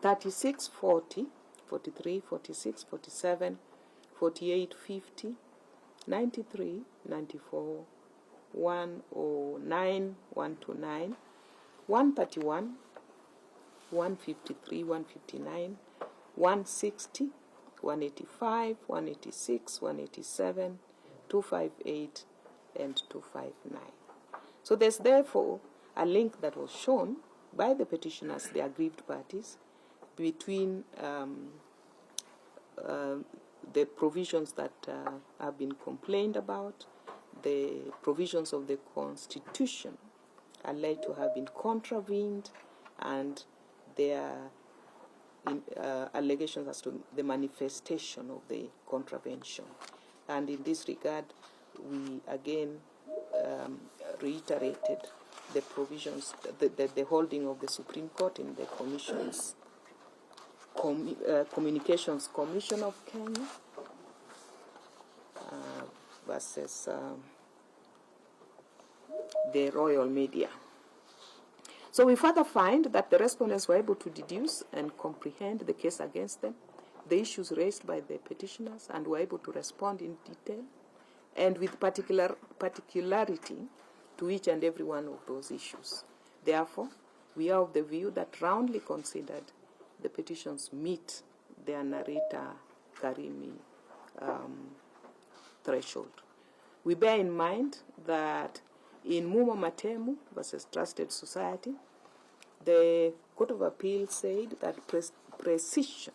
36, 40, 43, 46, 47, 48, 50, 93, 94, 109, 129, 131, 153, 159, 160, 185, 186, 187, 258, and 259. So there's therefore a link that was shown by the petitioners, the aggrieved parties, between the provisions that have been complained about, the provisions of the Constitution alleged to have been contravened, and their allegations as to the manifestation of the contravention. And in this regard, we again reiterated the provisions, the holding of the Supreme Court in the Commission's Communications Commission of Kenya versus the Royal Media. So we further find that the respondents were able to deduce and comprehend the case against them, the issues raised by the petitioners, and were able to respond in detail and with particularity to each and every one of those issues. Therefore, we are of the view that roundly considered, the petitions meet their narrator Karimi threshold. We bear in mind that in Mumo Matemu versus Trusted Society, the Court of Appeal said that precision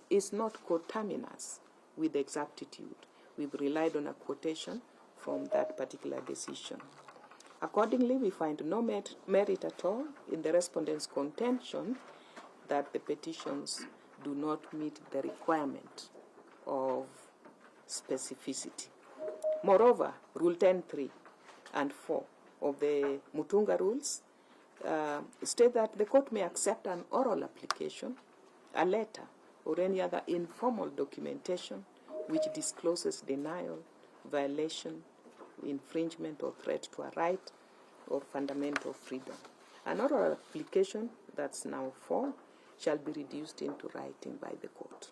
is not coterminous with exactitude. We've relied on a quotation from that particular decision. Accordingly, we find no merit at all in the respondents' contention that the petitions do not meet the requirement of specificity. Moreover, Rule 10.3 and 4 of the Mutunga rules state that the court may accept an oral application, a letter, or any other informal documentation which discloses denial, violation, infringement, or threat to a right or fundamental freedom. An oral application, that's now 4, shall be reduced into writing by the court.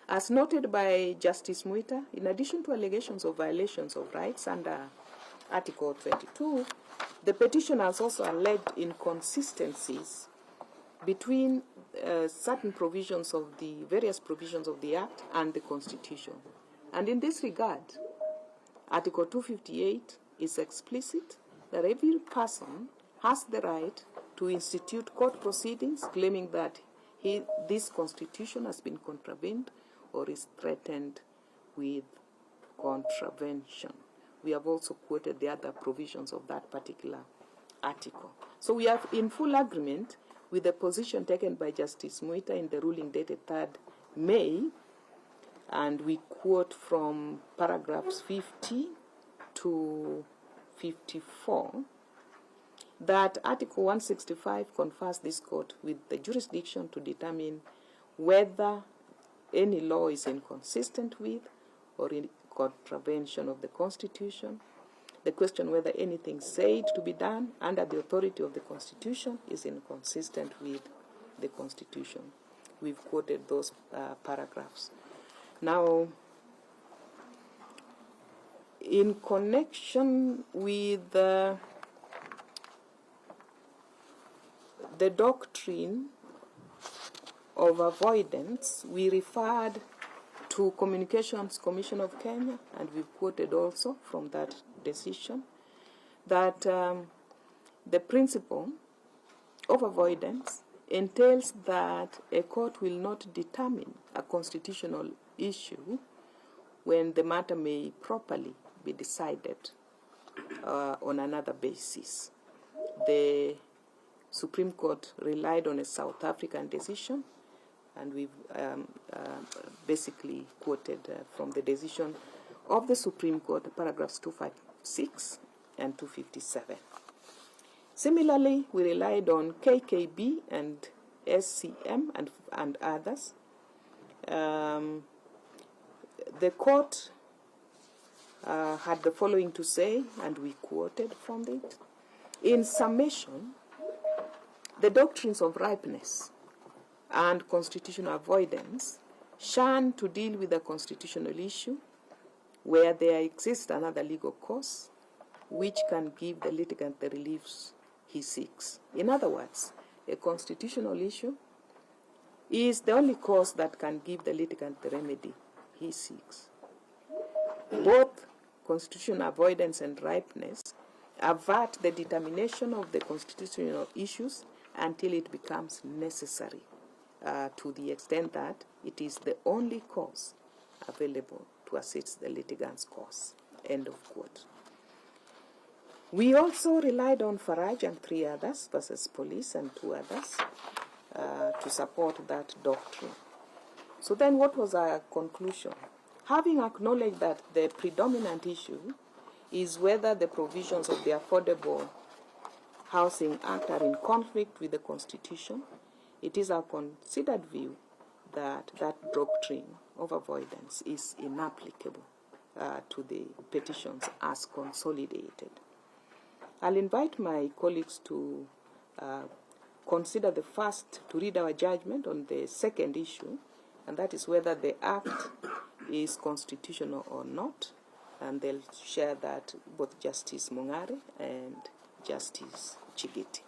As noted by Justice Muita, in addition to allegations of violations of rights under Article 22, the petitioners also alleged inconsistencies between certain provisions of the various provisions of the Act and the Constitution. And in this regard, Article 258 is explicit that every person has the right to institute court proceedings claiming that this Constitution has been contravened or is threatened with contravention. We have also quoted the other provisions of that particular article. So we are in full agreement with the position taken by Justice Muita in the ruling dated 3rd May, and we quote from paragraphs 50 to 54, that Article 165 confers this court with the jurisdiction to determine whether any law is inconsistent with or in contravention of the Constitution, the question whether anything said to be done under the authority of the Constitution is inconsistent with the Constitution. We've quoted those paragraphs. Now, in connection with the doctrine of avoidance, we referred to Communications Commission of Kenya, and we've quoted also from that decision that the principle of avoidance entails that a court will not determine a constitutional issue when the matter may properly be decided on another basis. The Supreme Court relied on a South African decision, and we've basically quoted from the decision of the Supreme Court, paragraphs 256 and 257. Similarly, we relied on KKB and SCM and others. The court had the following to say, and we quoted from it. In summation, the doctrines of ripeness, and constitutional avoidance shun to deal with a constitutional issue where there exists another legal cause which can give the litigant the reliefs he seeks. In other words, a constitutional issue is the only cause that can give the litigant the remedy he seeks. Both constitutional avoidance and ripeness avert the determination of the constitutional issues until it becomes necessary, to the extent that it is the only cause available to assist the litigant's cause. End of quote. We also relied on Farage and 3 others versus Police and 2 others to support that doctrine. So then what was our conclusion? Having acknowledged that the predominant issue is whether the provisions of the Affordable Housing Act are in conflict with the Constitution, it is our considered view that that doctrine of avoidance is inapplicable to the petitions as consolidated. I'll invite my colleagues to consider the first, to read our judgment on the second issue, and that is whether the Act is constitutional or not, and they'll share that both Justice Mungare and Justice Chigiti.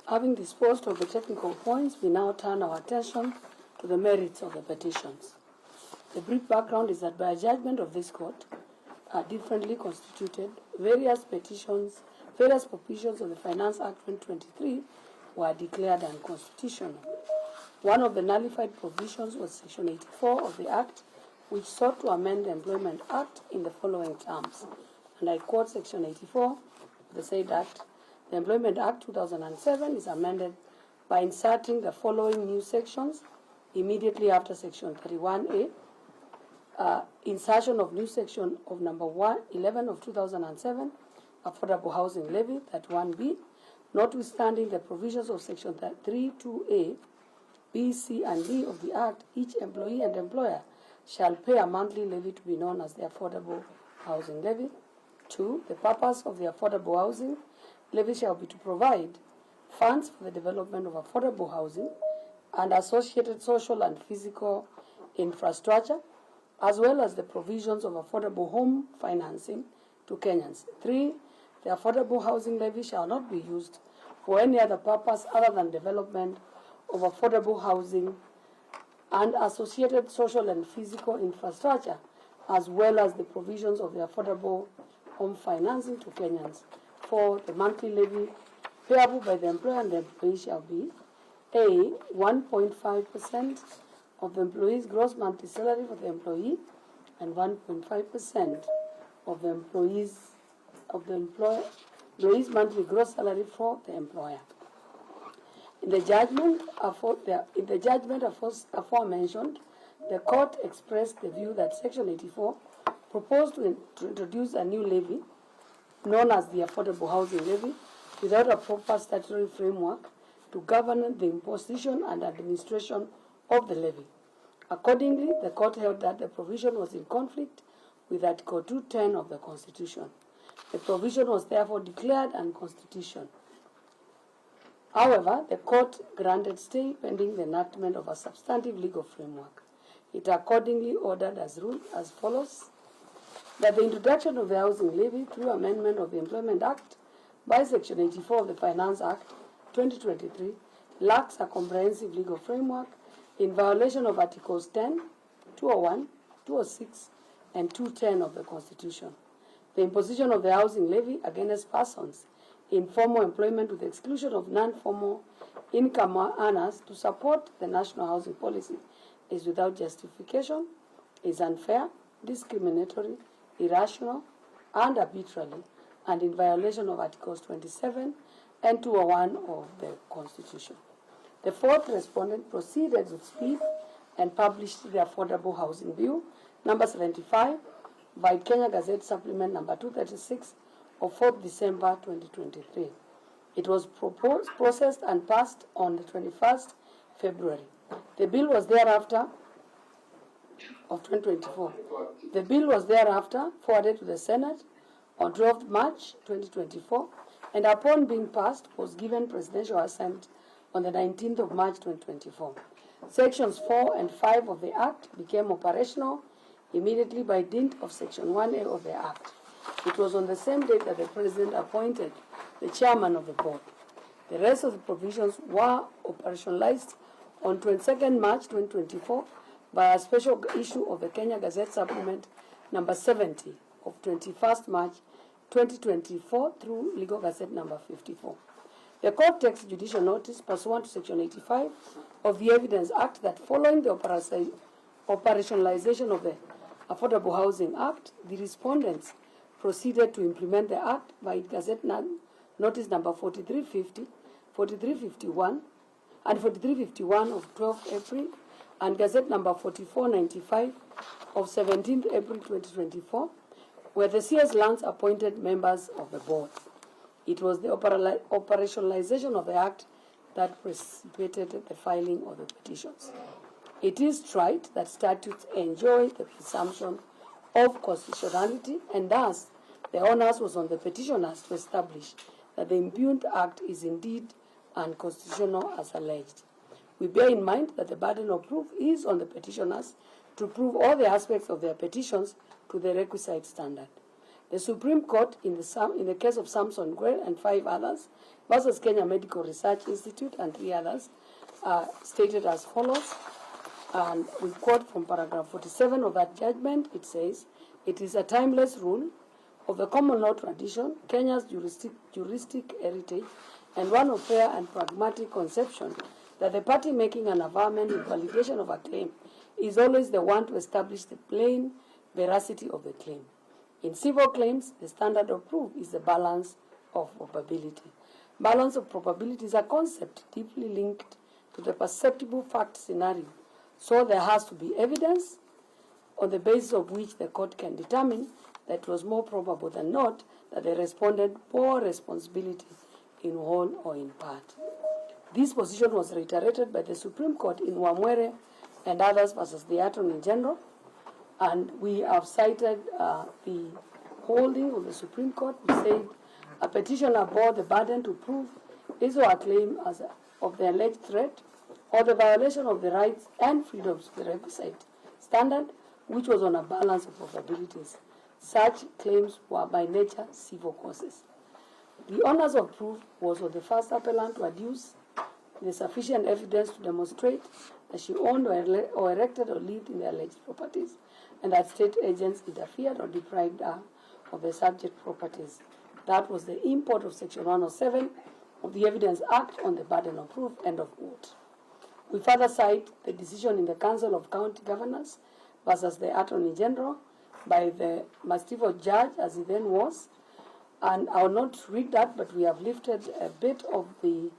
Having disposed of the technical points, we now turn our attention to the merits of the petitions. The brief background is that by a judgment of this court, are differently constituted, various provisions of the Finance Act 2023 were declared unconstitutional. One of the nullified provisions was Section 84 of the Act, which sought to amend the Employment Act in the following terms. And I quote Section 84 of the said Act. The Employment Act 2007 is amended by inserting the following new sections immediately after Section 31A. Insertion of new section of number 11 of 2007, Affordable Housing Levy, that 1B, notwithstanding the provisions of Section 32A, B, C, and D of the Act, each employee and employer shall pay a monthly levy to be known as the Affordable Housing Levy. 2. The purpose of the Affordable Housing Levy shall be to provide funds for the development of affordable housing and associated social and physical infrastructure, as well as the provisions of affordable home financing to Kenyans. 3. The Affordable Housing Levy shall not be used for any other purpose other than development of affordable housing and associated social and physical infrastructure, as well as the provisions of the affordable home financing to Kenyans. 4. The monthly levy payable by the employer and the employee shall be A. 1.5% of the employee's gross monthly salary for the employee and 1.5% of the employee's monthly gross salary for the employer. In the judgment aforementioned, the court expressed the view that Section 84 proposed to introduce a new levy known as the Affordable Housing Levy without a proper statutory framework to govern the imposition and administration of the levy. Accordingly, the court held that the provision was in conflict with Article 210 of the Constitution. The provision was therefore declared unconstitutional. However, the court granted stay pending the enactment of a substantive legal framework. It accordingly ordered as follows: that the introduction of the housing levy through amendment of the Employment Act by Section 84 of the Finance Act 2023 lacks a comprehensive legal framework in violation of Articles 10, 201, 206, and 210 of the Constitution. The imposition of the housing levy against persons in formal employment with the exclusion of non-formal income earners to support the national housing policy is without justification, is unfair, discriminatory, irrational, and arbitrary, and in violation of Articles 27 and 201 of the Constitution. The fourth respondent proceeded with speed and published the Affordable Housing Bill, number 75, by Kenya Gazette Supplement number 236 of 4th December 2023. It was processed and passed on the 21st February. The bill was thereafter of 2024. The bill was thereafter forwarded to the Senate on 12th March 2024, and upon being passed was given presidential assent on the 19th of March 2024. Sections 4 and 5 of the Act became operational immediately by dint of Section 1A of the Act. It was on the same date that the President appointed the chairman of the board. The rest of the provisions were operationalized on 22nd March 2024 by a special issue of the Kenya Gazette Supplement number 70 of 21st March 2024 through Legal Gazette number 54. The court takes judicial notice pursuant to Section 85 of the Evidence Act that following the operationalization of the Affordable Housing Act, the respondents proceeded to implement the Act by Gazette Notice number 4350, 4351, and 4351 of 12 April, and Gazette number 4495 of 17th April 2024, where the CS Lands appointed members of the board. It was the operationalization of the Act that precipitated the filing of the petitions. It is trite that statutes enjoy the presumption of constitutionality, and thus the onus was on the petitioners to establish that the impugned Act is indeed unconstitutional as alleged. We bear in mind that the burden of proof is on the petitioners to prove all the aspects of their petitions to the requisite standard. The Supreme Court, in the case of Samson Gwel and 5 others, versus Kenya Medical Research Institute and 3 others, stated as follows, and we quote from paragraph 47 of that judgment. It says, "It is a timeless rule of the common law tradition, Kenya's juristic heritage, and one of fair and pragmatic conception that the party making an averment in validation of a claim is always the one to establish the plain veracity of the claim. In civil claims, the standard of proof is the balance of probability. Balance of probability is a concept deeply linked to the perceptible fact scenario. So there has to be evidence on the basis of which the court can determine that it was more probable than not that the respondent bore responsibility in whole or in part." This position was reiterated by the Supreme Court in Wamwere and others versus the Attorney General, and we have cited the holding of the Supreme Court, which said a petitioner bore the burden to prove his or her claim of the alleged threat or the violation of the rights and freedoms of the requisite standard, which was on a balance of probabilities. Such claims were by nature civil causes. The onus of proof was on the first appellant to adduce the sufficient evidence to demonstrate that she owned or erected or lived in the alleged properties, and that state agents interfered or deprived her of the subject properties. That was the import of Section 107 of the Evidence Act on the burden of proof, end of quote. We further cite the decision in the Council of County Governors versus the Attorney General by the mastivo judge, as he then was, and I will not read that, but we have lifted a bit of the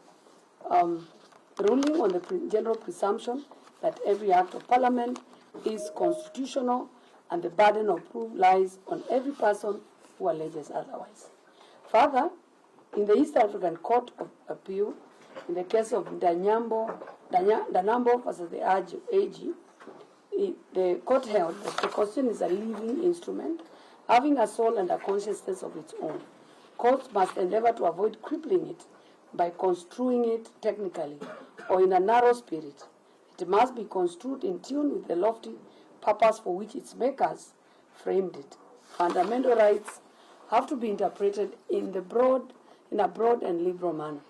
ruling on the general presumption that every act of parliament is constitutional and the burden of proof lies on every person who alleges otherwise. Further, in the East African Court of Appeal, in the case of Danambo versus the AG, the court held that the Constitution is a living instrument having a soul and a consciousness of its own. Courts must endeavor to avoid crippling it by construing it technically or in a narrow spirit. It must be construed in tune with the lofty purpose for which its makers framed it. Fundamental rights have to be interpreted in a broad and liberal manner,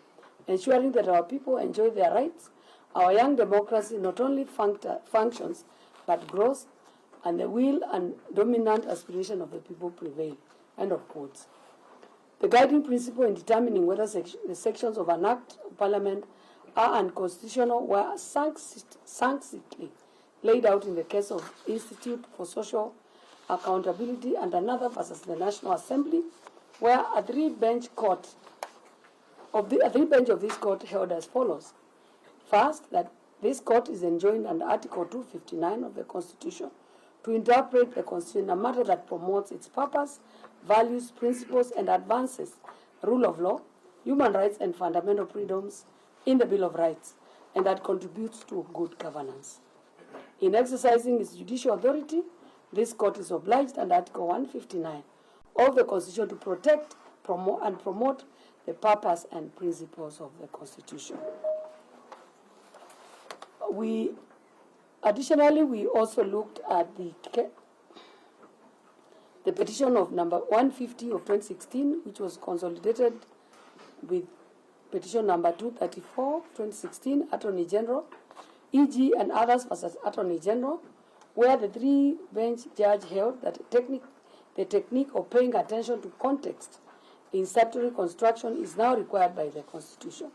ensuring that our people enjoy their rights. Our young democracy not only functions but grows, and the will and dominant aspiration of the people prevail. End of quotes. The guiding principle in determining whether the sections of an act of parliament are unconstitutional were succinctly laid out in the case of Institute for Social Accountability and another versus the National Assembly, where a three-bench of this court held as follows. First, that this court is enjoined under Article 259 of the Constitution to interpret the Constitution in a matter that promotes its purpose, values, principles, and advances rule of law, human rights, and fundamental freedoms in the Bill of Rights, and that contributes to good governance. In exercising its judicial authority, this court is obliged under Article 159 of the Constitution to protect, promote the purpose and principles of the Constitution. Additionally, we also looked at the petition of number 150 of 2016, which was consolidated with petition number 234 of 2016, Attorney General, EG and others versus Attorney General, where the three-bench judge held that the technique of paying attention to context in statutory construction is now required by the Constitution.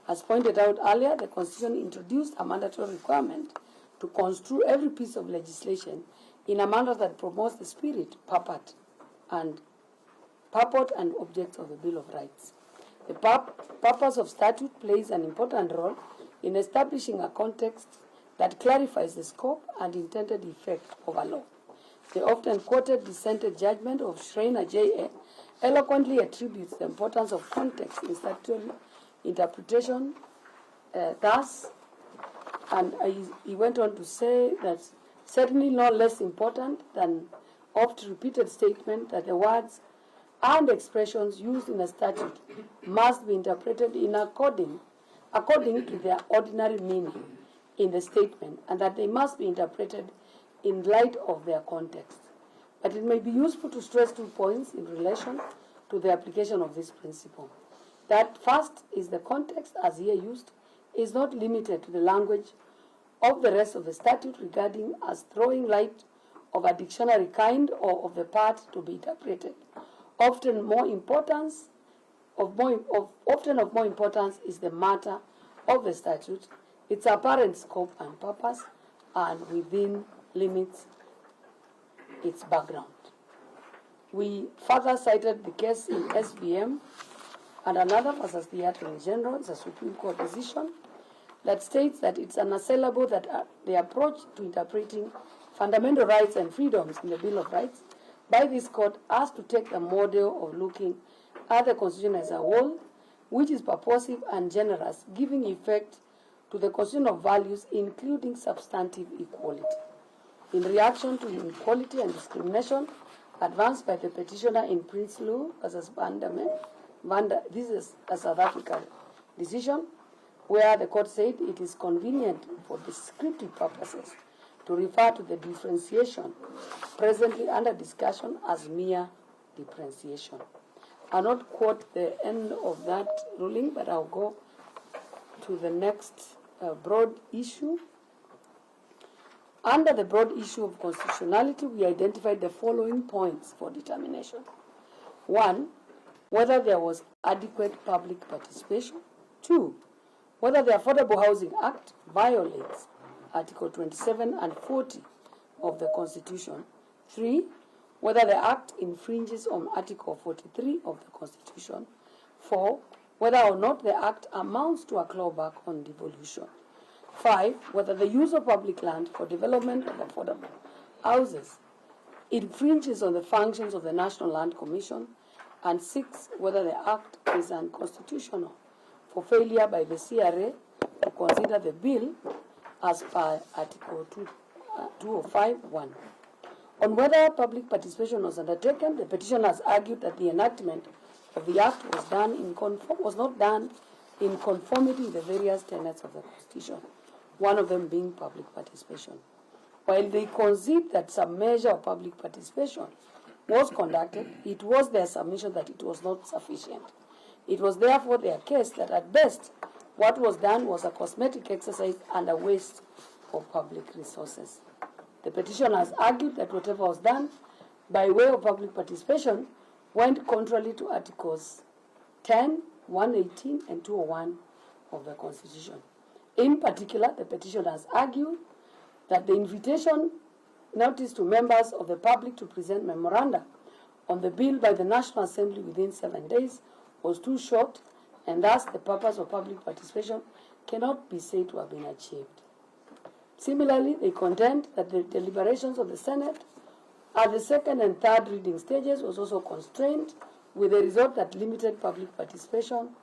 As pointed out earlier, the Constitution introduced a mandatory requirement to construe every piece of legislation in a manner that promotes the spirit, purport, and objects of the Bill of Rights. The purpose of statute plays an important role in establishing a context that clarifies the scope and intended effect of a law. The often quoted dissented judgment of Schreiner J.A. eloquently attributes the importance of context in statutory interpretation and he went on to say that certainly no less important than oft-repeated statement that the words and expressions used in a statute must be interpreted in according to their ordinary meaning in the statement, and that they must be interpreted in light of their context. But it may be useful to stress 2 points in relation to the application of this principle. That first is the context, as here used, is not limited to the language of the rest of the statute regarding as throwing light of a dictionary kind or of the part to be interpreted. Often of more importance is the matter of the statute, its apparent scope and purpose, and within limits its background. We further cited the case in SBM and another versus the Attorney General, it's a Supreme Court decision that states that it's unassailable that the approach to interpreting fundamental rights and freedoms in the Bill of Rights by this court has to take the model of looking at the Constitution as a whole, which is purposive and generous, giving effect to the constitutional values, including substantive equality. In reaction to inequality and discrimination advanced by the petitioner in Prince Law versus this is a South African decision, where the court said it is convenient for descriptive purposes to refer to the differentiation presently under discussion as mere differentiation. I'll not quote the end of that ruling, but I'll go to the next broad issue. Under the broad issue of constitutionality, we identified the following points for determination. 1, whether there was adequate public participation. 2, whether the Affordable Housing Act violates Article 27 and 40 of the Constitution. 3, whether the Act infringes on Article 43 of the Constitution. 4, whether or not the Act amounts to a clawback on devolution. 5, whether the use of public land for development of affordable houses infringes on the functions of the National Land Commission. And 6, whether the Act is unconstitutional for failure by the CRA to consider the bill as per Article 205(1). On whether public participation was undertaken, the petitioner has argued that the enactment of the Act was not done in conformity with the various tenets of the Constitution, one of them being public participation. While they concede that some measure of public participation was conducted, it was their submission that it was not sufficient. It was therefore their case that at best, what was done was a cosmetic exercise and a waste of public resources. The petitioner has argued that whatever was done by way of public participation went contrary to Articles 10, 118, and 201 of the Constitution. In particular, the petitioner has argued that the invitation notice to members of the public to present memoranda on the bill by the National Assembly within 7 days was too short, and thus the purpose of public participation cannot be said to have been achieved. Similarly, they contend that the deliberations of the Senate at the second and third reading stages was also constrained with the result that it limited public participation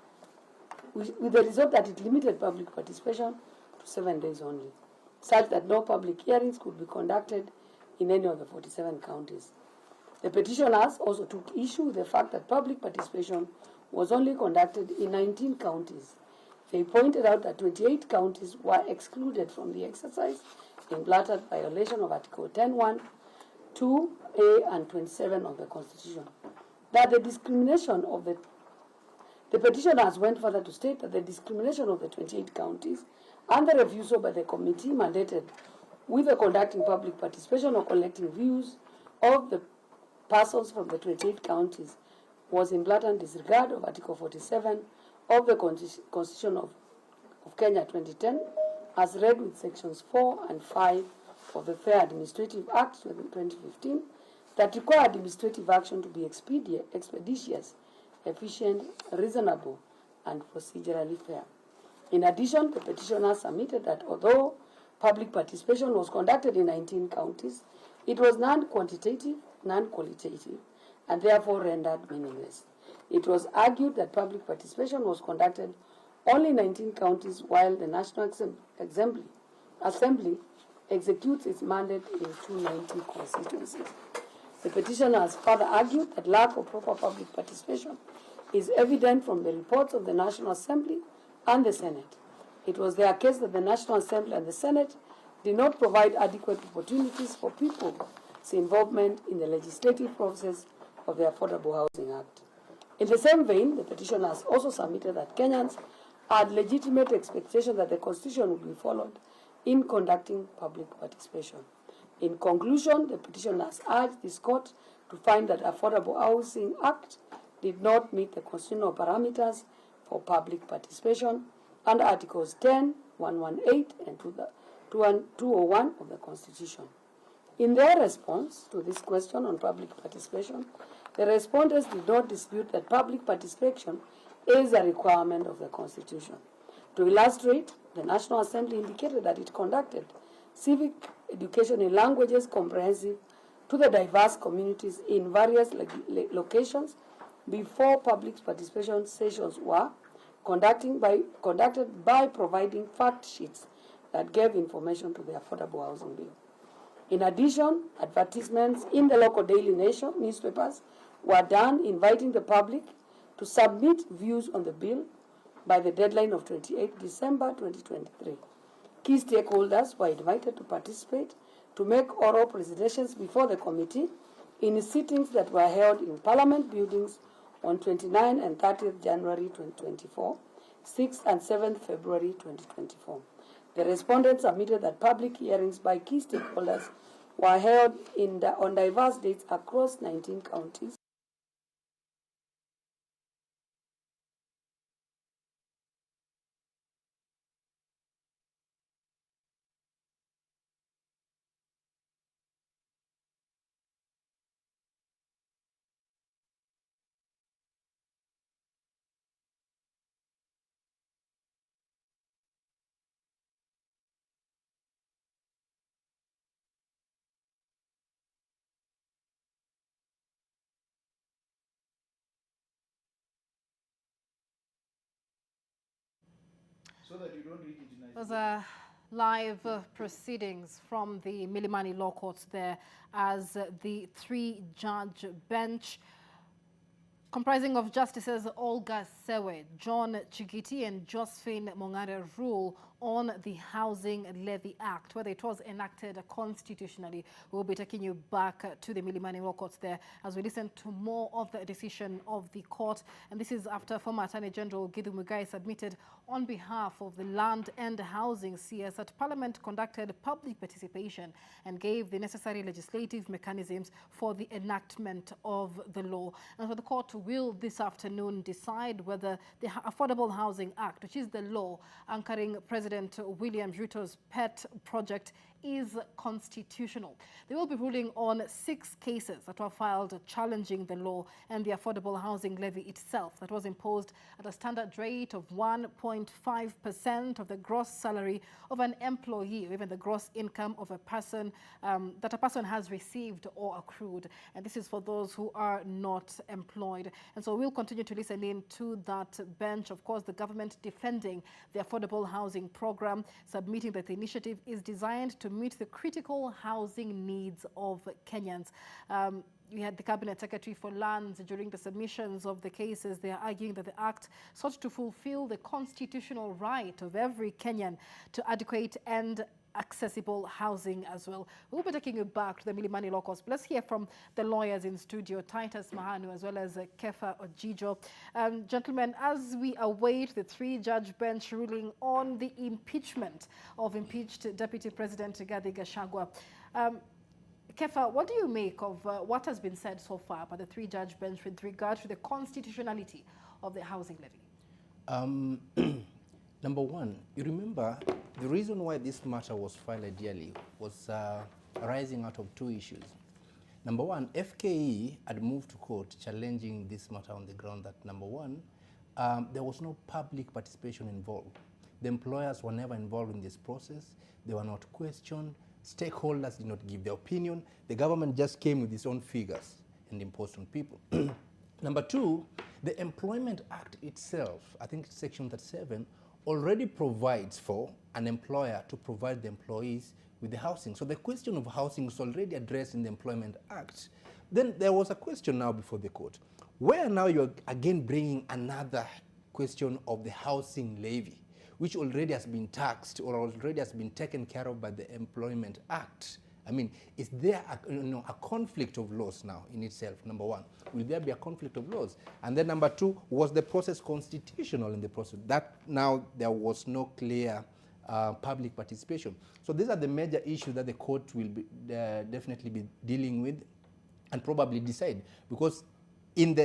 to 7 days only, such that no public hearings could be conducted in any of the 47 counties. The petitioners also took issue with the fact that public participation was only conducted in 19 counties, They pointed out that 28 counties were excluded from the exercise in blatant violation of Article 10(1), 2A, and 27 of the Constitution. That the discrimination of the petitioners went further to state that the discrimination of the 28 counties and the refusal by the committee mandated with the conducting public participation or collecting views of the persons from the 28 counties was in blatant disregard of Article 47 of the Constitution of Kenya 2010, as read with Sections 4 and 5 of the Fair Administrative Act 2015, that require administrative action to be expeditious, efficient, reasonable, and procedurally fair. In addition, the petitioners submitted that although public participation was conducted in 19 counties, it was non-quantitative, non-qualitative, and therefore rendered meaningless. It was argued that public participation was conducted only in 19 counties, while the National Assembly executes its mandate in 290 constituencies. The petitioners further argued that lack of proper public participation is evident from the reports of the National Assembly and the Senate. It was their case that the National Assembly and the Senate did not provide adequate opportunities for people's involvement in the legislative process of the Affordable Housing Act. In the same vein, the petitioners also submitted that Kenyans had legitimate expectation that the Constitution would be followed in conducting public participation. In conclusion, the petitioners urged this court to find that the Affordable Housing Act did not meet the constitutional parameters for public participation under Articles 10, 118, and 201 of the Constitution. In their response to this question on public participation, the respondents did not dispute that public participation is a requirement of the Constitution. To illustrate, the National Assembly indicated that it conducted civic education in languages comprehensive to the diverse communities in various locations before public participation sessions were conducted by providing fact sheets that gave information to the Affordable Housing Bill. In addition, advertisements in the local daily newspapers were done inviting the public to submit views on the bill by the deadline of 28 December 2023. Key stakeholders were invited to participate to make oral presentations before the committee in sittings that were held in Parliament buildings on 29 and 30th January 2024, 6th and 7th February 2024. The respondents submitted that public hearings by key stakeholders were held on diverse dates across 19 counties. So that you don't re-regionalize. Those are live proceedings from the Milimani Law Courts there as the three-judge bench comprising of Justices Olga Sewe, John Chigiti and Josephine Mongare rule on the Housing Levy Act, whether it was enacted constitutionally. We'll be taking you back to the Milimani Law Courts there as we listen to more of the decision of the court. And this is after former Attorney General Githu Muigai submitted on behalf of the Land and Housing CS that Parliament conducted public participation and gave the necessary legislative mechanisms for the enactment of the law. And so the court will this afternoon decide whether the Affordable Housing Act, which is the law anchoring President William Ruto's pet project, is constitutional. They will be ruling on 6 cases that were filed challenging the law and the affordable housing levy itself that was imposed at a standard rate of 1.5% of the gross salary of an employee, or even the gross income of a person that a person has received or accrued. And this is for those who are not employed. And so we'll continue to listen in to that bench. Of course, the government defending the affordable housing program, submitting that the initiative is designed to meet the critical housing needs of Kenyans. We had the Cabinet Secretary for Lands during the submissions of the cases. They are arguing that the Act sought to fulfill the constitutional right of every Kenyan to adequate and accessible housing as well. We'll be taking you back to the Milimani Law Courts. Let's hear from the lawyers in studio, Titus Mahanu as well as Kefa Ojijo. Gentlemen, as we await the three-judge bench ruling on the impeachment of impeached Deputy President Rigathi Gachagua, Kefa, what do you make of what has been said so far by the three-judge bench with regard to the constitutionality of the housing levy? Number one, you remember the reason why this matter was filed ideally was arising out of two issues. Number one, FKE had moved to court challenging this matter on the ground that, number one, there was no public participation involved. The employers were never involved in this process. They were not questioned. Stakeholders did not give their opinion. The government just came with its own figures and imposed on people. Number two, the Employment Act itself, I think Section 37, already provides for an employer to provide the employees with the housing. So the question of housing is already addressed in the Employment Act. Then there was a question now before the court, where now you're again bringing another question of the housing levy, which already has been taxed or already has been taken care of by the Employment Act. I mean, is there a conflict of laws now in itself, number one? Will there be a conflict of laws? And then number two, was the process constitutional in the process? That now there was no clear public participation. So these are the major issues that the court will be, definitely be dealing with and probably decide. Because in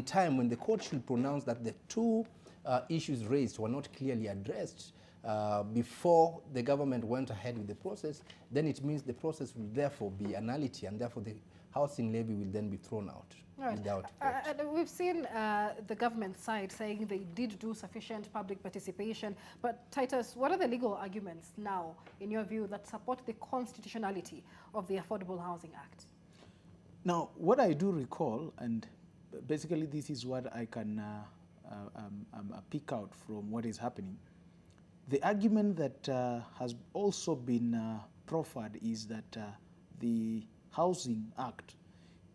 time when the court should pronounce that the two issues raised were not clearly addressed before the government went ahead with the process, then it means the process will therefore be a nullity, and therefore the housing levy will then be thrown out. Right. Without and we've seen the government side saying they did do sufficient public participation. But Titus, what are the legal arguments now, in your view, that support the constitutionality of the Affordable Housing Act? Now, what I do recall, and basically this is what I can pick out from what is happening, the argument that has also been proffered is that the Housing Act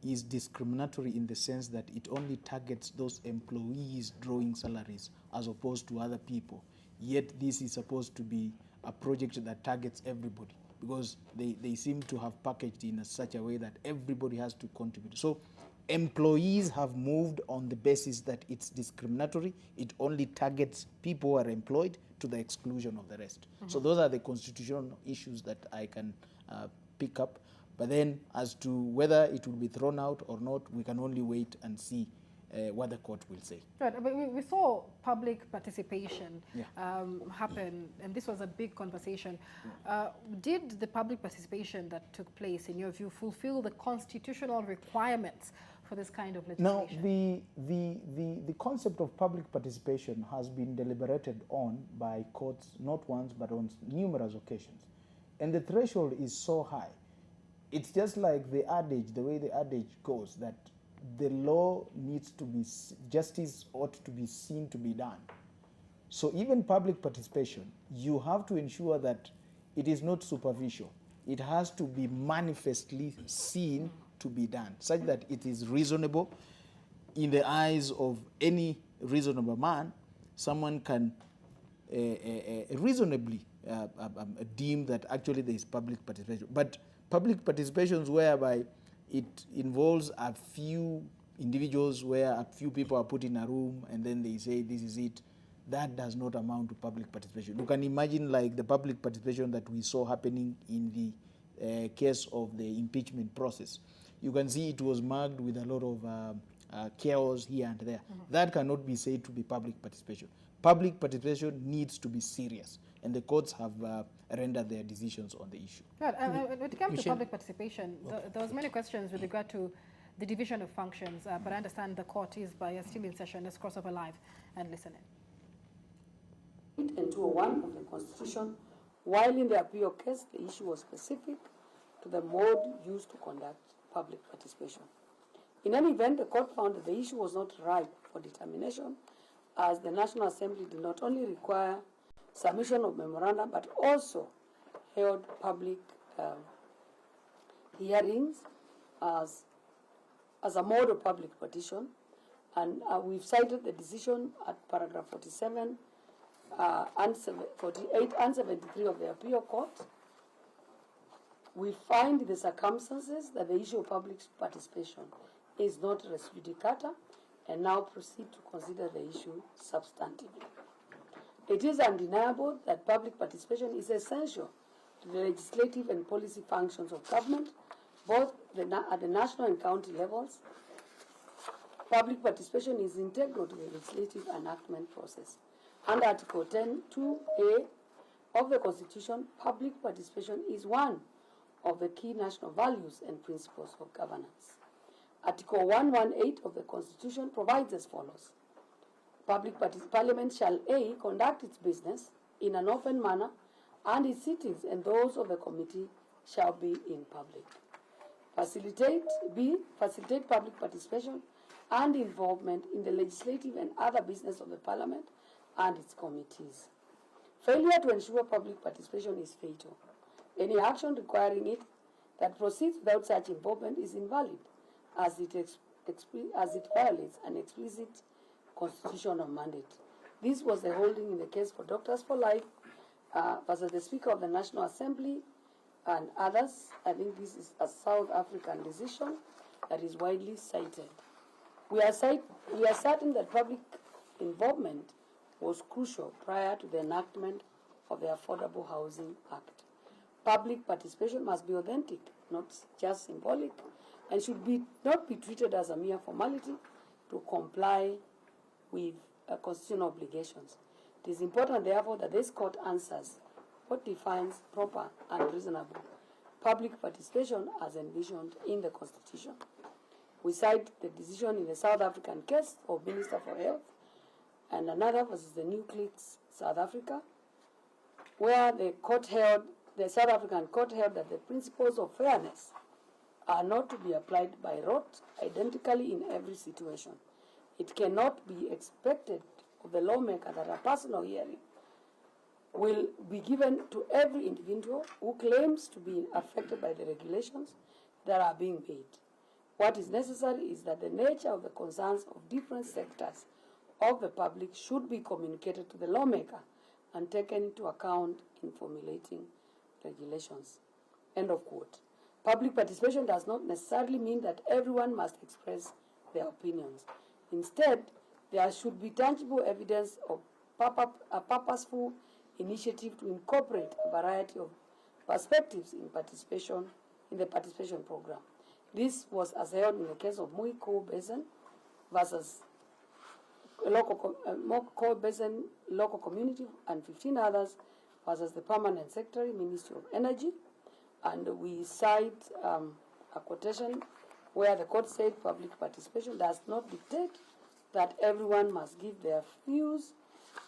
is discriminatory in the sense that it only targets those employees drawing salaries as opposed to other people. Yet this is supposed to be a project that targets everybody, because they seem to have packaged in such a way that everybody has to contribute. So employees have moved on the basis that it's discriminatory. It only targets people who are employed to the exclusion of the rest. So those are the constitutional issues that I can pick up. But then as to whether it will be thrown out or not, we can only wait and see what the court will say. Right, but we saw public participation happen, and this was a big conversation. Did the public participation that took place, in your view, fulfill the constitutional requirements for this kind of legislation? Now, the concept of public participation has been deliberated on by courts not once but on numerous occasions. And the threshold is so high. It's just like the adage, the way the adage goes, that the law needs to be, justice ought to be seen to be done. So even public participation, you have to ensure that it is not superficial. It has to be manifestly seen to be done, such that it is reasonable in the eyes of any reasonable man. Someone can reasonably deem that actually there is public participation. But public participations whereby it involves a few individuals, where a few people are put in a room and then they say this is it, that does not amount to public participation. You can imagine like the public participation that we saw happening in the case of the impeachment process. You can see it was marked with a lot of chaos here and there. That cannot be said to be public participation. Public participation needs to be serious, and the courts have rendered their decisions on the issue. Right. When it comes to public participation, there was many questions with regard to the division of functions, but I understand the court is still in session. Let's cross over live and listen in. And 201 of the Constitution, while in the appeal case, the issue was specific to the mode used to conduct public participation. In any event, the court found that the issue was not ripe for determination, as the National Assembly did not only require submission of memorandum, but also held public hearings as a mode of public petition. And we've cited the decision at paragraph 47 and 48 and 73 of the appeal court. We find the circumstances that the issue of public participation is not res judicata, and now proceed to consider the issue substantively. It is undeniable that public participation is essential to the legislative and policy functions of government, both at the national and county levels. Public participation is integral to the legislative enactment process. Under Article 10(2)(a) of the Constitution, public participation is one of the key national values and principles of governance. Article 118 of the Constitution provides as follows: Parliament shall A, conduct its business in an open manner, and its sittings and those of the committee shall be in public. B, facilitate public participation and involvement in the legislative and other business of the Parliament and its committees. Failure to ensure public participation is fatal. Any action requiring it that proceeds without such involvement is invalid, as it violates an explicit constitutional mandate. This was the holding in the case for Doctors for Life versus the Speaker of the National Assembly and others. I think this is a South African decision that is widely cited. We are certain that public involvement was crucial prior to the enactment of the Affordable Housing Act. Public participation must be authentic, not just symbolic, and should not be treated as a mere formality to comply with constitutional obligations. It is important, therefore, that this court answers what defines proper and reasonable public participation as envisioned in the Constitution. We cite the decision in the South African case of Minister for Health and another versus the New Clicks, South Africa, where the South African court held that the principles of fairness are not to be applied by rote identically in every situation. It cannot be expected of the lawmaker that a personal hearing will be given to every individual who claims to be affected by the regulations that are being made. What is necessary is that the nature of the concerns of different sectors of the public should be communicated to the lawmaker and taken into account in formulating regulations. End of quote. Public participation does not necessarily mean that everyone must express their opinions. Instead, there should be tangible evidence of a purposeful initiative to incorporate a variety of perspectives in the participation program. This was as held in the case of Mui Coal Basin versus Coal Basin local community and 15 others versus the Permanent Secretary, Ministry of Energy. And we cite a quotation where the court said public participation does not dictate that everyone must give their views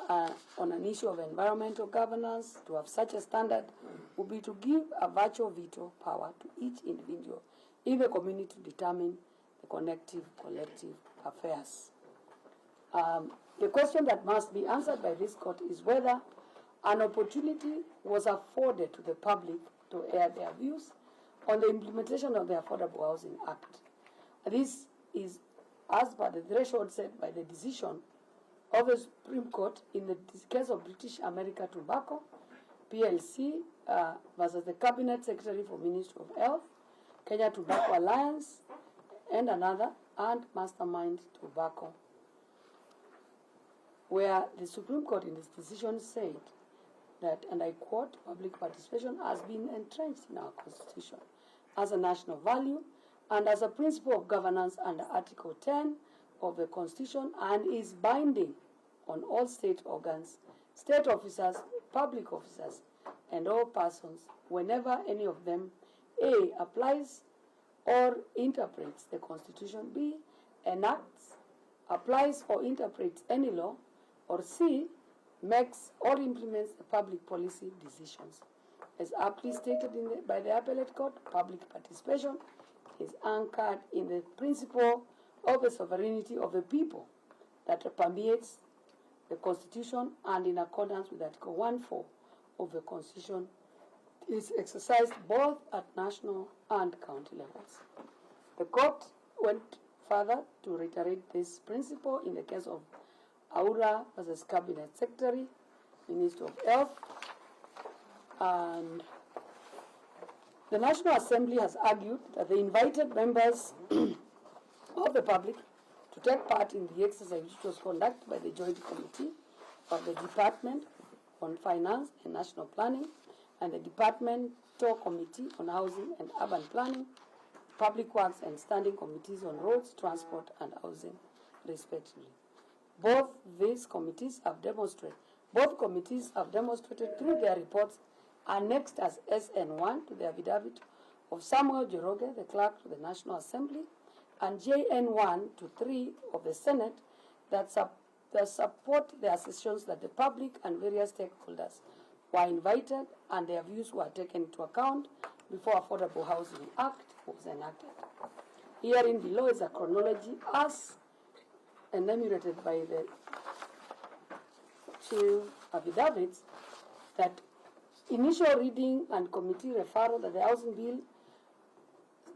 on an issue of environmental governance. To have such a standard would be to give a virtual veto power to each individual in the community to determine the collective affairs. The question that must be answered by this court is whether an opportunity was afforded to the public to air their views on the implementation of the Affordable Housing Act. This is as per the threshold set by the decision of the Supreme Court in the case of British America Tobacco, PLC, versus the Cabinet Secretary for Ministry of Health, Kenya Tobacco Alliance, and another, and Mastermind Tobacco, where the Supreme Court in this decision said that, and I quote, public participation has been entrenched in our Constitution as a national value and as a principle of governance under Article 10 of the Constitution, and is binding on all state organs, state officers, public officers, and all persons whenever any of them A, applies or interprets the Constitution, B, enacts, applies or interprets any law, or C, makes or implements the public policy decisions. As aptly stated by the Appellate Court, public participation is anchored in the principle of the sovereignty of the people that permeates the Constitution and in accordance with Article 1(4) of the Constitution, is exercised both at national and county levels. The court went further to reiterate this principle in the case of Aura versus Cabinet Secretary, Minister of Health, and the National Assembly has argued that the invited members of the public to take part in the exercise, which was conducted by the Joint Committee of the Department on Finance and National Planning and the Departmental Committee on Housing and Urban Planning, Public Works and Standing Committees on Roads, Transport and Housing, respectively. Both committees have demonstrated through their reports annexed as SN1 to the affidavit of Samuel Joroge, the clerk to the National Assembly, and JN1 to 3 of the Senate that support the assertions that the public and various stakeholders were invited and their views were taken into account before Affordable Housing Act was enacted. Herein below is a chronology as enumerated by the chief affidavits that initial reading and committee referral that the Housing Bill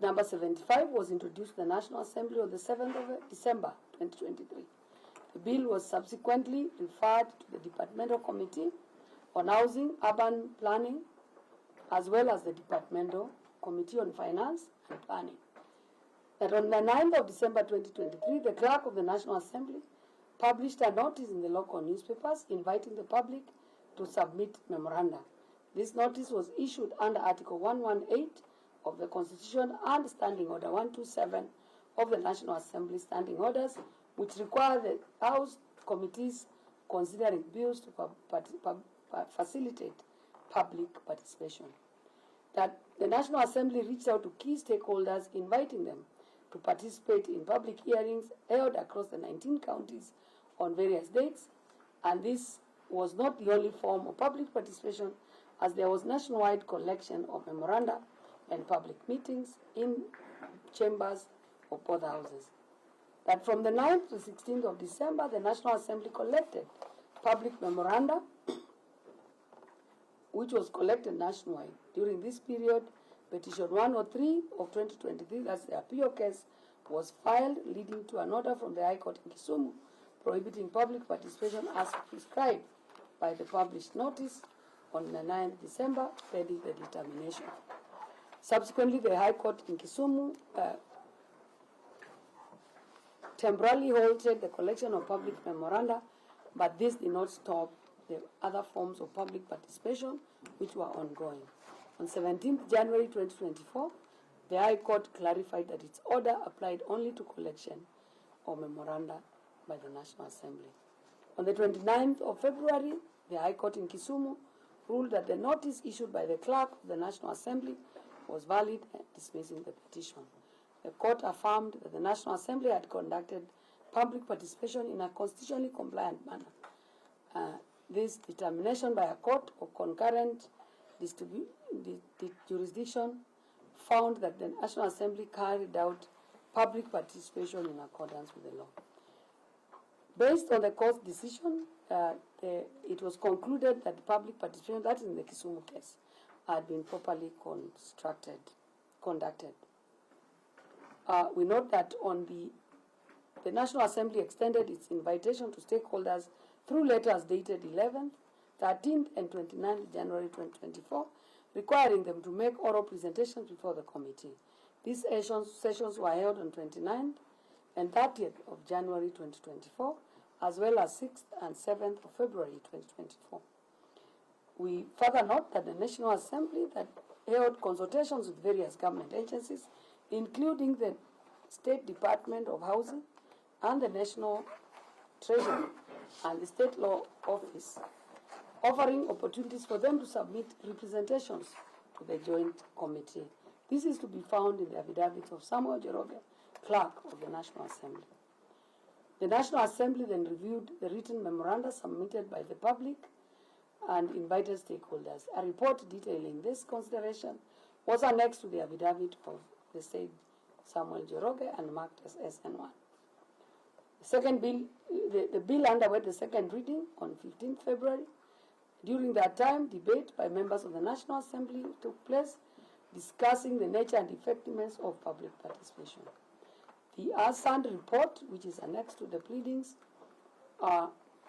number 75 was introduced to the National Assembly on the 7th of December 2023. The bill was subsequently referred to the Departmental Committee on Housing, Urban Planning, as well as the Departmental Committee on Finance and Planning. That on the 9th of December 2023, the clerk of the National Assembly published a notice in the local newspapers inviting the public to submit memoranda. This notice was issued under Article 118 of the Constitution and Standing Order 127 of the National Assembly Standing Orders, which require the House committees considering bills to facilitate public participation. That the National Assembly reached out to key stakeholders, inviting them to participate in public hearings held across the 19 counties on various dates, and this was not the only form of public participation, as there was nationwide collection of memoranda and public meetings in chambers of both houses. That from the 9th to 16th of December, the National Assembly collected public memoranda, which was collected nationwide. During this period, Petition 103 of 2023, that's the appeal case, was filed, leading to an order from the High Court in Kisumu prohibiting public participation as prescribed by the published notice on the 9th December, pending the determination. Subsequently, the High Court in Kisumu temporarily halted the collection of public memoranda, but this did not stop the other forms of public participation which were ongoing. On 17th January 2024, the High Court clarified that its order applied only to collection of memoranda by the National Assembly. On the 29th of February, the High Court in Kisumu ruled that the notice issued by the clerk of the National Assembly was valid, dismissing the petition. The court affirmed that the National Assembly had conducted public participation in a constitutionally compliant manner. This determination by a court of concurrent jurisdiction found that the National Assembly carried out public participation in accordance with the law. Based on the court's decision, it was concluded that public participation, that is in the Kisumu case, had been properly conducted. We note that on the National Assembly extended its invitation to stakeholders through letters dated 11th, 13th, and 29th January 2024, requiring them to make oral presentations before the committee. These sessions were held on 29th and 30th of January 2024, as well as 6th and 7th of February 2024. We further note that the National Assembly that held consultations with various government agencies, including the State Department of Housing and the National Treasury and the State Law Office, offering opportunities for them to submit representations to the Joint Committee. This is to be found in the affidavit of Samuel Joroge, Clerk of the National Assembly. The National Assembly then reviewed the written memoranda submitted by the public and invited stakeholders. A report detailing this consideration was annexed to the affidavit of the said Samuel Joroge and marked as SN1. The bill underwent the second reading on 15th February. During that time, debate by members of the National Assembly took place, discussing the nature and effectiveness of public participation. The ASAND report, which is annexed to the pleadings,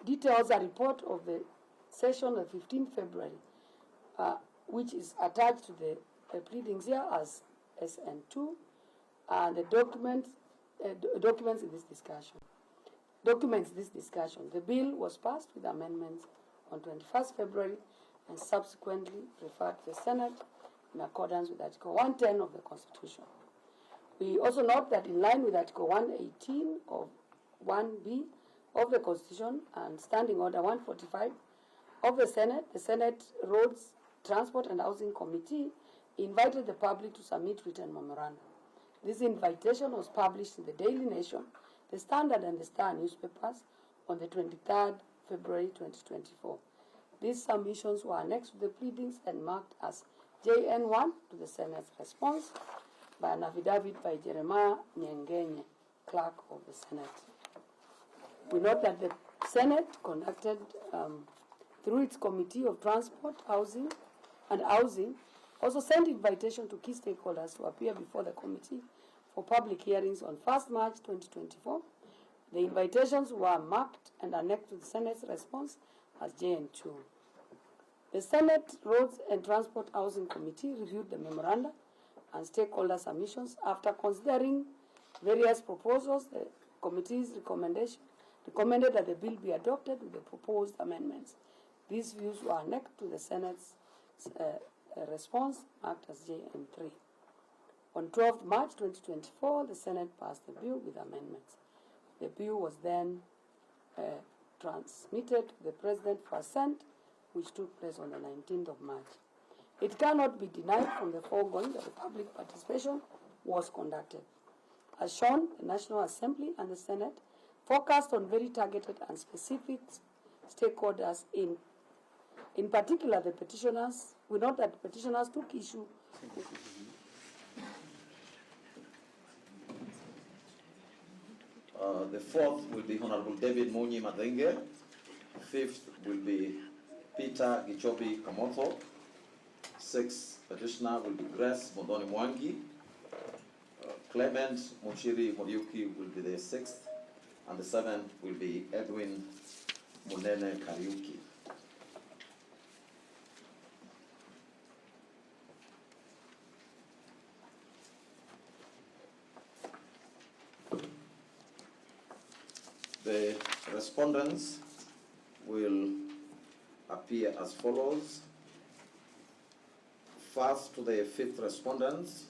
details a report of the session of 15th February, which is attached to the pleadings here as SN2, and the documents this discussion. The bill was passed with amendments on 21st February and subsequently referred to the Senate in accordance with Article 110 of the Constitution. We also note that in line with Article 118 of 1B of the Constitution and Standing Order 145 of the Senate Roads, Transport and Housing Committee invited the public to submit written memoranda. This invitation was published in the Daily Nation, the Standard and the Star newspapers on the 23rd February 2024. These submissions were annexed to the pleadings and marked as JN1 to the Senate's response by an affidavit by Jeremiah Nyengenye, clerk of the Senate. We note that the Senate conducted, through its Committee of Transport, Housing, also sent invitation to key stakeholders to appear before the committee for public hearings on 1st March 2024. The invitations were marked and annexed to the Senate's response as JN2. The Senate Roads and Transport Housing Committee reviewed the memoranda and stakeholder submissions. After considering various proposals, the committee's recommended that the bill be adopted with the proposed amendments. These views were annexed to the Senate's response marked as JN3. On 12th March 2024, the Senate passed the bill with amendments. The bill was then transmitted to the President for assent, which took place on the 19th of March. It cannot be denied from the foregoing that the public participation was conducted. As shown, the National Assembly and the Senate focused on very targeted and specific stakeholders. In particular, the petitioners. We note that petitioners took issue. The fourth will be Honorable David Munyi Madenge. Fifth will be Peter Gichobi Kamotho. Sixth petitioner will be Grace Mondoni Mwangi. Clement Muchiri Muriuki will be the sixth. And the seventh will be Edwin Munene Kariuki. The respondents will appear as follows. First, to the fifth respondents,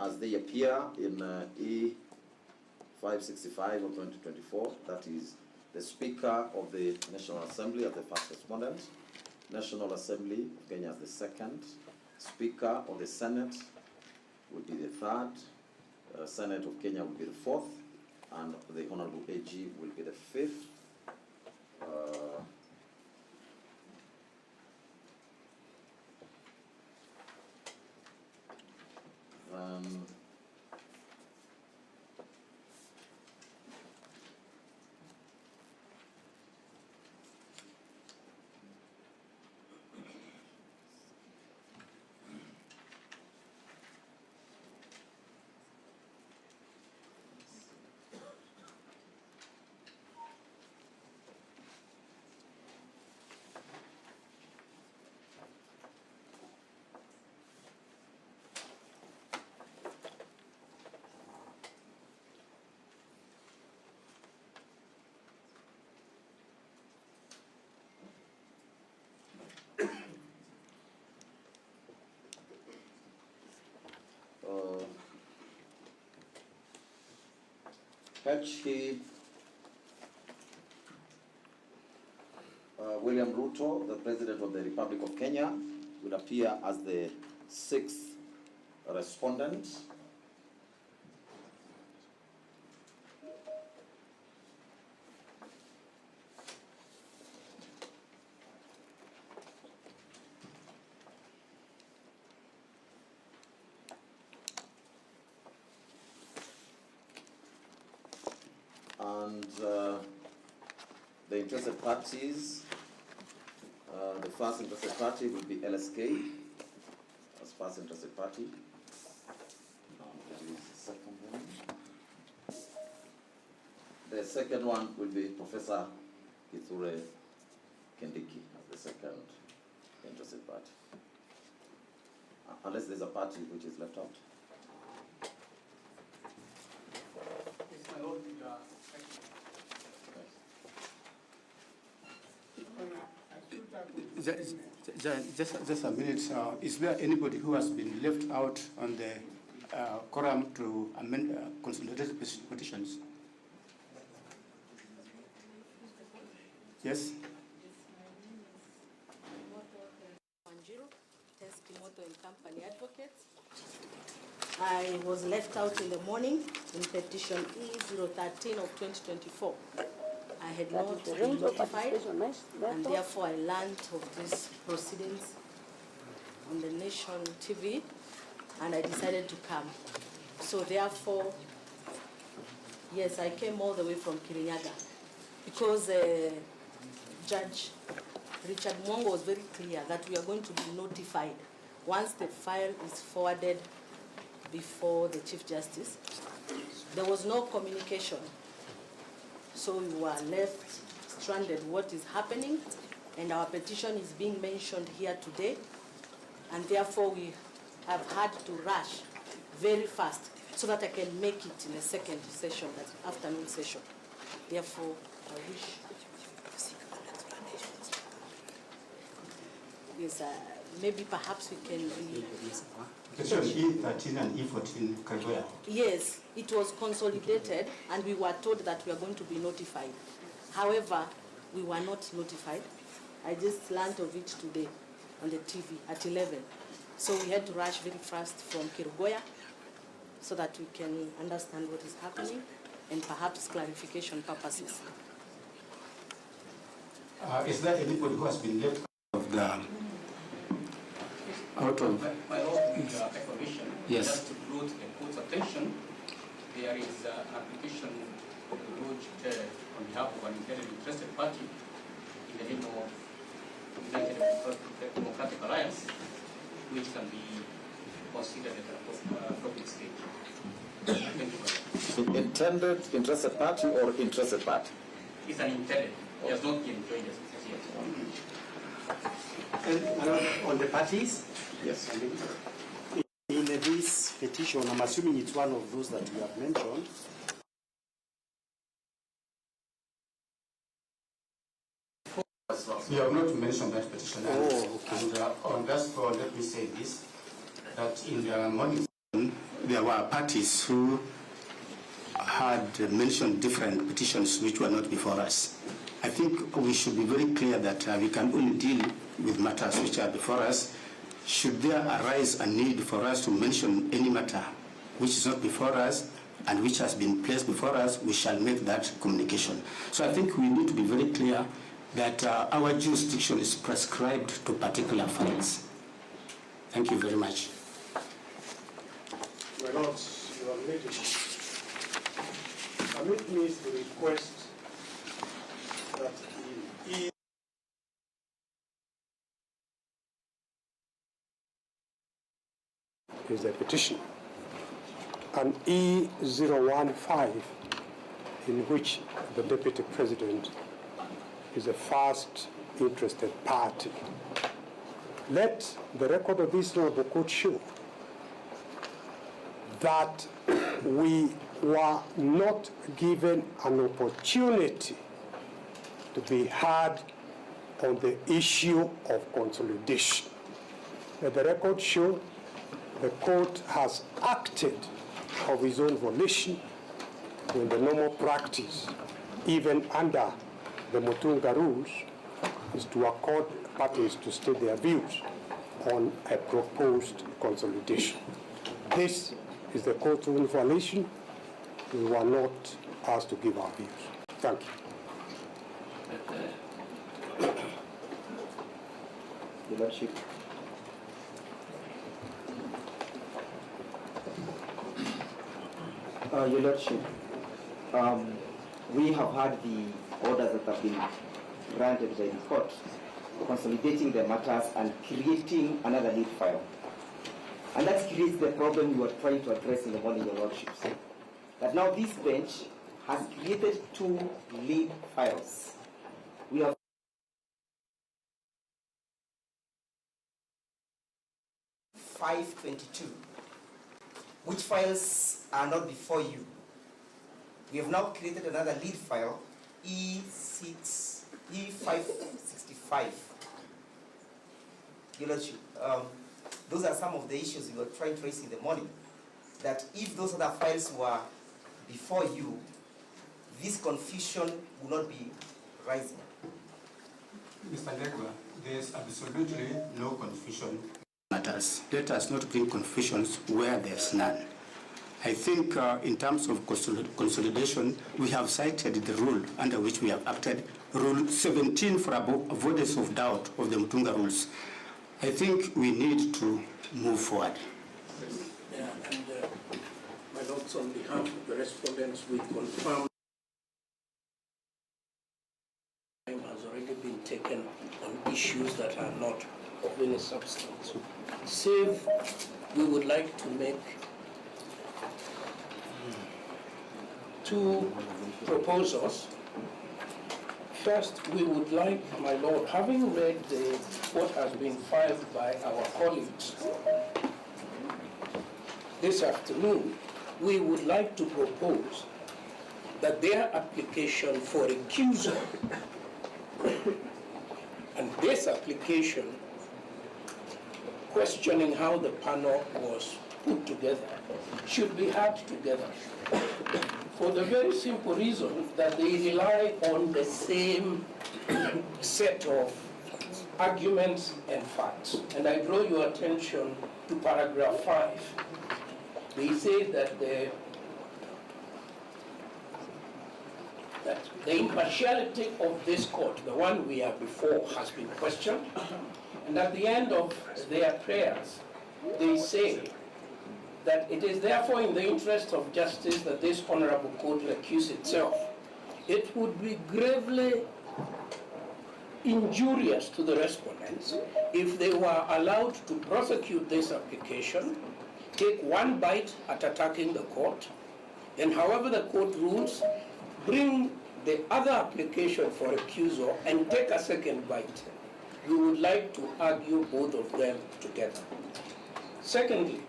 as they appear in E565 of 2024, that is the Speaker of the National Assembly as the first respondent, National Assembly of Kenya as the second, Speaker of the Senate will be the third, Senate of Kenya will be the fourth, and the Honorable AG will be the fifth. H. William Ruto, the President of the Republic of Kenya, will appear as the sixth respondent. And And the interested parties, the first interested party will be LSK as first interested party. There is the second one. The second one will be Professor Kithure Kindiki as the second interested party. Unless there's a party which is left out. Just a minute. Is there anybody who has been left out on the quorum to amend consolidated petitions? Yes. And Company Advocates. I was left out in the morning in petition E013 of 2024. I had not been notified, and therefore I learned of these proceedings on the Nation TV, and I decided to come. So therefore, yes, I came all the way from Kirinyaga because Judge Richard Mwongo was very clear that we are going to be notified once the file is forwarded before the Chief Justice. There was no communication. So we were left stranded what is happening, and our petition is being mentioned here today, and therefore we have had to rush very fast so that I can make it in a second session, that afternoon session. Therefore, I wish. Yes, maybe perhaps we can be... Petition E13 and E14, Kagwea. Yes, it was consolidated and we were told that we are going to be notified. However, we were not notified. I just learned of it today on the TV at 11. So we had to rush very fast from Kirugoya so that we can understand what is happening and perhaps clarification purposes. Is there anybody who has been left of the... out of... My Lord, with your permission, yes. Just to draw the court's attention, there is an application lodged on behalf of an interested party in the name of United Democratic Alliance, which can be considered at an appropriate stage. Thank you. Intended interested party or interested party? It's an intended. It has not been joined as yet. And on the parties? Yes. In this petition, I'm assuming it's one of those that you have mentioned. You have not mentioned that petition. Oh, okay. And on that score, let me say this, that in the morning, there were parties who had mentioned different petitions which were not before us. I think we should be very clear that we can only deal with matters which are before us. Should there arise a need for us to mention any matter which is not before us and which has been placed before us, we shall make that communication. So I think we need to be very clear that our jurisdiction is prescribed to particular files. Thank you very much. My lords, you are ready. Permit me to request that in is a petition, and E015, in which the Deputy President is a first interested party. Let the record of this honorable court show that we were not given an opportunity to be heard on the issue of consolidation. Let the record show the court has acted of its own volition when the normal practice, even under the Mutunga rules, is to accord parties to state their views on a proposed consolidation. This is the court's own violation. We were not asked to give our views. Thank you. Your Lordship. Your Lordship, we have had the orders that have been granted by the court, consolidating the matters and creating another lead file. And that creates the problem we were trying to address in the morning, Your Lordships. That now this bench has created 2 lead files. We have 522, which files are not before you. We have now created another lead file, E565. Your Lordship, those are some of the issues we were trying to raise in the morning, that if those other files were before you, this confusion would not be rising. Mr. Legba, there's absolutely no confusion matters. Let us not bring confusions where there's none. I think in terms of consolidation, we have cited the rule under which we have acted, Rule 17 for avoidance of doubt of the Mutunga rules. I think we need to move forward. Yeah, and my lords, on behalf of the respondents, we confirm time has already been taken on issues that are not of any substance. Save, we would like to make 2 proposals. First, we would like, my lord, having read what has been filed by our colleagues this afternoon, we would like to propose that their application for recusal and this application questioning how the panel was put together should be had together, for the very simple reason that they rely on the same set of arguments and facts. And I draw your attention to paragraph 5. They say that the impartiality of this court, the one we are before, has been questioned. And at the end of their prayers, they say that it is therefore in the interest of justice that this honorable court recuse itself. It would be gravely injurious to the respondents if they were allowed to prosecute this application, take one bite at attacking the court, and however the court rules, bring the other application for recusal and take a second bite. We would like to argue both of them together. Secondly,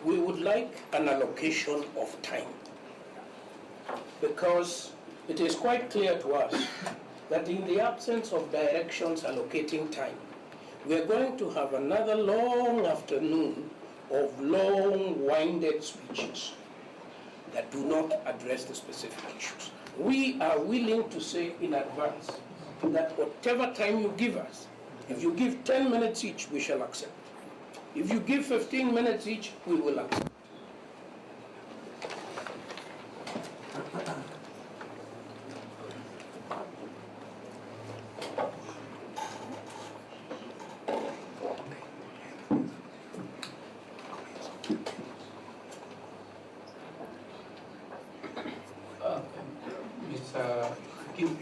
we would like an allocation of time, because it is quite clear to us that in the absence of directions allocating time, we are going to have another long afternoon of long-winded speeches that do not address the specific issues. We are willing to say in advance that whatever time you give us, if you give 10 minutes each, we shall accept. If you give 15 minutes each, we will accept.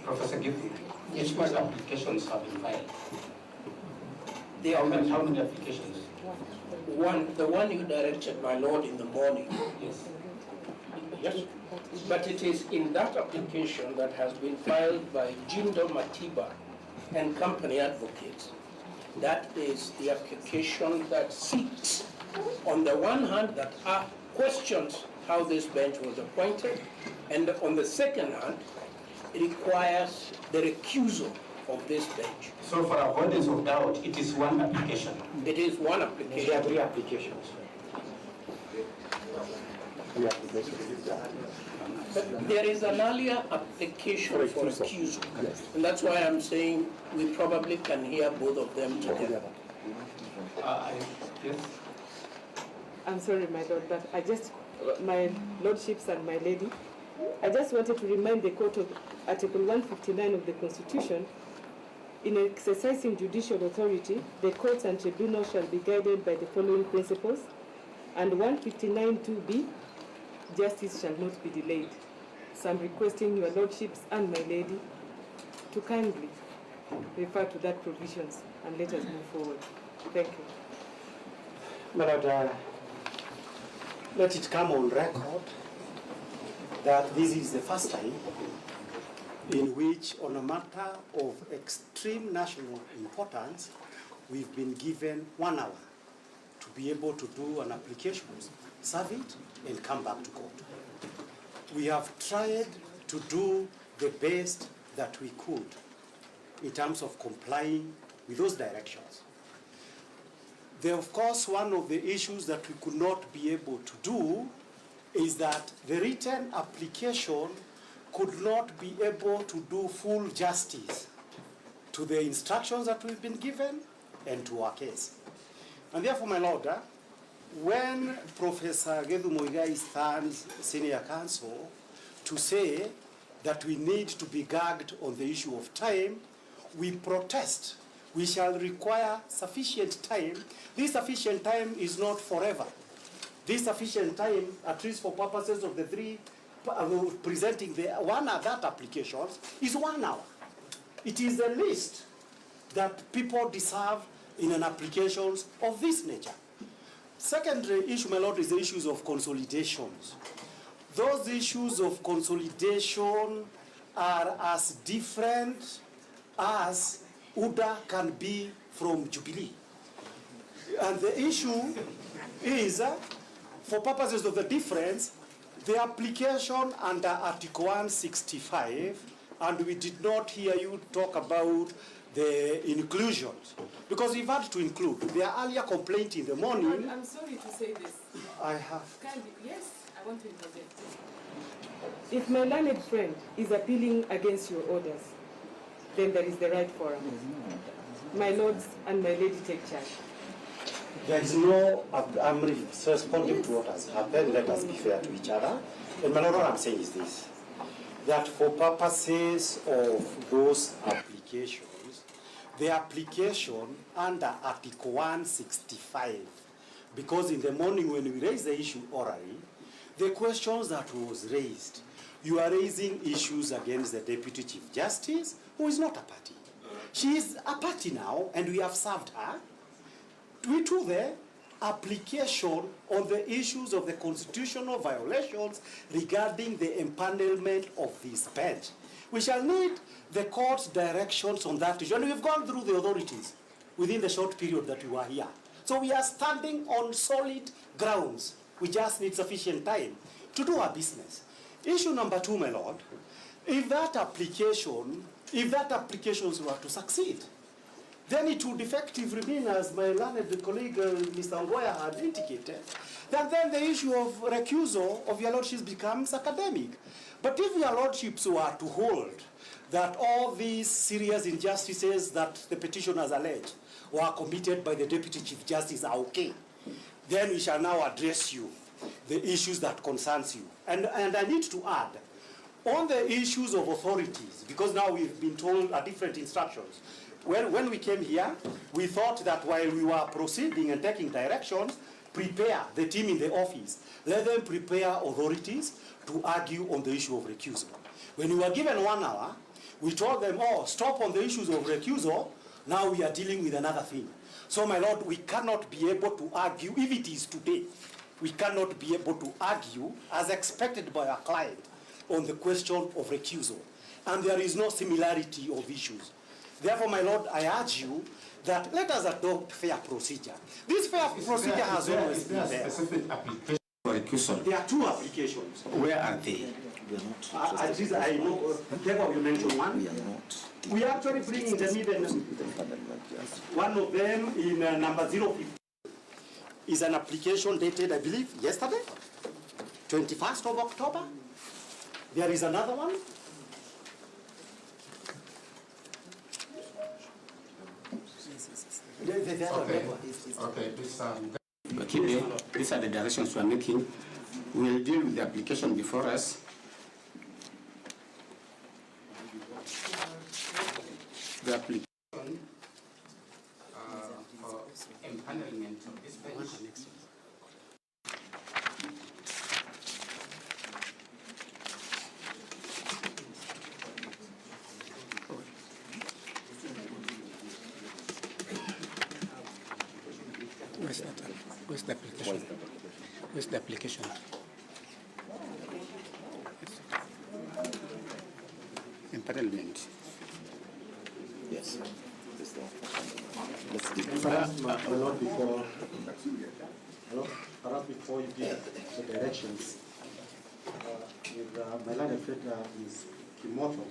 Professor Gifford, which applications have been filed? How many applications? The one you directed, my lord, in the morning. Yes. Yes. But it is in that application that has been filed by Jindo Matiba and company advocates. That is the application that seeks, on the one hand, that questions how this bench was appointed, and on the second hand, requires the recusal of this bench. So for avoidance of doubt, it is one application? It is one application. There are 3 applications. But there is an earlier application for recusal. And that's why I'm saying we probably can hear both of them together. Yes. I'm sorry, my lord, but my lordships and my lady, I just wanted to remind the court of Article 159 of the Constitution. In exercising judicial authority, the courts and tribunals shall be guided by the following principles. And 159(2)b, justice shall not be delayed. So I'm requesting your lordships and my lady to kindly refer to that provisions and let us move forward. Thank you. My Lord, let it come on record that this is the first time in which, on a matter of extreme national importance, we've been given 1 hour to be able to do an application, serve it, and come back to court. We have tried to do the best that we could in terms of complying with those directions. Of course, one of the issues that we could not be able to do is that the written application could not be able to do full justice to the instructions that we've been given and to our case. And therefore, my Lord, when Professor Gethu Muigai stands senior counsel to say that we need to be gagged on the issue of time, we protest. We shall require sufficient time. This sufficient time is not forever. This sufficient time, at least for purposes of the three presenting the one of that applications, is 1 hour. It is the least that people deserve in an application of this nature. Secondary issue, my Lord, is the issues of consolidations. Those issues of consolidation are as different as UDA can be from Jubilee. And the issue is, for purposes of the difference, the application under Article 165, and we did not hear you talk about the inclusions, because we've had to include. Their earlier complaint in the morning. I'm sorry to say this. I have. Yes, I want to interject. If my learned friend is appealing against your orders, then there is the right forum. My lords and my lady take charge. There is no, I'm responding to what has happened. Let us be fair to each other. And my Lord, what I'm saying is this, that for purposes of those applications, the application under Article 165, because in the morning when we raised the issue orally, the questions that was raised, you are raising issues against the Deputy Chief Justice, who is not a party. She is a party now, and we have served her. We do the application on the issues of the constitutional violations regarding the empanelment of this bench. We shall need the court's directions on that issue, and we've gone through the authorities within the short period that we were here. So we are standing on solid grounds. We just need sufficient time to do our business. Issue number 2, my Lord, if that applications were to succeed, then it would effectively mean, as my learned colleague Mr. Ngoya had indicated, that then the issue of recusal of your lordships becomes academic. But if your lordships were to hold that all these serious injustices that the petitioners allege were committed by the Deputy Chief Justice are okay, then we shall now address you, the issues that concerns you. And I need to add, on the issues of authorities, because now we've been told different instructions. When we came here, we thought that while we were proceeding and taking directions, prepare the team in the office, let them prepare authorities to argue on the issue of recusal. When we were given 1 hour, we told them, oh, stop on the issues of recusal, now we are dealing with another thing. So, my Lord, we cannot be able to argue, if it is today, we cannot be able to argue, as expected by our client, on the question of recusal. And there is no similarity of issues. Therefore, my Lord, I urge you that let us adopt fair procedure. This fair procedure has always been there. Specific application for recusal. There are 2 applications. Where are they? We are not. At least I know. Therefore, you mentioned one. We are not. We actually bring in the middle. One of them in number 050 is an application dated, I believe, yesterday, 21st of October. There is another one. Okay, these are the directions we are making. We will deal with the application before us. The application for empanelment of this bench. Where's that? Where's the application? Where's the application? Empanelment. Yes. Perhaps before you give the directions, my line of friend is Kimoto.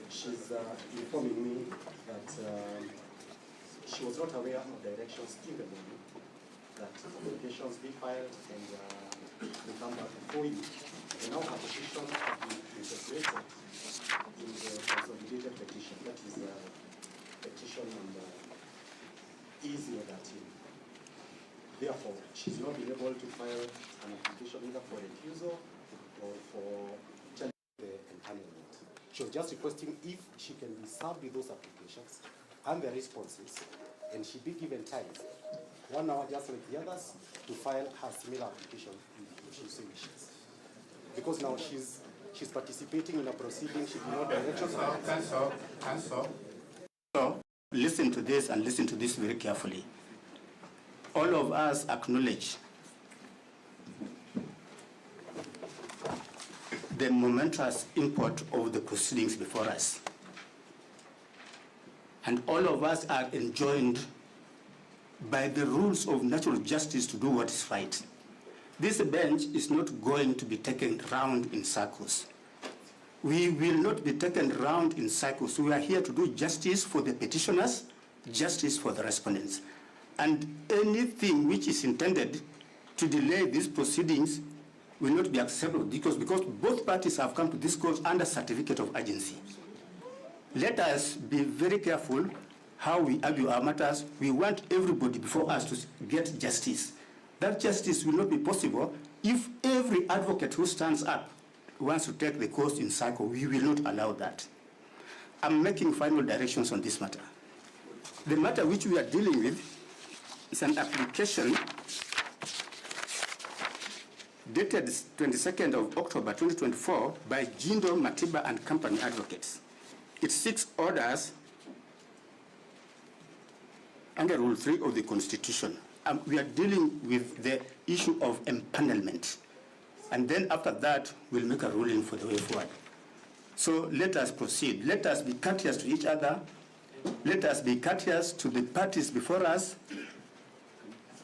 She's informing me that she was not aware of directions in the morning, that applications be filed and they come back before you. And now her petition has been integrated in the consolidated petition, that is petition number E013. Therefore, she's not been able to file an application either for recusal or for challenging the empanelment. She was just requesting if she can be served with those applications and the responses, and she be given time, 1 hour just like the others, to file her similar application if she so wishes. Because now she's participating in a proceeding, she did not directions. So, listen to this and listen to this very carefully. All of us acknowledge the momentous import of the proceedings before us. And all of us are enjoined by the rules of natural justice to do what is right. This bench is not going to be taken round in circles. We will not be taken round in circles. We are here to do justice for the petitioners, justice for the respondents. And anything which is intended to delay these proceedings will not be acceptable because both parties have come to this court under certificate of urgency. Let us be very careful how we argue our matters. We want everybody before us to get justice. That justice will not be possible if every advocate who stands up wants to take the cause in cycle. We will not allow that. I'm making final directions on this matter. The matter which we are dealing with is an application dated 22nd of October 2024 by Jindo Matiba and Company Advocates. It seeks orders under Rule 3 of the Constitution. We are dealing with the issue of empanelment. And then after that, we'll make a ruling for the way forward. So let us proceed. Let us be courteous to each other. Let us be courteous to the parties before us.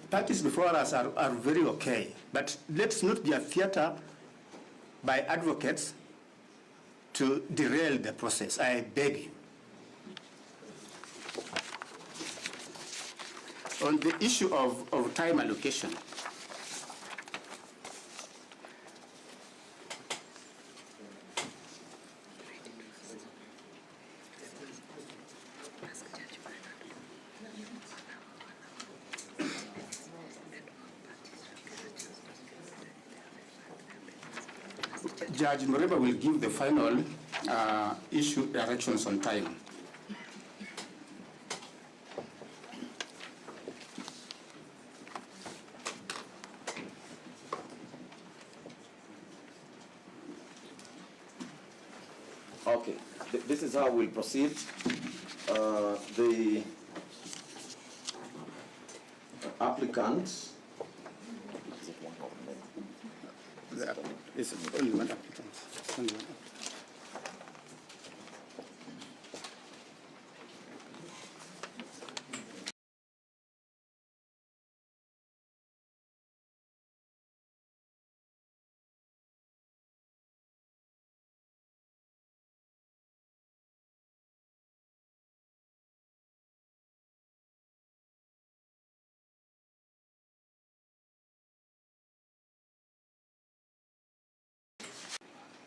Parties before us are very okay, but let's not be a theater by advocates to derail the process. I beg you. On the issue of time allocation, Judge Mureba will give the final issue directions on time. Okay, this is how we'll proceed. The applicant. It's only one applicant. It's only one applicant.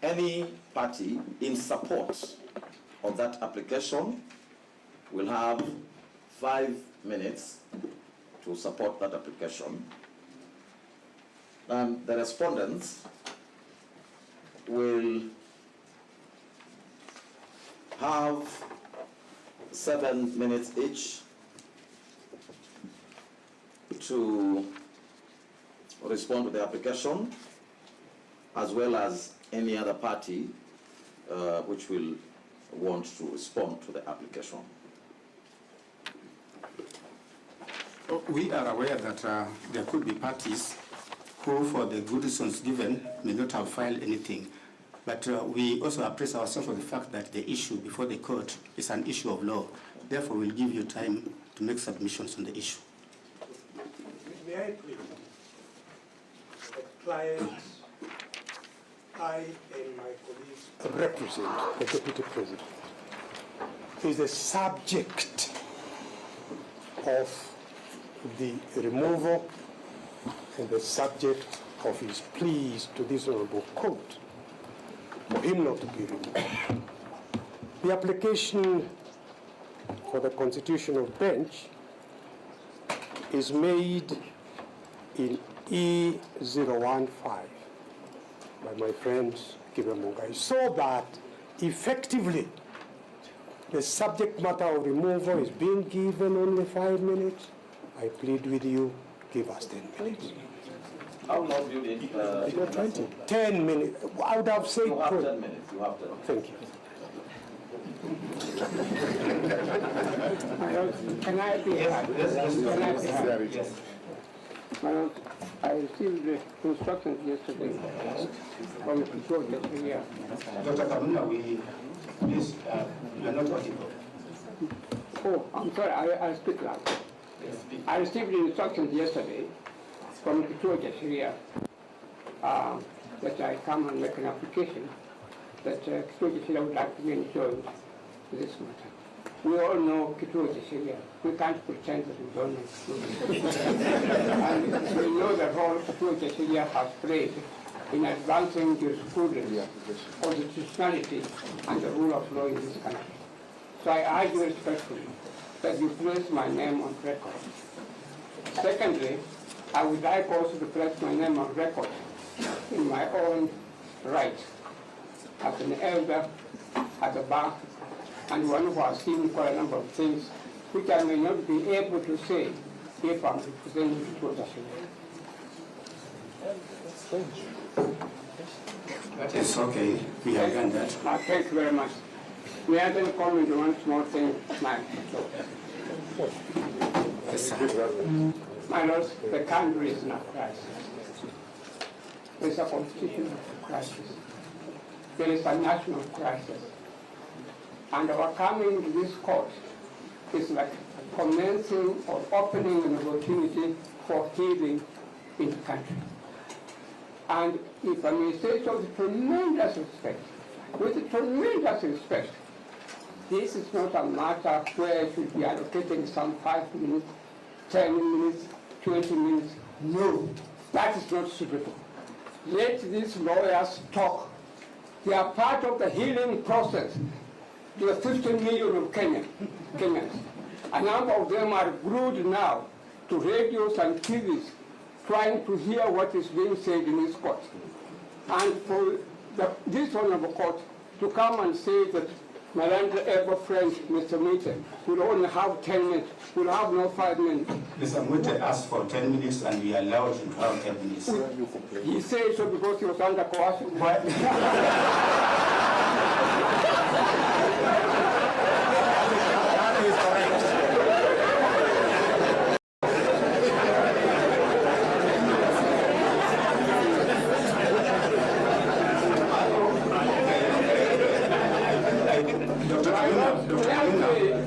Any party in support of that application will have 5 minutes to support that application. And the respondents will have 7 minutes each to respond to the application, as well as any other party which will want to respond to the application. We are aware that there could be parties who, for the good reasons given, may not have filed anything. But we also appraise ourselves of the fact that the issue before the court is an issue of law. Therefore, we'll give you time to make submissions on the issue. May I please? The client, I and my colleagues represent the Deputy President, is the subject of the removal and the subject of his pleas to this honorable court for him not to be removed. The application for the constitutional bench is made in E015 by my friend Kibemungai, so that effectively the subject matter of removal is being given only 5 minutes. I plead with you, give us 10 minutes. How long do you need? 20. 10 minutes. I would have said. You have 10 minutes. You have 10 minutes. Thank you. Can I be heard? Yes. I received instructions yesterday from Georgia here. Dr. Kamuna, please, you are not audible. Oh, I'm sorry, I speak loud. I received instructions yesterday from Georgia here that I come and make an application that Georgia Syria would like to be insured this matter. We all know Kituo Syria. We can't pretend that we don't know. And we know the role Kituo Syria has played in advancing jurisprudence, constitutionality, and the rule of law in this country. So I urge you respectfully that you place my name on record. Secondly, I would like also to place my name on record in my own right as an elder at the bar and one who has seen for a number of things which I may not be able to say if I'm representing the Georgia Syria. That is okay. We have done that. Thank you very much. May I then comment on one small thing, ma'am? Yes, sir. My lords, the country is in a crisis. There is a constitutional crisis. There is a national crisis. And our coming to this court is like commencing or opening an opportunity for healing in the country. And if I may say so with tremendous respect, this is not a matter where it should be allocating some 5 minutes, 10 minutes, 20 minutes. No, that is not suitable. Let these lawyers talk. They are part of the healing process to the 15 million of Kenyans. A number of them are glued now to radios and TVs trying to hear what is being said in this court. And for this honorable court to come and say that my ever friend, Mr. Mute, will only have 10 minutes, will have no 5 minutes. Mr. Mute asked for 10 minutes and we allowed him to have 10 minutes. He said so because he was under coercion. That is correct.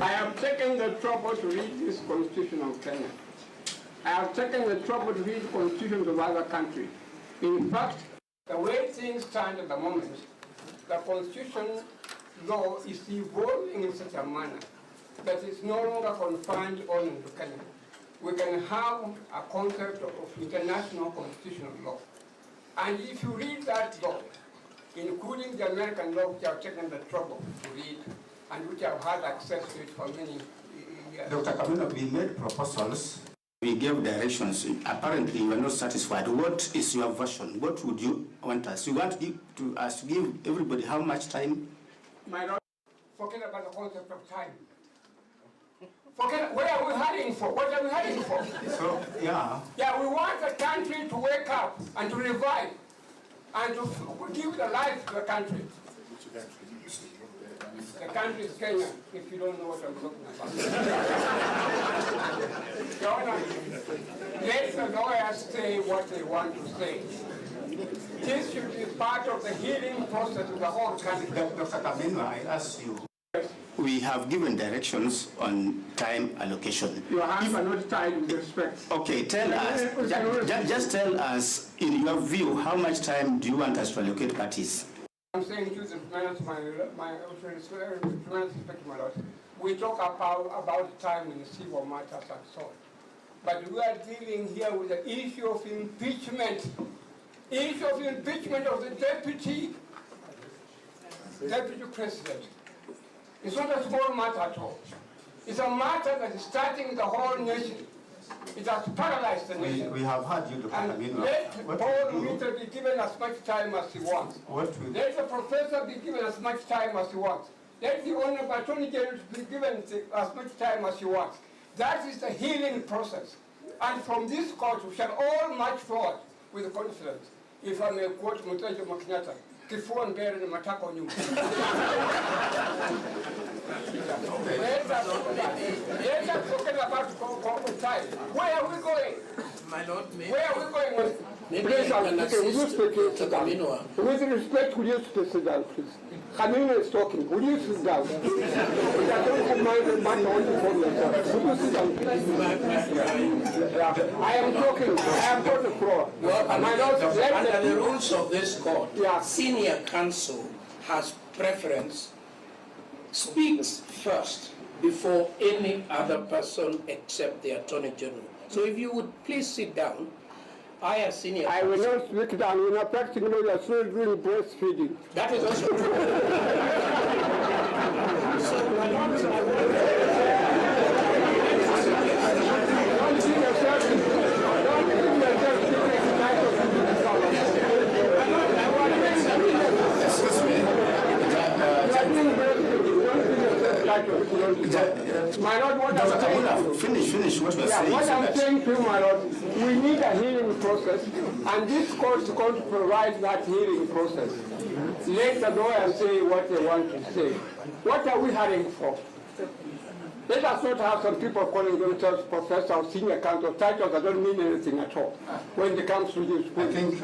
I have taken the trouble to read this constitution of Kenya. I have taken the trouble to read constitutions of other countries. In fact, the way things stand at the moment, the constitution law is evolving in such a manner that it's no longer confined only to Kenya. We can have a concept of international constitutional law. And if you read that law, including the American law, which I've taken the trouble to read, and which I've had access to it for many years. Dr. Kabuna, we made proposals. We gave directions. Apparently, you are not satisfied. What is your version? What would you want us? You want us to give everybody how much time? My Lord, forget about the concept of time. Forget, where are we heading for? What are we heading for? So, yeah. Yeah, we want the country to wake up and to revive and to give the life to the country. The country is Kenya, if you don't know what I'm talking about. Your Honor, let the lawyers say what they want to say. This should be part of the healing process of the whole country. Dr. Kameno, I ask you. We have given directions on time allocation. Your hands are not tied with respect. Okay, tell us, just tell us, in your view, how much time do you want us to allocate parties? I'm saying to the finance, my lord, we talk about time in civil matters and so on. But we are dealing here with the issue of impeachment. Issue of impeachment of the deputy president. It's not a small matter at all. It's a matter that is starting the whole nation. It has paralyzed the nation. We have heard you, Dr. Kameno. Let Paul Minister be given as much time as he wants. Let the professor be given as much time as he wants. Let the Honorable Attorney General be given as much time as he wants. That is the healing process. And from this court, we shall all march forward with confidence. If I may quote Mutajo Makinata, kifua mbele na matako nyuma. Let us forget about time. Where are we going? My Lord, where are we going? Please, with respect, will you sit down, please? Kameno is talking. Will you sit down? I don't command the matter only for yourself. Will you sit down, please? I am talking. I am on the floor. Well, under the rules of this court, senior counsel has preference, speaks first before any other person except the Attorney General. So if you would please sit down. I as senior counsel. I will not speak down. We're not practicing law. You're still doing breastfeeding. That is also true. So, my Lord, my Lord, what I'm saying, finish what you're saying. What I'm saying to you, my Lord, we need a healing process, and this court is going to provide that healing process. Let the lawyers say what they want to say. What are we hurrying for? Let us not have some people calling themselves professor or senior counsel titles that don't mean anything at all when it comes to this. I think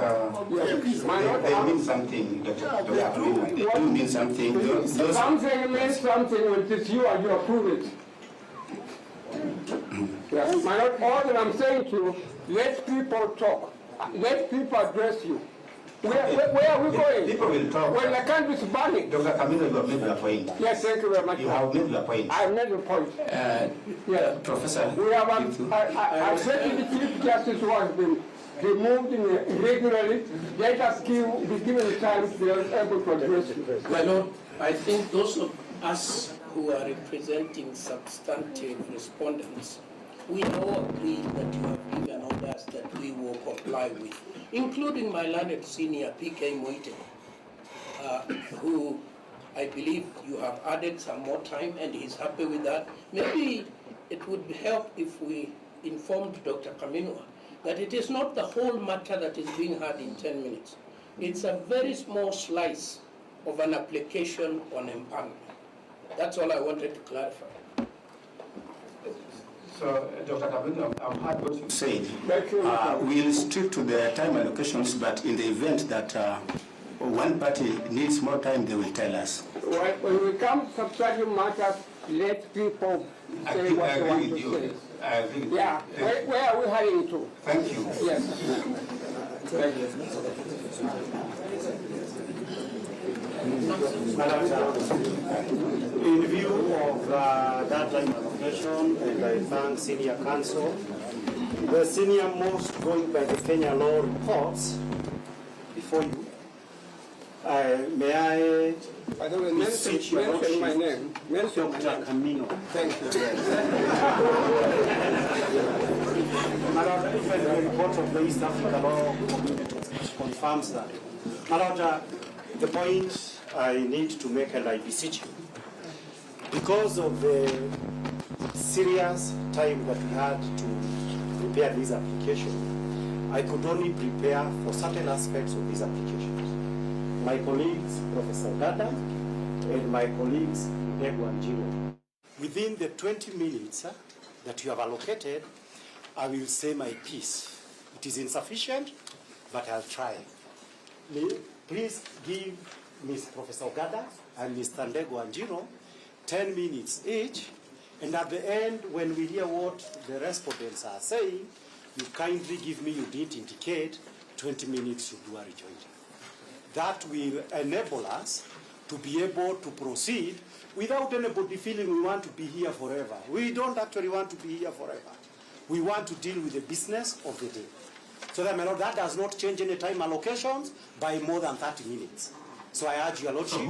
they mean something, Dr. They do mean something. Something means something when it is you and you approve it. My Lord, all that I'm saying to you, let people talk. Let people address you. Where are we going? People will talk. When the country is burning. Dr. Kameno, you have made your point. Yes, thank you very much. You have made your point. I have made a point. Yes. Professor. We have a Deputy Chief Justice who has been removed irregularly. Let us be given time to be able to address it. My Lord, I think those of us who are representing substantive respondents, we all agree that you have given orders that we will comply with, including my learned senior P.K. Moite, who I believe you have added some more time and he's happy with that. Maybe it would help if we informed Dr. Kameno that it is not the whole matter that is being heard in 10 minutes. It's a very small slice of an application on empowerment. That's all I wanted to clarify. So, Dr. Kameno, I've heard what you said. We'll stick to the time allocations, but in the event that one party needs more time, they will tell us. When we come to substantive matters, let people say what they want to say. I agree with you. Yeah. Where are we heading to? Thank you. Yes. Thank you. In view of that time allocation, and I thank senior counsel, the senior most going by the Kenya law reports before you, may I beseech your mention my name. Mention Dr. Kameno. Thank you. My Lord, even the report of the East Africa Law confirms that. My Lord, the point I need to make, and I beseech you, because of the serious time that we had to prepare this application, I could only prepare for certain aspects of these applications. My colleagues, Professor Dada, and my colleagues, Ndegwa and Jiro. Within the 20 minutes that you have allocated, I will say my piece. It is insufficient, but I'll try. Please give Ms. Professor Ogada and Mr. Ndegwa and Jiro 10 minutes each, and at the end, when we hear what the respondents are saying, you kindly give me, you did indicate, 20 minutes to do a rejoinder. That will enable us to be able to proceed without anybody feeling we want to be here forever. We don't actually want to be here forever. We want to deal with the business of the day. So that, my Lord, that does not change any time allocations by more than 30 minutes. So I urge your Lordship,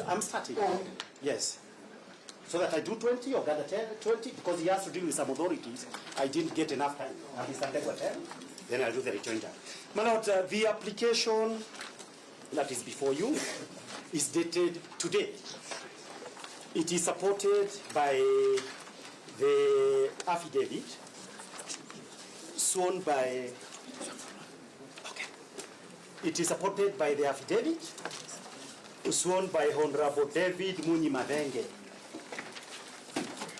I'm starting. Yes. So that I do 20 or gather 10, 20, because he has to deal with some authorities. I didn't get enough time. Then I'll do the rejoinder. My Lord, the application that is before you is dated today. It is supported by the affidavit sworn by, it is supported by the affidavit sworn by Honorable David Munyi Madenge.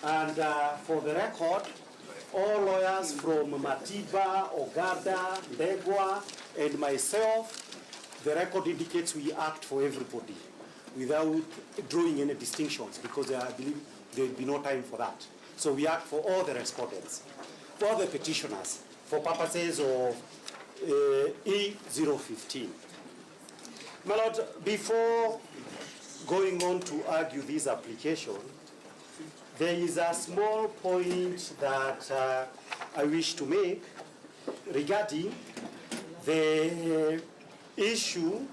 And for the record, all lawyers from Matiba, Ogada, Ndegwa, and myself, the record indicates we act for everybody without drawing any distinctions, because I believe there will be no time for that. So we act for all the respondents, for all the petitioners, for purposes of E015. My Lord, before going on to argue this application, there is a small point that I wish to make regarding the issue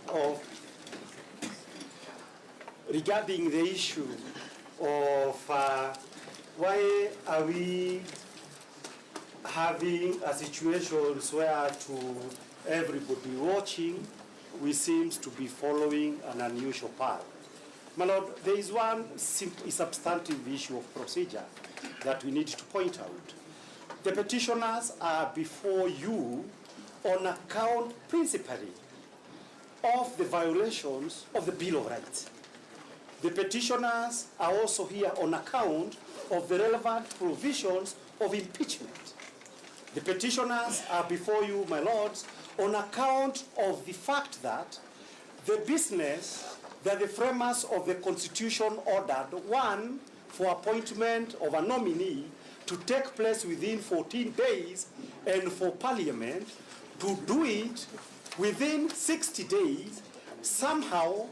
of why are we having a situation where to everybody watching we seem to be following an unusual path. My Lord, there is one substantive issue of procedure that we need to point out. The petitioners are before you on account principally of the violations of the Bill of Rights. The petitioners are also here on account of the relevant provisions of impeachment. The petitioners are before you, my lords, on account of the fact that the business that the framers of the Constitution ordered, one, for appointment of a nominee to take place within 14 days, and for Parliament to do it within 60 days, somehow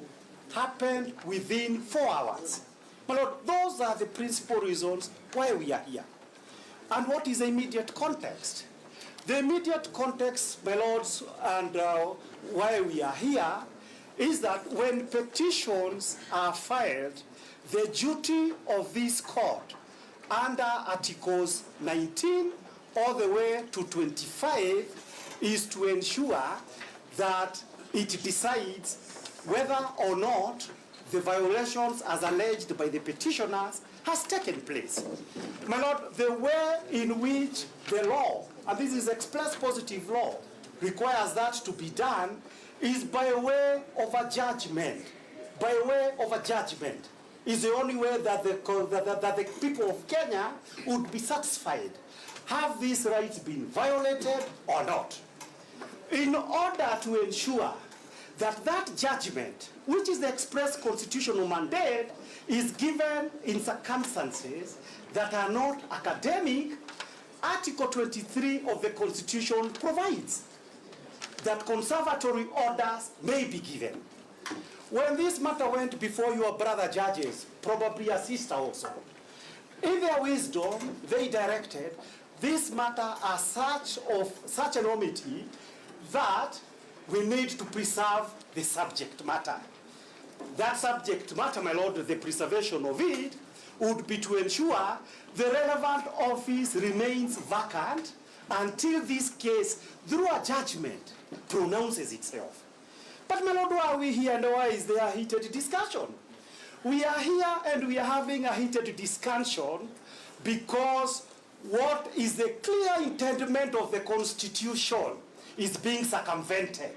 happened within 4 hours. My Lord, those are the principal reasons why we are here. And what is the immediate context? The immediate context, my lords, and why we are here is that when petitions are filed, the duty of this court under Articles 19 all the way to 25 is to ensure that it decides whether or not the violations as alleged by the petitioners has taken place. My Lord, the way in which the law, and this is express positive law, requires that to be done is by way of a judgment. By way of a judgment is the only way that the people of Kenya would be satisfied. Have these rights been violated or not? In order to ensure that that judgment, which is the express constitutional mandate, is given in circumstances that are not academic, Article 23 of the Constitution provides that conservatory orders may be given. When this matter went before your brother judges, probably a sister also, in their wisdom, they directed this matter as such an omission that we need to preserve the subject matter. That subject matter, my lord, the preservation of it would be to ensure the relevant office remains vacant until this case, through a judgment, pronounces itself. But my lord, why are we here and why is there a heated discussion? We are here and we are having a heated discussion because what is the clear intendment of the Constitution is being circumvented,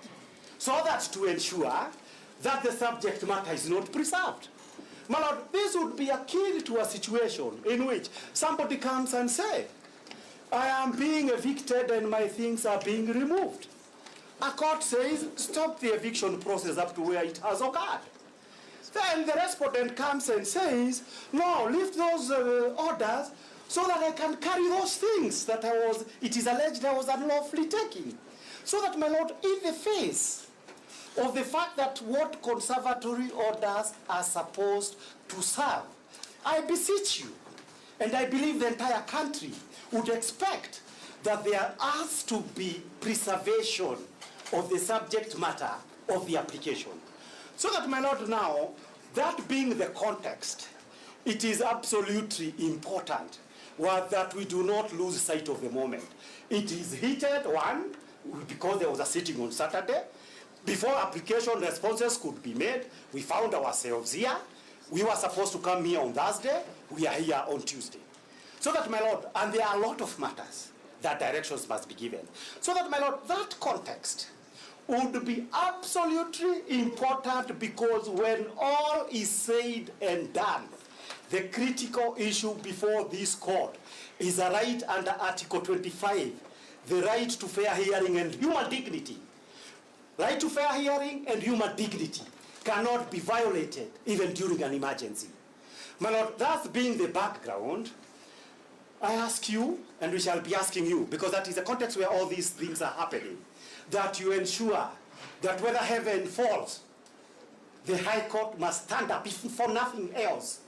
so that to ensure that the subject matter is not preserved. My Lord, this would be akin to a situation in which somebody comes and says, I am being evicted and my things are being removed. A court says, stop the eviction process up to where it has occurred. Then the respondent comes and says, no, lift those orders so that I can carry those things that it is alleged I was unlawfully taking. So that, my Lord, in the face of the fact that what conservatory orders are supposed to serve, I beseech you, and I believe the entire country would expect that there has to be preservation of the subject matter of the application. So that, my Lord, now, that being the context, it is absolutely important that we do not lose sight of the moment. It is heated, one, because there was a sitting on Saturday. Before application responses could be made, we found ourselves here. We were supposed to come here on Thursday. We are here on Tuesday. So that, my Lord, and there are a lot of matters that directions must be given. So that, my Lord, that context would be absolutely important, because when all is said and done, the critical issue before this court is a right under Article 25, the right to fair hearing and human dignity. Right to fair hearing and human dignity cannot be violated even during an emergency. My Lord, that being the background, I ask you, and we shall be asking you, because that is the context where all these things are happening, that you ensure that whether heaven falls, the High Court must stand up, if for nothing else,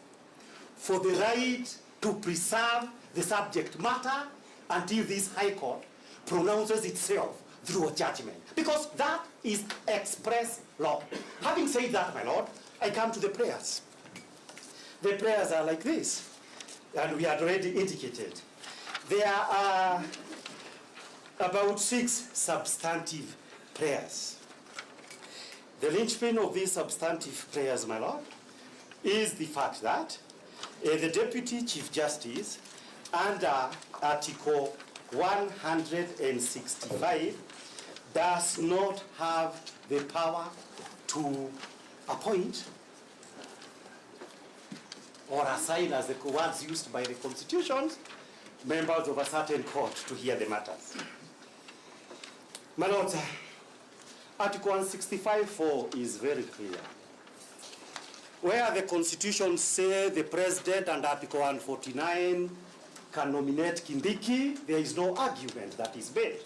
for the right to preserve the subject matter until this High Court pronounces itself through a judgment. Because that is express law. Having said that, my Lord, I come to the prayers. The prayers are like this, and we had already indicated. There are about 6 substantive prayers. The linchpin of these substantive prayers, my Lord, is the fact that the Deputy Chief Justice, under Article 165, does not have the power to appoint or assign, as the words used by the constitutions, members of a certain court to hear the matters. My Lord, Article 165(4) is very clear. Where the constitution says the president under Article 149 can nominate Kindiki, there is no argument that is made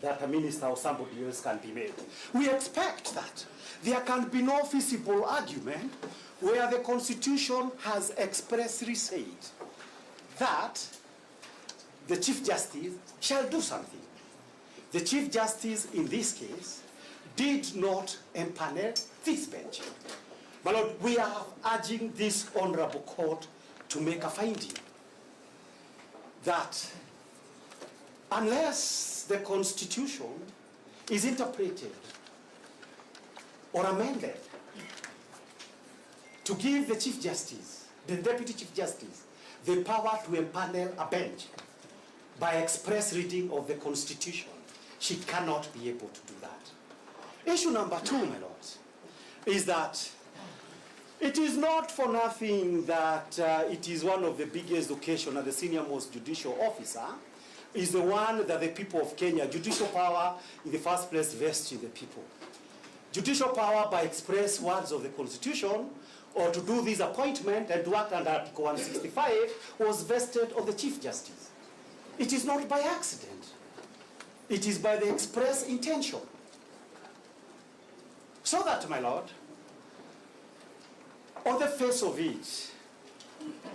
that a minister or somebody else can be made. We expect that there can be no feasible argument where the Constitution has expressly said that the Chief Justice shall do something. The Chief Justice in this case did not empanel this bench. My Lord, we are urging this honorable court to make a finding that unless the Constitution is interpreted or amended to give the Chief Justice, the Deputy Chief Justice, the power to empanel a bench by express reading of the Constitution, she cannot be able to do that. Issue number 2, my lords, is that it is not for nothing that it is one of the biggest occasions that the senior most judicial officer is the one that the people of Kenya, judicial power in the first place vests in the people. Judicial power by express words of the Constitution or to do this appointment and to act under Article 165 was vested on the Chief Justice. It is not by accident. It is by the express intention. So that, my lord, on the face of it,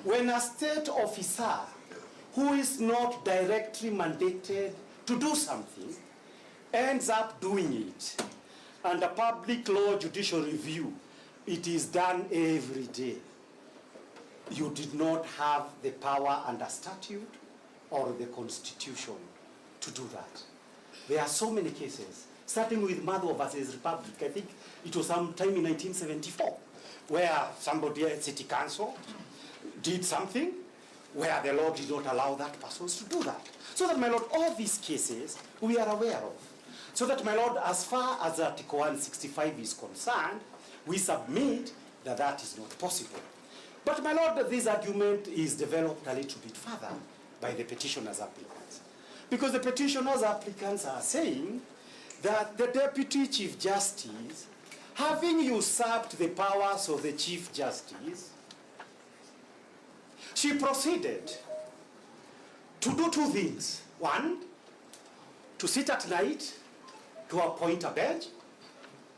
when a state officer who is not directly mandated to do something ends up doing it, under public law judicial review, it is done every day. You did not have the power under statute or the Constitution to do that. There are so many cases, starting with Madhaw versus Republic. I think it was sometime in 1974, where somebody at City Council did something where the law did not allow that person to do that. So that, my lord, all these cases we are aware of. So that, my lord, as far as Article 165 is concerned, We submit that that is not possible. But my lord, this argument is developed a little bit further by the petitioners' applicants. Because the petitioners' applicants are saying that the Deputy Chief Justice, having usurped the powers of the Chief Justice, she proceeded to do two things. One, to sit at night to appoint a bench,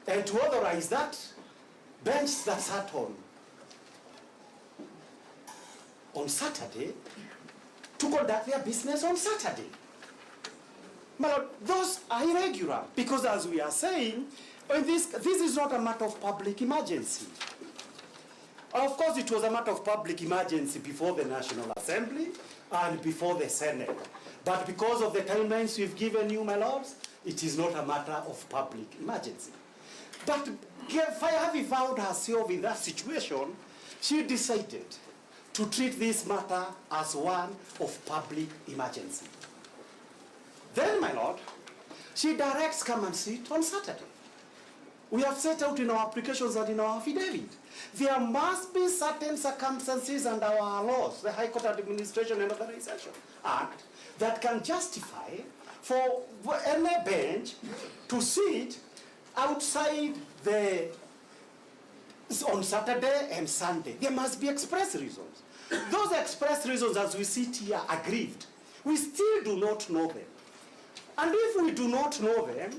and to authorize that bench that sat on Saturday to conduct their business on Saturday. My lord, those are irregular, because as we are saying, this is not a matter of public emergency. Of course, it was a matter of public emergency before the National Assembly and before the Senate. But because of the timelines we've given you, my lords, it is not a matter of public emergency. But having found herself in that situation, she decided to treat this matter as one of public emergency. Then, my lord, she directs come and sit on Saturday. We have set out in our applications and in our affidavit. There must be certain circumstances under our laws, the High Court Administration and Authorization Act, that can justify for any bench to sit outside on Saturday and Sunday. There must be express reasons. Those express reasons, as we sit here aggrieved, we still do not know them. And if we do not know them,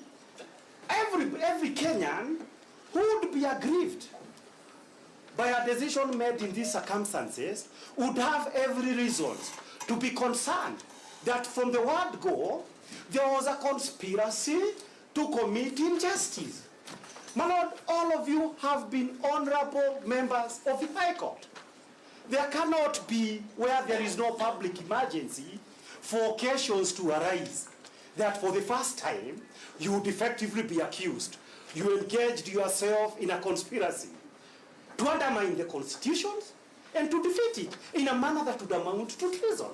every Kenyan who would be aggrieved by a decision made in these circumstances would have every reason to be concerned that from the word go, there was a conspiracy to commit injustice. My lord, all of you have been honorable members of the High Court. There cannot be, where there is no public emergency, for occasions to arise that for the first time you would effectively be accused. You engaged yourself in a conspiracy to undermine the constitutions and to defeat it in a manner that would amount to treason.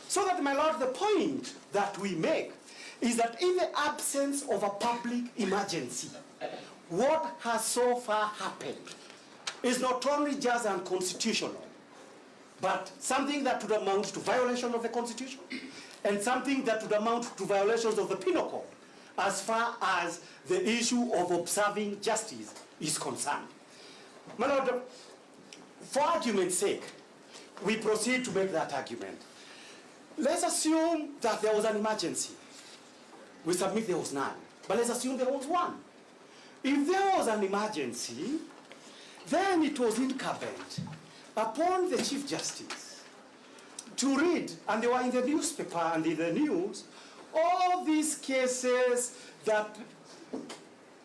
So that, my lord, the point that we make is that in the absence of a public emergency, what has so far happened is not only just unconstitutional, but something that would amount to violation of the Constitution and something that would amount to violations of the Penal Code as far as the issue of observing justice is concerned. My lord, for argument's sake, we proceed to make that argument. Let's assume that there was an emergency. We submit there was none, but let's assume there was one. If there was an emergency, then it was incumbent upon the Chief Justice to read, and they were in the newspaper and in the news, all these cases that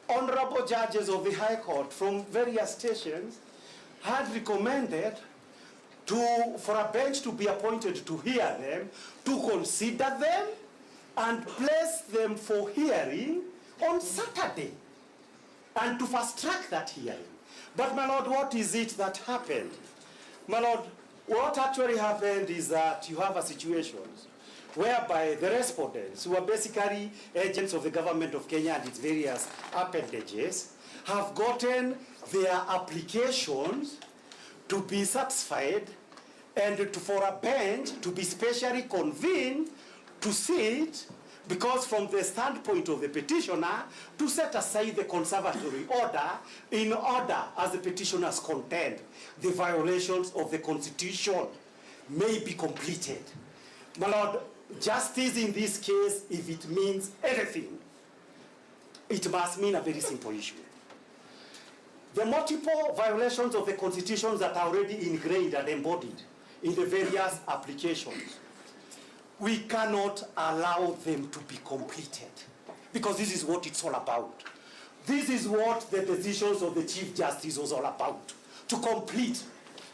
honorable judges of the High Court from various stations had recommended for a bench to be appointed to hear them, to consider them, and place them for hearing on Saturday, and to fast-track that hearing. But, my lord, what is it that happened? My lord, what actually happened is that you have a situation whereby the respondents, who are basically agents of the government of Kenya and its various appendages, have gotten their applications to be satisfied and for a bench to be specially convened to sit, because from the standpoint of the petitioner, to set aside the conservatory order in order, as the petitioners contend, the violations of the Constitution may be completed. My lord, justice in this case, if it means anything, it must mean a very simple issue. The multiple violations of the constitutions that are already ingrained and embodied in the various applications, we cannot allow them to be completed, because this is what it's all about. This is what the decisions of the Chief Justice was all about, to complete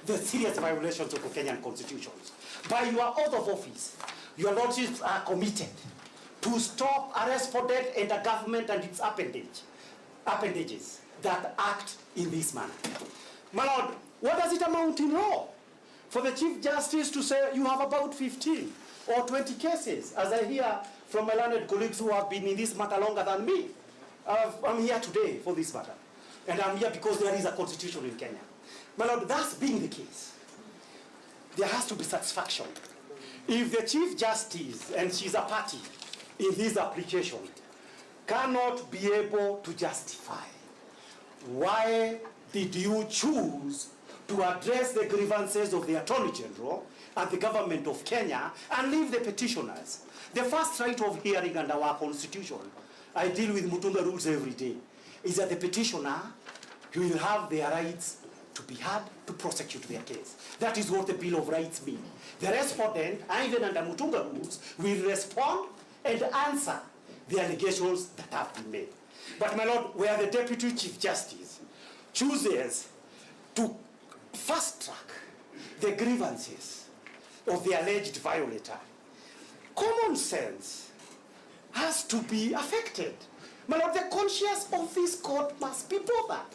the serious violations of the Kenyan constitutions. By your oath of office, your lordships are committed to stop a respondent and a government and its appendages that act in this manner. My lord, what does it amount in law? For the Chief Justice to say you have about 15 or 20 cases, as I hear from my learned colleagues who have been in this matter longer than me. I'm here today for this matter. And I'm here because there is a constitution in Kenya. My Lord, that being the case, there has to be satisfaction. If the Chief Justice, and she's a party in this application, cannot be able to justify why did you choose to address the grievances of the Attorney General and the government of Kenya and leave the petitioners. The first right of hearing under our constitution, I deal with Mutunga rules every day, is that the petitioner will have their rights to be heard, to prosecute their case. That is what the Bill of Rights means. The respondent, even under Mutunga rules, will respond and answer the allegations that have been made. But my Lord, where the Deputy Chief Justice chooses to fast track the grievances of the alleged violator, common sense has to be affected. My Lord, the conscience of this court must be bothered.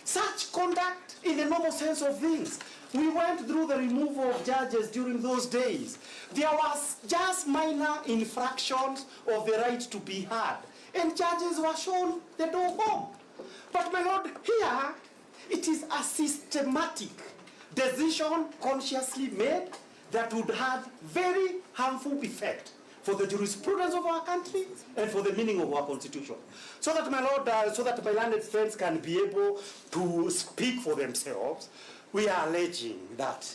Such conduct in the normal sense of things. We went through the removal of judges during those days. There was just minor infractions of the right to be heard, and judges were shown the door home. But my Lord, here, it is a systematic decision consciously made that would have very harmful effect for the jurisprudence of our country and for the meaning of our constitution. So that, my Lord, so that my learned friends can be able to speak for themselves, we are alleging that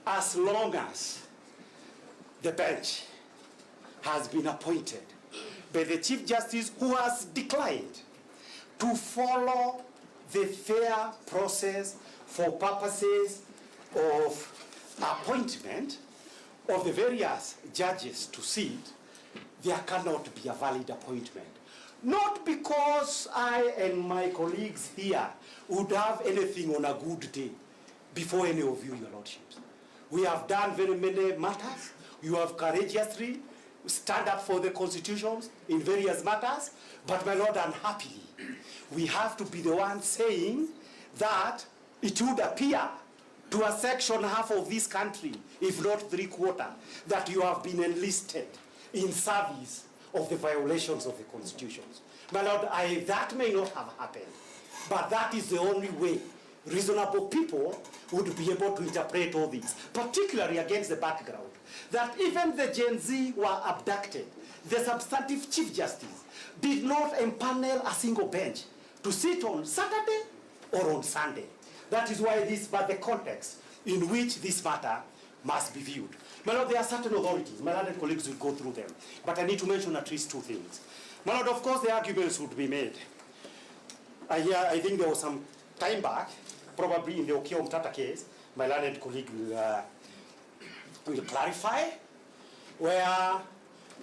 as long as the bench has been appointed by the Chief Justice, who has declined to follow the fair process for purposes of appointment of the various judges to sit, there cannot be a valid appointment. Not because I and my colleagues here would have anything on a good day before any of you, your lordships. We have done very many matters. You have courageously stand up for the constitutions in various matters, but my Lord, unhappily, we have to be the ones saying that it would appear to a section half of this country, if not 3/4, that you have been enlisted in service of the violations of the constitutions. My Lord, that may not have happened, but that is the only way reasonable people would be able to interpret all this, particularly against the background that even the Gen Z were abducted. The substantive Chief Justice did not empanel a single bench to sit on Saturday or on Sunday. That is why but the context in which this matter must be viewed. My Lord, there are certain authorities. My learned colleagues will go through them. But I need to mention at least two things. My Lord, of course, the arguments would be made. I think there was some time back, probably in the Okiya Omtata case, my learned colleague will clarify, where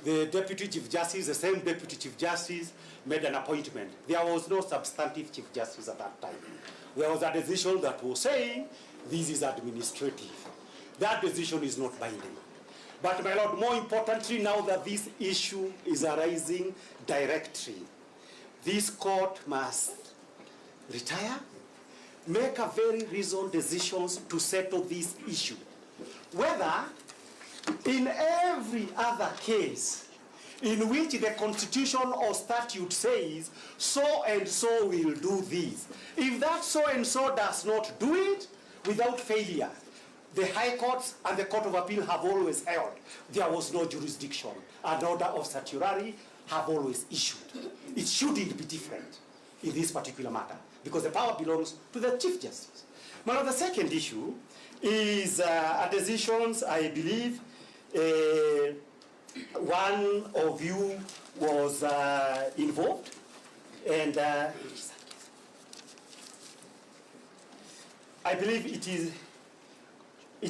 the Deputy Chief Justice, the same Deputy Chief Justice, made an appointment. There was no substantive Chief Justice at that time. There was a decision that was saying, this is administrative. That decision is not binding. But my Lord, more importantly, now that this issue is arising directly, this court must retire, make a very reasoned decisions to settle this issue. Whether in every other case in which the constitution or statute says so and so will do this, if that so and so does not do it, without failure, the High Courts and the Court of Appeal have always held there was no jurisdiction. An order of certiorari have always issued. It shouldn't be different in this particular matter, because the power belongs to the Chief Justice. Now, the second issue is a decisions, I believe, one of you was involved, and I believe it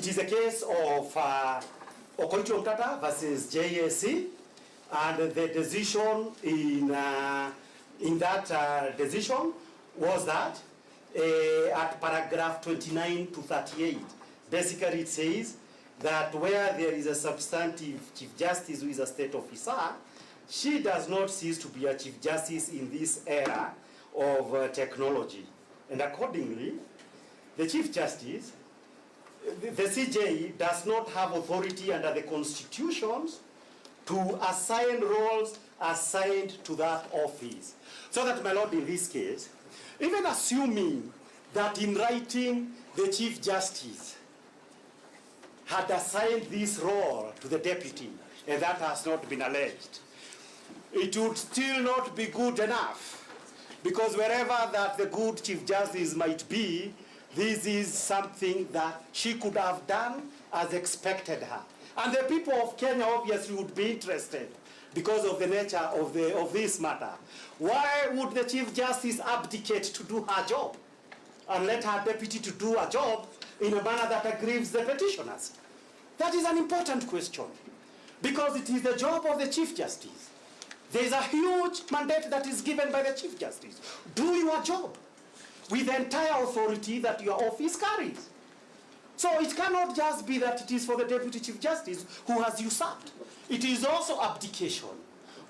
is a case of Okoichi Omtata versus JSC, and the decision in that decision was that at paragraph 29 to 38, basically it says that where there is a substantive Chief Justice who is a state officer, she does not cease to be a Chief Justice in this era of technology. And accordingly, the Chief Justice, the CJ, does not have authority under the constitutions to assign roles assigned to that office. So that, my Lord, in this case, Even assuming that in writing the Chief Justice had assigned this role to the deputy, and that has not been alleged, it would still not be good enough, because wherever that the good Chief Justice might be, this is something that she could have done as expected her. And the people of Kenya obviously would be interested because of the nature of this matter. Why would the Chief Justice abdicate to do her job and let her deputy to do a job in a manner that aggrieves the petitioners? That is an important question, because it is the job of the Chief Justice. There is a huge mandate that is given by the Chief Justice. Do your job with the entire authority that your office carries. So it cannot just be that it is for the Deputy Chief Justice who has usurped. It is also abdication.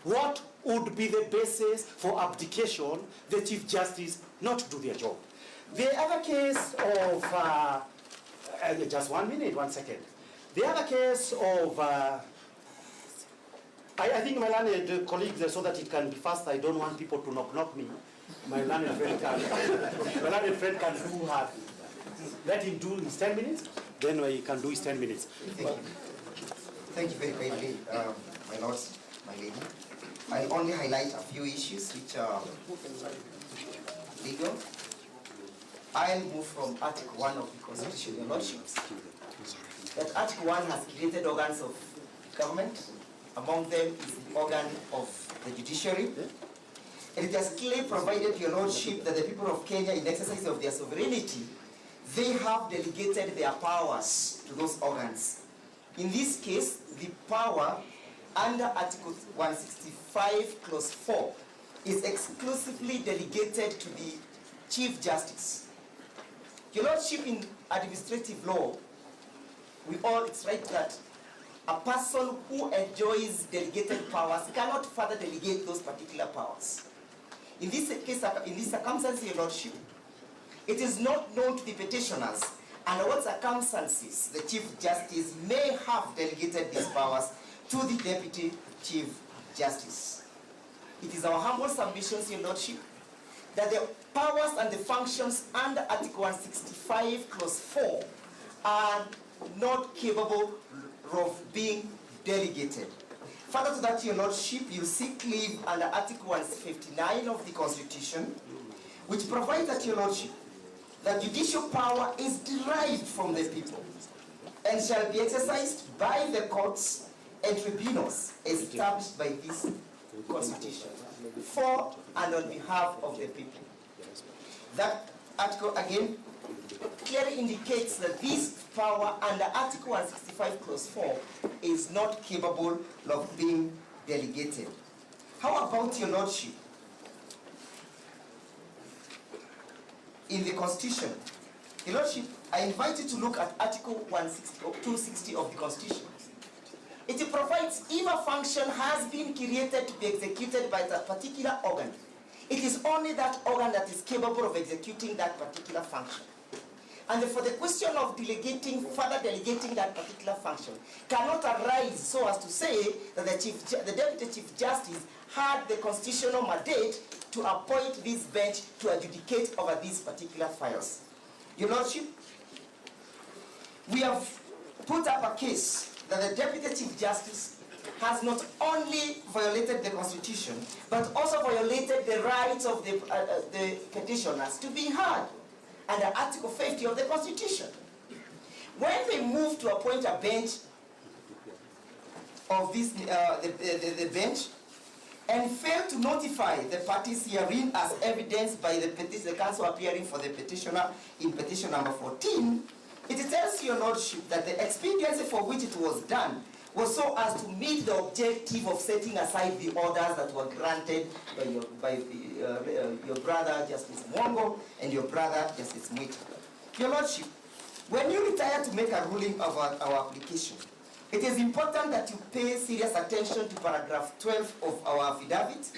What would be the basis for abdication? The Chief Justice not to do their job. The other case of, just 1 minute, 1 second. The other case of, I think my learned colleagues, so that it can be fast, I don't want people to knock me. My learned friend can do her. Let him do his 10 minutes, then he can do his 10 minutes. Thank you very kindly, my lords, my lady. I'll only highlight a few issues which are legal. I'll move from Article 1 of the Constitution, your lordships. That Article 1 has created organs of government. Among them is the organ of the judiciary. And it has clearly provided, your lordship, that the people of Kenya, in exercise of their sovereignty, they have delegated their powers to those organs. In this case, the power under Article 165, Clause 4, is exclusively delegated to the Chief Justice. Your lordship, in administrative law, it's right that a person who enjoys delegated powers cannot further delegate those particular powers. In this case, in this circumstance, your lordship, it is not known to the petitioners under what circumstances the Chief Justice may have delegated these powers to the Deputy Chief Justice. It is our humble submission, your lordship, that the powers and the functions under Article 165, Clause 4 are not capable of being delegated. Further to that, your lordship, you seek leave under Article 159 of the Constitution, which provides that, your lordship, that judicial power is derived from the people and shall be exercised by the courts and tribunals established by this Constitution for and on behalf of the people. That article, again, clearly indicates that this power under Article 165, Clause 4 is not capable of being delegated. How about, your lordship, in the Constitution? Your lordship, I invite you to look at Article 260 of the Constitution. It provides if a function has been created to be executed by a particular organ, it is only that organ that is capable of executing that particular function. And for the question of further delegating that particular function cannot arise so as to say that the Deputy Chief Justice had the constitutional mandate to appoint this bench to adjudicate over these particular files. Your lordship, we have put up a case that the Deputy Chief Justice has not only violated the Constitution, but also violated the rights of the petitioners to be heard under Article 50 of the Constitution. When they moved to appoint a bench of this, the bench, and failed to notify the parties herein as evidenced by the counsel appearing for the petitioner in petition number 14, it tells your lordship that the expediency for which it was done was so as to meet the objective of setting aside the orders that were granted by your brother Justice Mwongo and your brother Justice Mwita. Your lordship, when you retire to make a ruling of our application, it is important that you pay serious attention to paragraph 12 of our affidavit,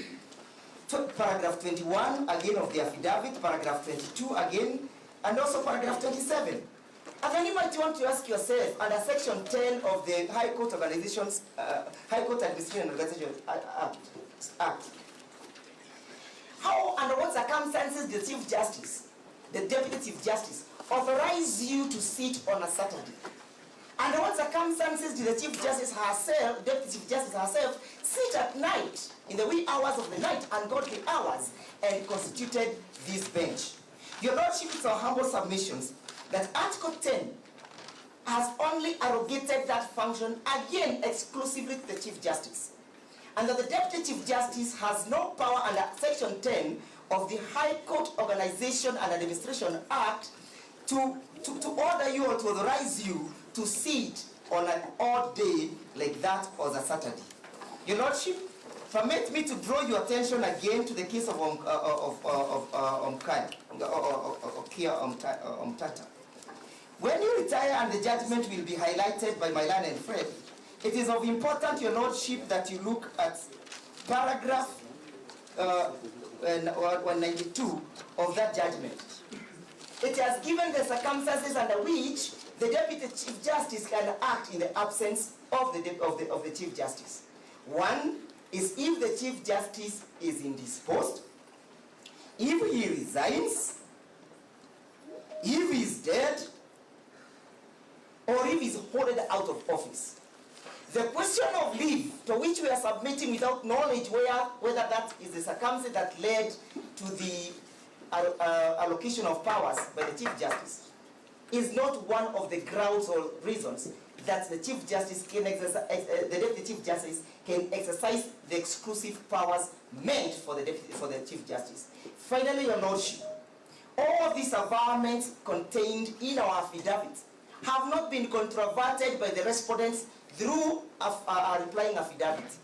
paragraph 21 again of the affidavit, paragraph 22 again, and also paragraph 27. And then you might want to ask yourself, under Section 10 of the High Court Organizations, High Court Administration and Organization Act, how, under what circumstances circumstances, the Chief Justice, the Deputy Chief Justice, authorize you to sit on a Saturday? Under what circumstances did the Chief Justice herself, Deputy Chief Justice herself, sit at night, in the wee hours of the night, and got the hours, and constituted this bench? Your Lordship, it's our humble submissions that Article 10 has only arrogated that function, again, exclusively to the Chief Justice. And that the Deputy Chief Justice has no power under Section 10 of the High Court Organization and Administration Act to order you or to authorize you to sit on an odd day like that or the Saturday. Your Lordship, permit me to draw your attention again to the case of Okia Omtata. When you retire and the judgment will be highlighted by my learned friend, it is of importance, Your Lordship, that you look at paragraph 192 of that judgment. It has given the circumstances under which the Deputy Chief Justice can act in the absence of the Chief Justice. One is if the Chief Justice is indisposed, if he resigns, if he is dead, or if he is holded out of office. The question of leave, to which we are submitting without knowledge whether that is the circumstance that led to the allocation of powers by the Chief Justice, is not one of the grounds or reasons that the Chief Justice can exercise, the Deputy Chief Justice can exercise the exclusive powers meant for the Chief Justice. Finally, Your Lordship, all these avowals contained in our affidavit have not been controverted by the respondents through a replying affidavit.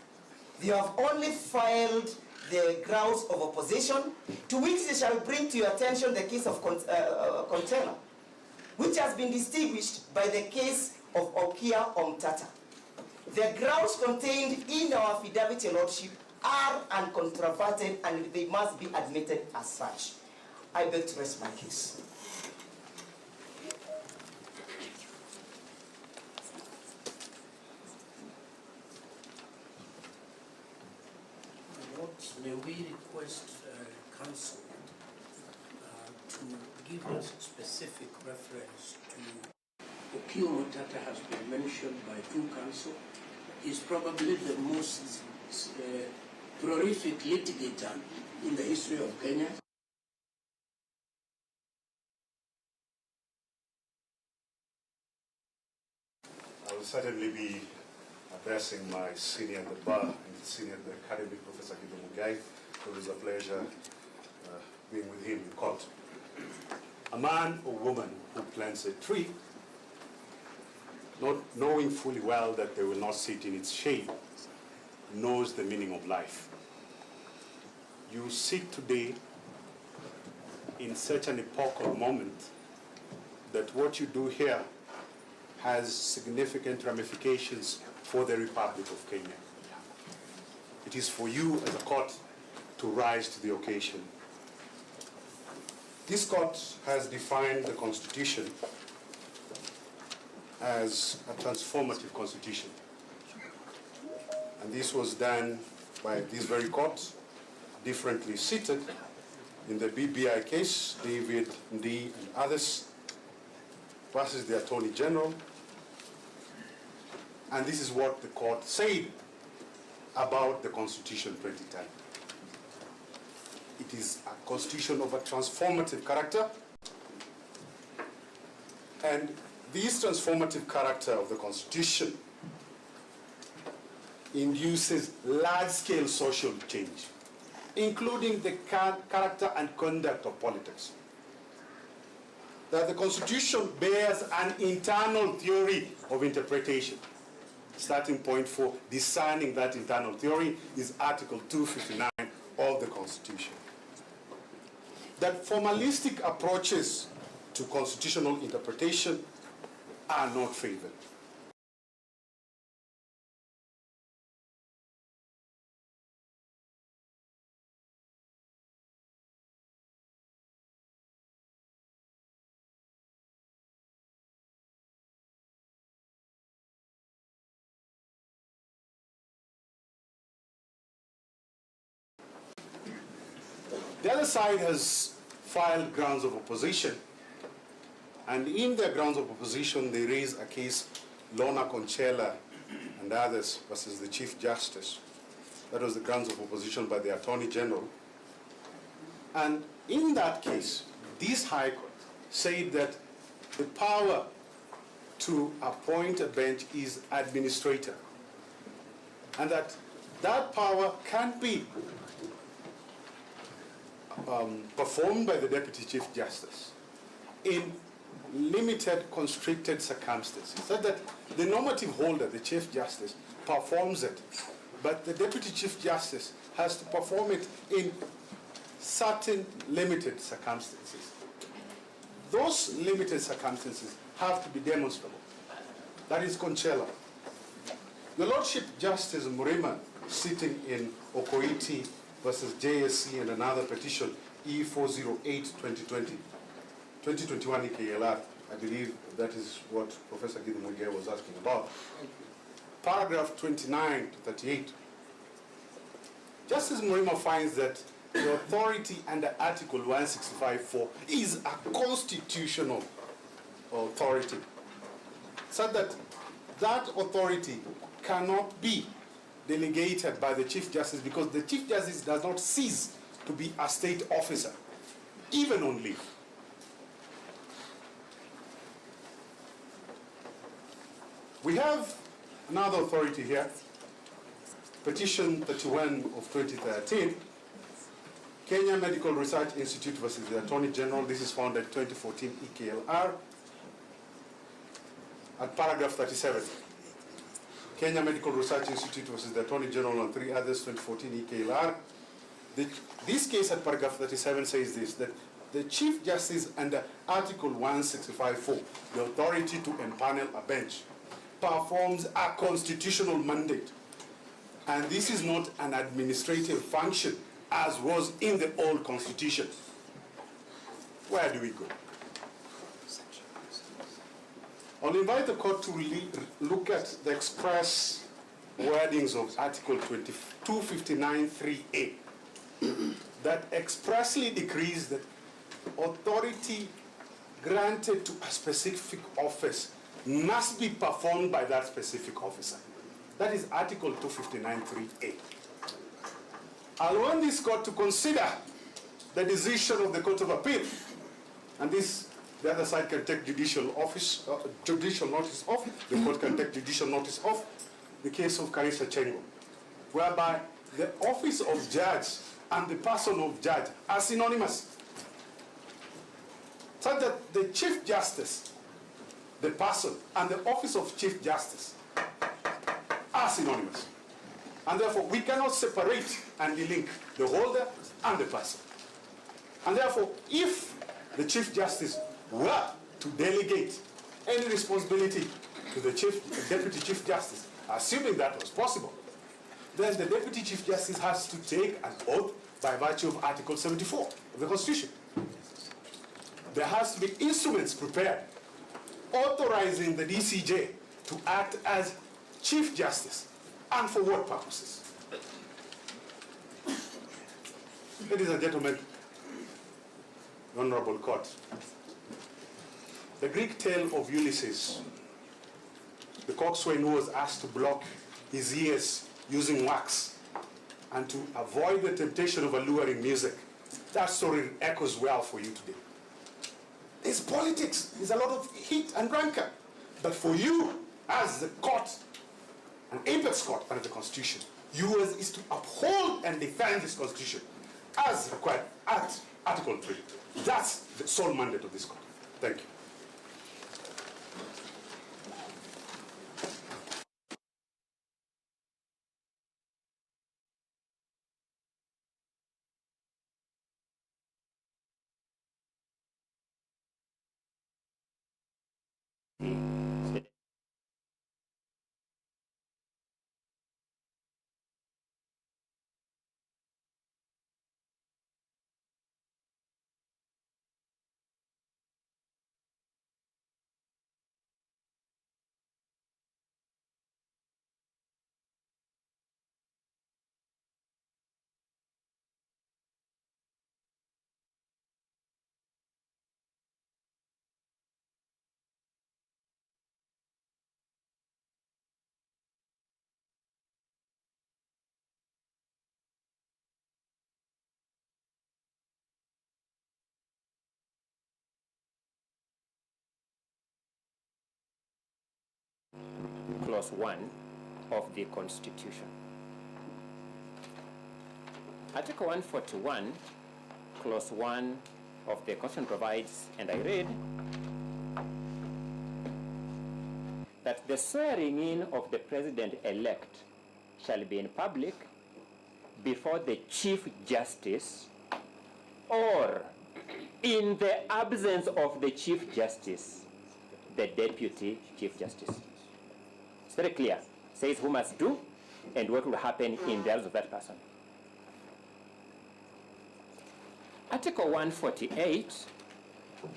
They have only filed the grounds of opposition, to which they shall bring to your attention the case of Container, which has been distinguished by the case of Okia Omtata. The grounds contained in our affidavit, Your Lordship, are uncontroverted and they must be admitted as such. I beg to rest my case. May we request counsel to give us specific reference to Okio Motata has been mentioned by two counsel. He's probably the most prolific litigator in the history of Kenya. I will certainly be addressing my senior at the bar and senior at the academy, Professor Kido Mugai. It was a pleasure being with him in court. A man or woman who plants a tree, not knowing fully well that they will not sit in its shade, knows the meaning of life. You sit today in such an epochal moment that what you do here has significant ramifications for the Republic of Kenya. It is for you as a court to rise to the occasion. This court has defined the Constitution as a transformative constitution. And this was done by this very court, differently seated in the BBI case, David Ndi and others, versus the Attorney General. And this is what the court said about the Constitution 2010. It is a constitution of a transformative character, and this transformative character of the Constitution induces large-scale social change, including the character and conduct of politics. That the Constitution bears an internal theory of interpretation. Starting point for discerning that internal theory is Article 259 of the Constitution. That formalistic approaches to constitutional interpretation are not favored. The other side has filed grounds of opposition, and in their grounds of opposition, they raise a case, Lorna Conchela and others versus the Chief Justice. That was the grounds of opposition by the Attorney General. And in that case, this High Court said that the power to appoint a bench is administrator, and that power can be performed by the Deputy Chief Justice in limited, constricted circumstances, so that the normative holder, the Chief Justice, performs it, but the Deputy Chief Justice has to perform it in certain limited circumstances. Those limited circumstances have to be demonstrable. That is Conchela. Your Lordship Justice Murima, sitting in Okoiti versus JSC and another petition, E408-2020, 2021 EKLR, I believe that is what Professor Gidi Muge was asking about. Paragraph 29 to 38. Justice Murima finds that the authority under Article 165.4 is a constitutional authority, so that that authority cannot be delegated by the Chief Justice, because the Chief Justice does not cease to be a state officer, even on leave. We have another authority here, Petition 31 of 2013, Kenya Medical Research Institute versus the Attorney General. This is found at 2014 EKLR at paragraph 37. Kenya Medical Research Institute versus the Attorney General and three others, 2014 EKLR. This case at paragraph 37 says this, that the Chief Justice under Article 165.4, the authority to empanel a bench, performs a constitutional mandate. And this is not an administrative function, as was in the old constitution. Where do we go? I'll invite the court to look at the express wordings of Article 259.3a that expressly decrees that authority granted to a specific office must be performed by that specific officer. That is Article 259.3a. I'll want this court to consider the decision of the Court of Appeal, and this, the other side can take judicial notice of, the court can take judicial notice of the case of Karisa Chengo, whereby the office of judge and the person of judge are synonymous, so that the Chief Justice, the person, and the office of Chief Justice are synonymous. And therefore, we cannot separate and delink the holder and the person. And therefore, if the Chief Justice were to delegate any responsibility to the Deputy Chief Justice, assuming that was possible, then the Deputy Chief Justice has to take an oath by virtue of Article 74 of the Constitution. There has to be instruments prepared authorizing the DCJ to act as Chief Justice, and for what purposes? Ladies and gentlemen, Honorable Court, the Greek tale of Ulysses, the coxswain who was asked to block his ears using wax and to avoid the temptation of alluring music, that story echoes well for you today. There's politics, there's a lot of heat and rancor, but for you, as the court, an apex court under the Constitution, yours is to uphold and defend this Constitution as required at Article 3. That's the sole mandate of this court. Thank you. Clause 1 of the Constitution. Article 141, Clause 1 of the Constitution provides, and I read, that the swearing in of the President-elect shall be in public before the Chief Justice, or in the absence of the Chief Justice, the Deputy Chief Justice. It's very clear. It says who must do and what will happen in the absence of that person. Article 148,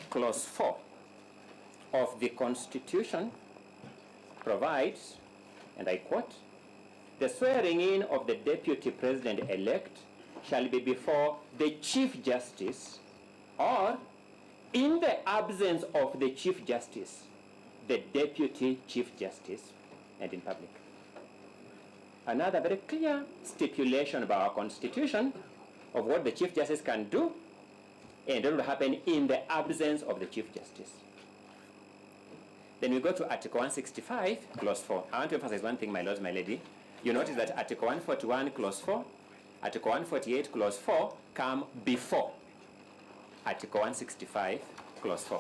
Clause 4 of the Constitution provides, and I quote, the swearing in of the Deputy President-elect shall be before the Chief Justice, or in the absence of the Chief Justice, the Deputy Chief Justice, and in public. Another very clear stipulation about our Constitution of what the Chief Justice can do and what will happen in the absence of the Chief Justice. Then we go to Article 165, Clause 4. I want to emphasize one thing, my lords, my lady. You notice that Article 141, Clause 4, Article 148, Clause 4 come before Article 165, Clause 4.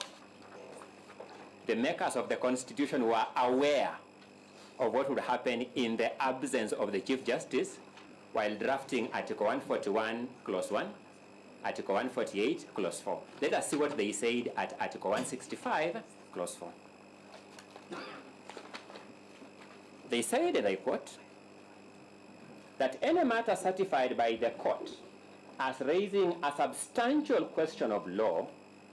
The makers of the Constitution were aware of what would happen in the absence of the Chief Justice while drafting Article 141, Clause 1, Article 148, Clause 4. Let us see what they said at Article 165, Clause 4. They said, and I quote, that any matter certified by the court as raising a substantial question of law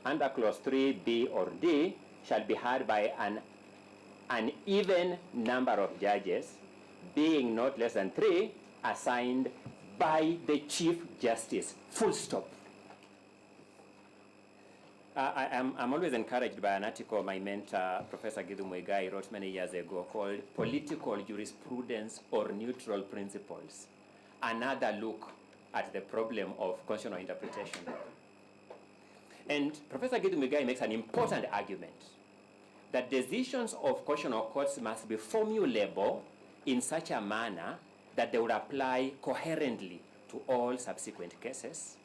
under Clause 3B or D shall be heard by an even number of judges, being not less than 3, assigned by the Chief Justice. Full stop. I'm always encouraged by an article my mentor, Professor Rigathi Gachagua, wrote many years ago called Political Jurisprudence or Neutral Principles. Another look at the problem of constitutional interpretation. And Professor Rigathi Gachagua makes an important argument that decisions of constitutional courts must be formulable in such a manner that they would apply coherently to all subsequent cases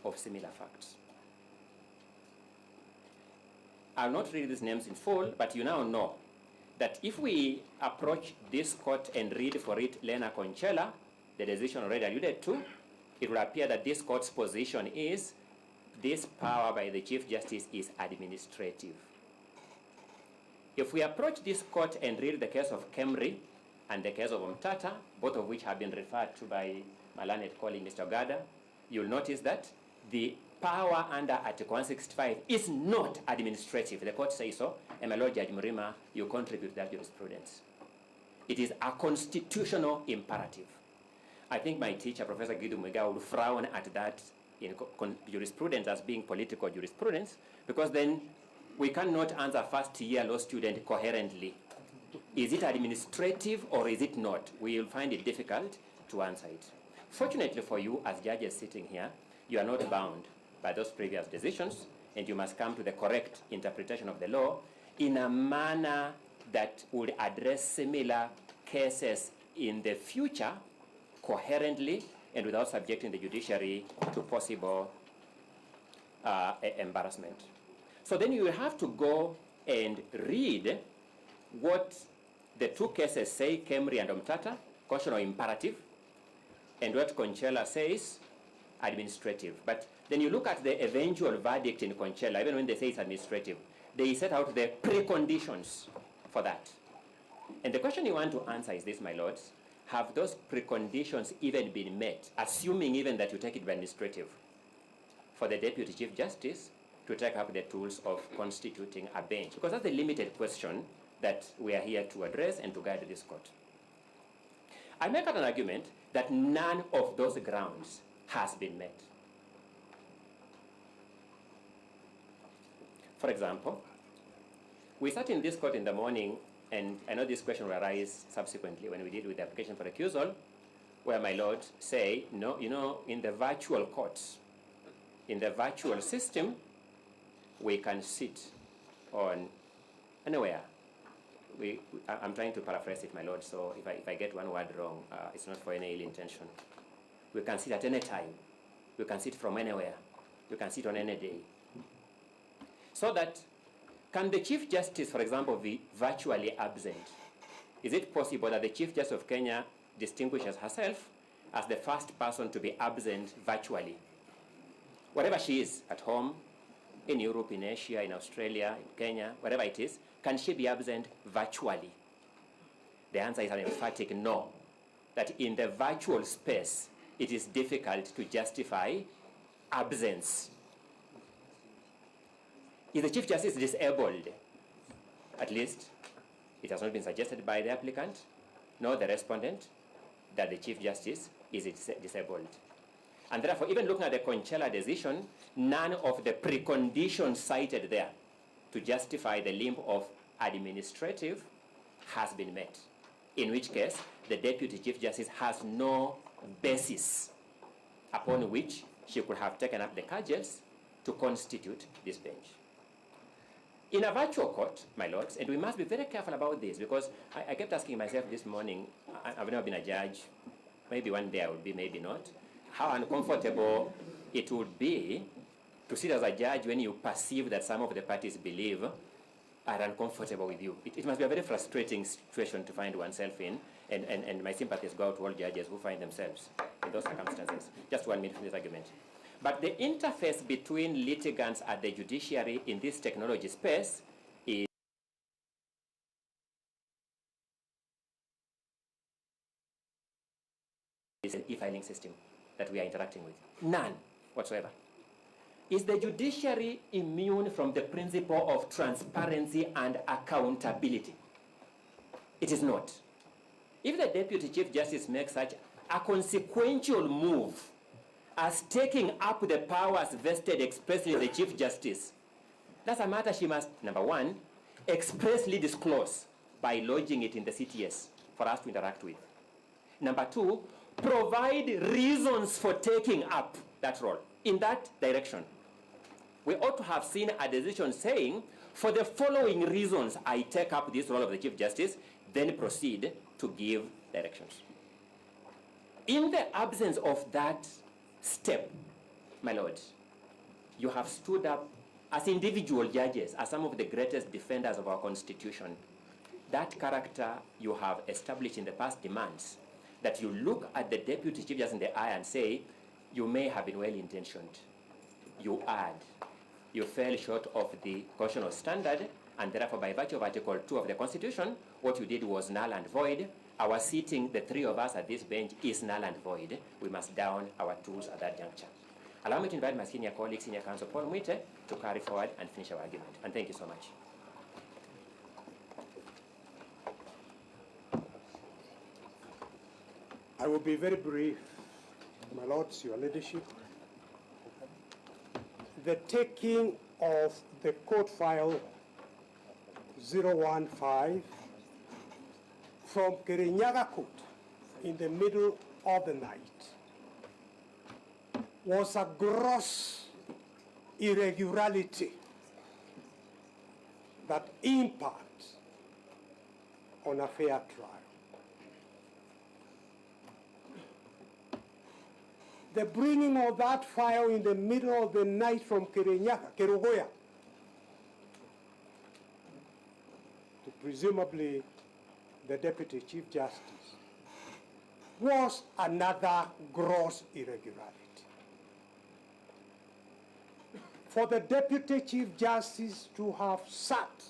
of similar facts. I'll not read these names in full, but you now know that if we approach this court and read for it Lena Conchella, the decision already alluded to, it will appear that this court's position is this power by the Chief Justice is administrative. If we approach this court and read the case of Kemri and the case of Omtata, both of which have been referred to by my learned colleague Mr. Gada, you'll notice that the power under Article 165 is not administrative. The court says so, and my Lord Judge Murima, you contribute that jurisprudence. It is a constitutional imperative. I think my teacher, Professor Rigathi Gachagua, would frown at that in jurisprudence as being political jurisprudence, because then we cannot answer first-year law student coherently. Is it administrative or is it not? We will find it difficult to answer it. Fortunately for you, as judges sitting here, you are not bound by those previous decisions, and you must come to the correct interpretation of the law in a manner that would address similar cases in the future coherently and without subjecting the judiciary to possible embarrassment. So then you will have to go and read what the two cases say, Kemri and Omtata, constitutional imperative, and what Conchella says, administrative. But then you look at the eventual verdict in Conchella, even when they say it's administrative, they set out the preconditions for that. And the question you want to answer is this, my lords: have those preconditions even been met, assuming even that you take it by administrative, for the Deputy Chief Justice to take up the tools of constituting a bench? Because that's the limited question that we are here to address and to guide this court. I make an argument that none of those grounds has been met. For example, we sat in this court in the morning, and I know this question will arise subsequently when we deal with the application for recusal, where my lord say, no, you know, in the virtual courts, in the virtual system, we can sit on anywhere. I'm trying to paraphrase it, my lord, so if I get one word wrong, it's not for any ill intention. We can sit at any time. We can sit from anywhere. We can sit on any day. So that, can the Chief Justice, for example, be virtually absent? Is it possible that the Chief Justice of Kenya distinguishes herself as the first person to be absent virtually? Wherever she is, at home, in Europe, in Asia, in Australia, in Kenya, wherever it is, can she be absent virtually? The answer is an emphatic no. That in the virtual space, it is difficult to justify absence. Is the Chief Justice disabled? At least, it has not been suggested by the applicant, nor the respondent, that the Chief Justice is disabled. And therefore, even looking at the Conchella decision, none of the preconditions cited there to justify the limp of administrative has been met, in which case the Deputy Chief Justice has no basis upon which she could have taken up the cudgels to constitute this bench. In a virtual court, my lords, and we must be very careful about this, because I kept asking myself this morning, I've never been a judge, maybe one day I will be, maybe not, how uncomfortable it would be to sit as a judge when you perceive that some of the parties believe are uncomfortable with you. It must be a very frustrating situation to find oneself in, and my sympathies go out to all judges who find themselves in those circumstances. Just 1 minute for this argument. But the interface between litigants at the judiciary in this technology space is an e-filing system that we are interacting with. None whatsoever. Is the judiciary immune from the principle of transparency and accountability? It is not. If the Deputy Chief Justice makes such a consequential move as taking up the powers vested expressly in the Chief Justice, that's a matter she must, number one, expressly disclose by lodging it in the CTS for us to interact with. Number two, provide reasons for taking up that role in that direction. We ought to have seen a decision saying, for the following reasons, I take up this role of the Chief Justice, then proceed to give directions. In the absence of that step, my lord, you have stood up as individual judges, as some of the greatest defenders of our Constitution. That character you have established in the past demands that you look at the Deputy Chief Justice in the eye and say, you may have been well-intentioned. You erred. You fell short of the constitutional standard, and therefore, by virtue of Article 2 of the Constitution, what you did was null and void. Our seating, the three of us at this bench, is null and void. We must down our tools at that juncture. Allow me to invite my senior colleague, Senior Counsel Paul Mwite, to carry forward and finish our argument. And thank you so much. I will be very brief, my lords, your leadership. The taking of the court file 015 from Kirinyaga Court in the middle of the night was a gross irregularity that impacts on a fair trial. The bringing of that file in the middle of the night from Kirinyaga, Kerugoya, to presumably the Deputy Chief Justice, was another gross irregularity. For the Deputy Chief Justice to have sat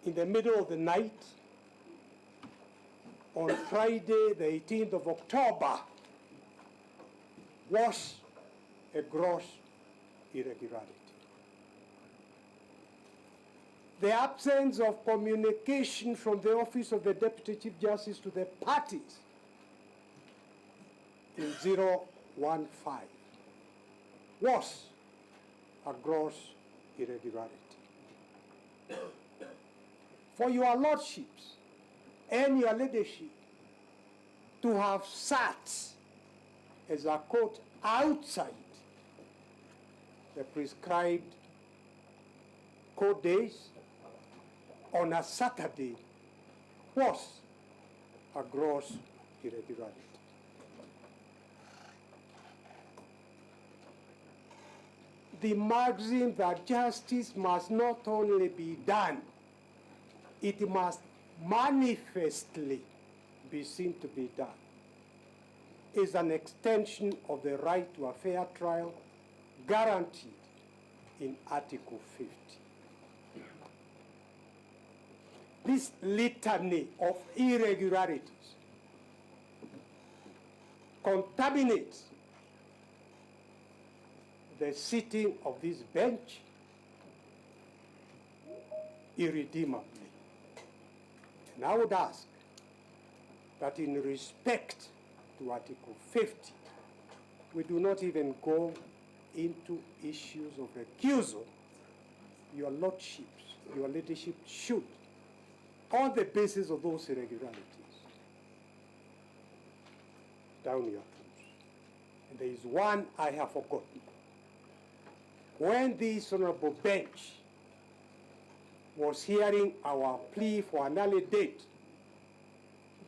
in the middle of the night on Friday, the 18th of October, was a gross irregularity. The absence of communication from the Office of the Deputy Chief Justice to the parties in 015 was a gross irregularity. For your lordships and your leadership to have sat as a court outside the prescribed court days on a Saturday was a gross irregularity. The maxim that justice must not only be done, it must manifestly be seen to be done, is an extension of the right to a fair trial guaranteed in Article 50. This litany of irregularities contaminates the sitting of this bench irredeemably. And I would ask that in respect to Article 50, we do not even go into issues of recusal. Your lordships, your leadership should, on the basis of those irregularities, down your tools. And there is one I have forgotten. When this honorable bench was hearing our plea for an early date,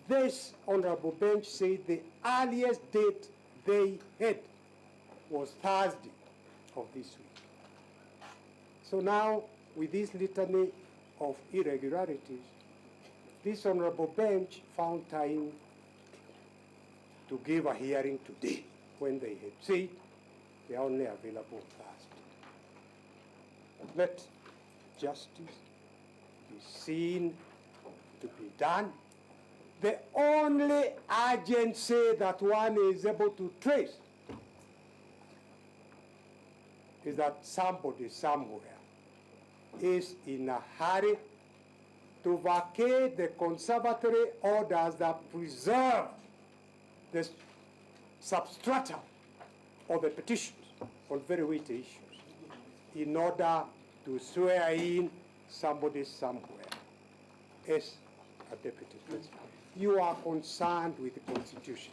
this honorable bench said the earliest date they had was Thursday of this week. So now, with this litany of irregularities, this honorable bench found time to give a hearing today when they had said they are only available Thursday. Let justice be seen to be done. The only agency that one is able to trace is that somebody somewhere is in a hurry to vacate the conservatory orders that preserve the substrata of the petitions on very weighty issues in order to swear in somebody somewhere as a deputy president. You are concerned with the Constitution.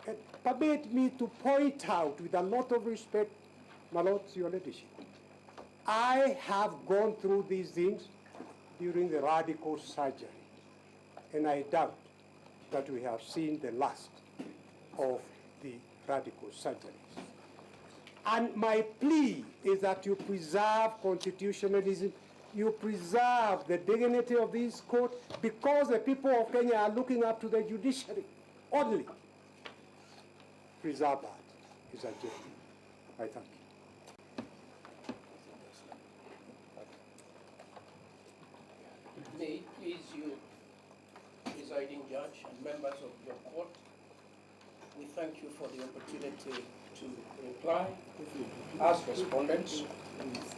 And permit me to point out with a lot of respect, my lords, your leadership. I have gone through these things during the radical surgery, and I doubt that we have seen the last of the radical surgeries. And my plea is that you preserve constitutionalism, you preserve the dignity of this court, because the people of Kenya are looking up to the judiciary only. Preserve that is a journey. I thank you. May it please you, presiding judge and members of your court, we thank you for the opportunity to reply as respondents.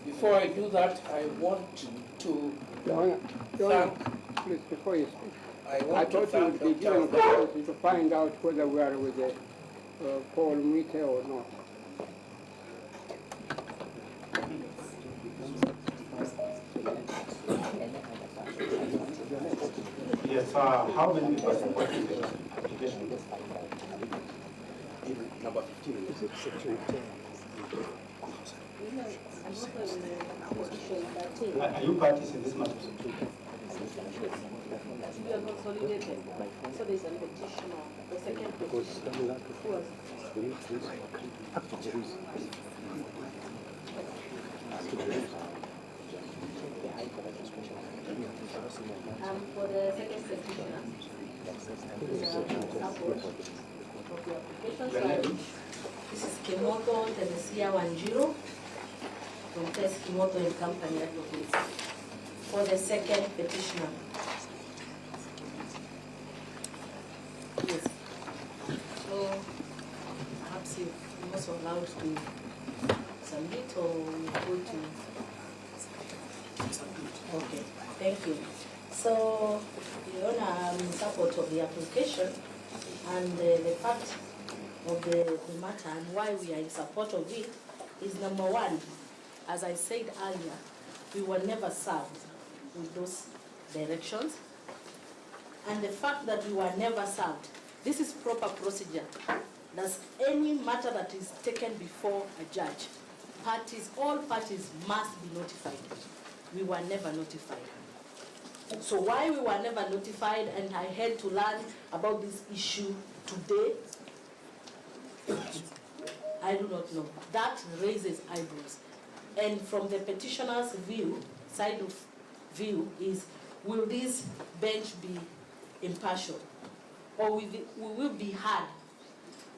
Before I do that, I want to thank... Please, before you speak, I thought you would be given opportunity to find out whether we are with the Paul Mite or not. Yes, how many persons application? Number 15 is it section 10. Are you parties in this matter? We are consolidated. So there's a petition, the second petition. Who was? For the second petitioner, this is Kimoto Teresia Wanjiru from Tess Kimoto and Company Advocates. For the second petitioner. Yes. So perhaps you're also allowed to submit or go to submit. Okay, thank you. So, Your Honor, I'm in support of the application and the fact of the matter and why we are in support of it is number one, as I said earlier, we were never served with those directions. And the fact that we were never served, this is proper procedure. That's any matter that is taken before a judge. All parties must be notified. we were never notified. So why we were never notified and I had to learn about this issue today, I do not know. That raises eyebrows. And from the petitioner's side of view is, will this bench be impartial? Or we will be hard?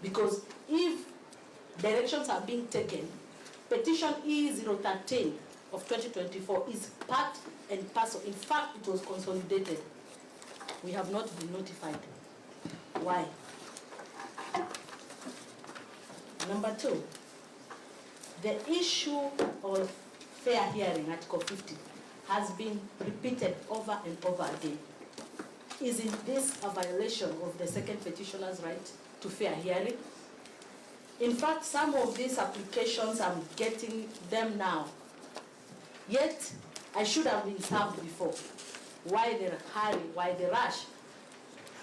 Because if directions are being taken, petition E013 of 2024 is part and parcel. In fact, it was consolidated. We have not been notified. Why? Number two, the issue of fair hearing, Article 50, has been repeated over and over again. Isn't this a violation of the second petitioner's right to fair hearing? In fact, some of these applications, I'm getting them now. Yet, I should have been served before. Why the hurry? Why the rush?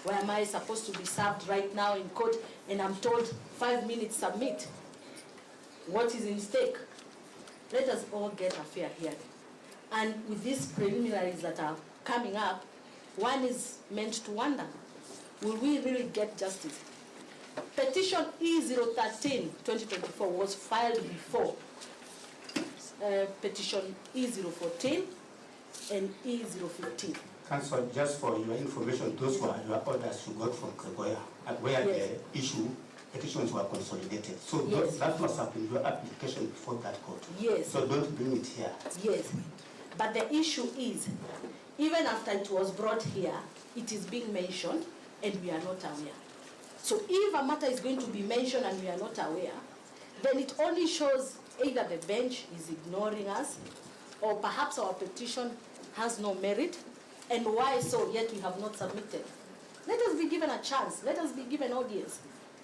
Why am I supposed to be served right now in court and I'm told 5 minutes submit? What is in stake? Let us all get a fair hearing. And with these preliminaries that are coming up, one is meant to wonder, will we really get justice? Petition E013, 2024 was filed before petition E014 and E015. Council, just for your information, those were your orders you got from Gregoria, where the issue petitions were consolidated. So that must have been your application before that court. Yes. So don't bring it here. Yes. But the issue is, even after it was brought here, it is being mentioned and we are not aware. So if a matter is going to be mentioned and we are not aware, then it only shows either the bench is ignoring us or perhaps our petition has no merit, and why so, yet we have not submitted. Let us be given a chance. Let us be given audience,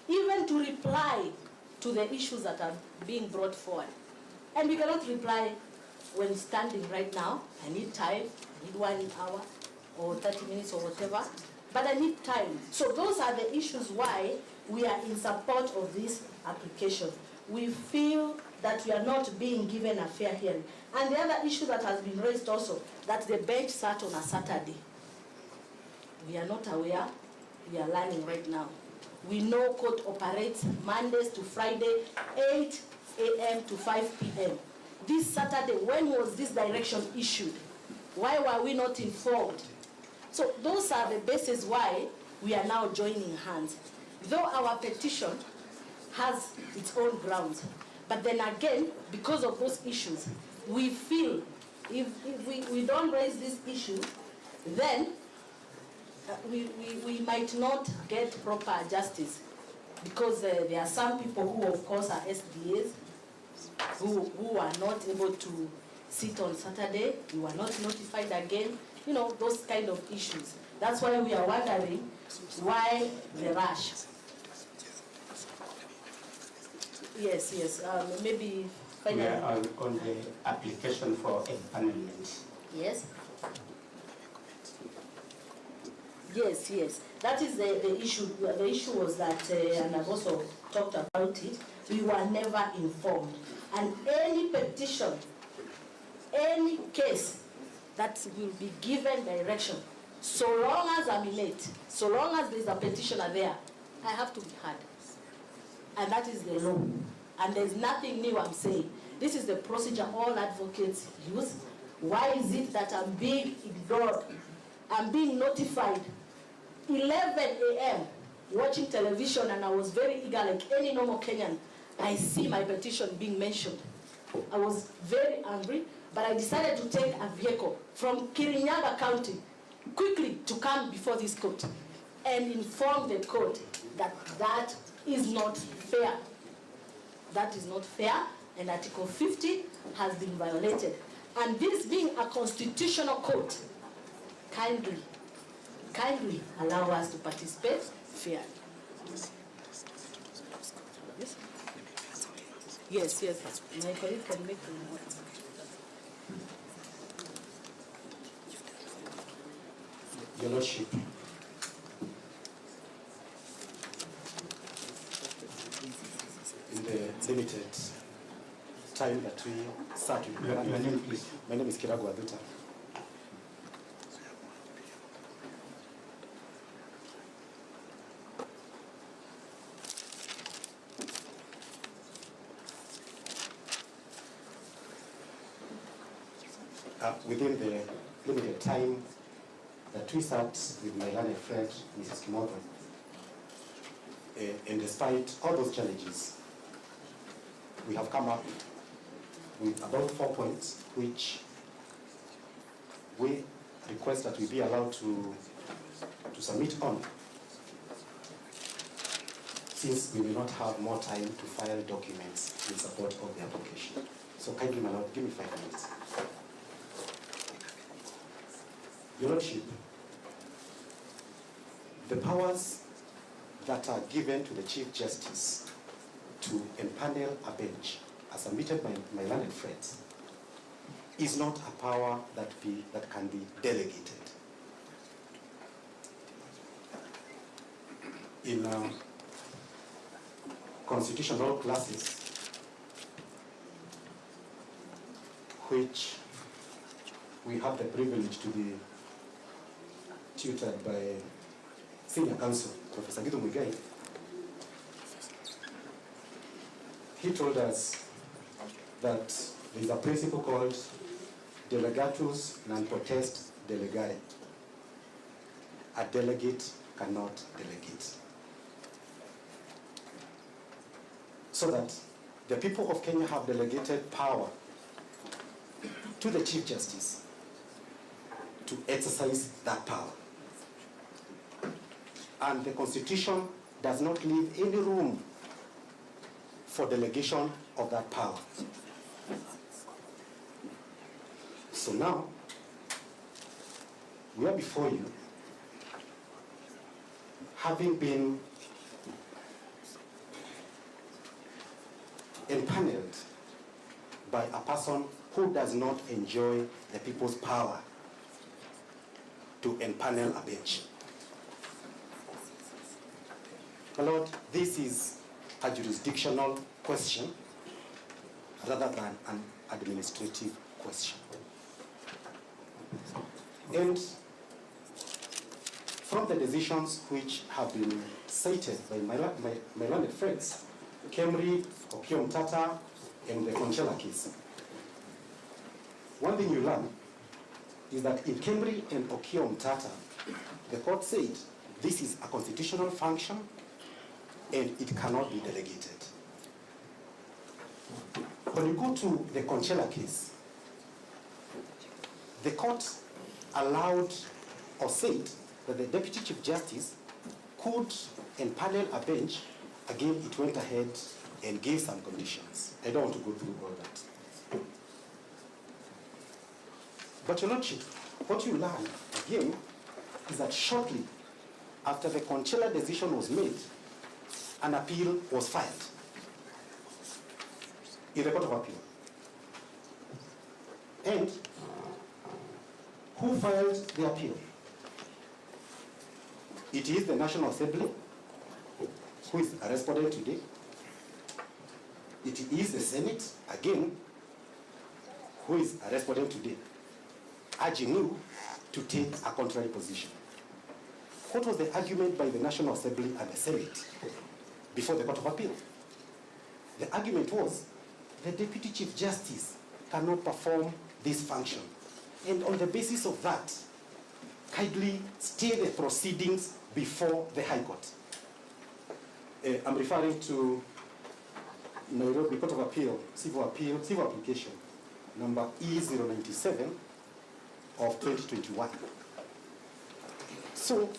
even to reply to the issues that are being brought forward. And we cannot reply when standing right now. I need time. I need 1 hour or 30 minutes or whatever. But I need time. So those are the issues why we are in support of this application. We feel that we are not being given a fair hearing. And the other issue that has been raised also, that the bench sat on a Saturday. We are not aware. We are learning right now. We know court operates Mondays to Friday, 8 a.m. to 5 p.m. This Saturday, when was this direction issued? Why were we not informed? So those are the bases why we are now joining hands. Though our petition has its own grounds, but then again, because of those issues, we feel if we don't raise this issue, then we might not get proper justice, because there are some people who, of course, are SDAs who are not able to sit on Saturday, who are not notified again, you know, those kind of issues. That's why we are wondering why the rush. Yes, maybe finally. We are on the application for empanelment. Yes. Yes. That is the issue. The issue was that, and I've also talked about it, we were never informed. And any petition, any case that will be given direction, so long as I'm in it, so long as there's a petitioner there, I have to be heard. And that is the law. And there's nothing new I'm saying. This is the procedure all advocates use. Why is it that I'm being ignored? I'm being notified 11 a.m. watching television, and I was very eager like any normal Kenyan. I see my petition being mentioned. I was very angry, but I decided to take a vehicle from Kirinyaga County quickly to come before this court and inform the court that that is not fair. That is not fair, and Article 50 has been violated. And this being a constitutional court, kindly allow us to participate fairly. Yes. My colleague can make the note. Your Lordship, in the limited time that we sat with Your name, please. My name is Rigathi Gachagua. Within the limited time that we sat with my learned friend, Mrs. Kimoto, and despite all those challenges, we have come up with about 4 points which we request that we be allowed to submit on, since we may not have more time to file documents in support of the application. So kindly, my Lord, give me 5 minutes. Your Lordship, the powers that are given to the Chief Justice to empanel a bench, as submitted by my learned friends, is not a power that can be delegated. In constitutional classes, which we have the privilege to be tutored by Senior Counsel, Professor Gideon Muigai, he told us that there is a principle called delegatus non potest delegare. A delegate cannot delegate. So that the people of Kenya have delegated power to the Chief Justice to exercise that power. And the Constitution does not leave any room for delegation of that power. So now, we are before you, having been empaneled by a person who does not enjoy the people's power to empanel a bench. My Lord, this is a jurisdictional question rather than an administrative question. And from the decisions which have been cited by my learned friends, Kemri, Okiom Tata, and the Conchela case, one thing you learn is that in Kemri and Okiom Tata, the court said this is a constitutional function and it cannot be delegated. When you go to the Conchela case, the court allowed or said that the Deputy Chief Justice could empanel a bench. Again, it went ahead and gave some conditions. I don't want to go through all that. But Your Lordship, what you learn, again, is that shortly after the Conchela decision was made, an appeal was filed in the Court of Appeal. And who filed the appeal? It is the National Assembly, who is a respondent today. It is the Senate, again, who is a respondent today, urging you to take a contrary position. What was the argument by the National Assembly and the Senate before the Court of Appeal? The argument was the Deputy Chief Justice cannot perform this function. And on the basis of that, kindly stay the proceedings before the High Court. I'm referring to Nairobi Court of Appeal, civil application, number E097 of 2021. So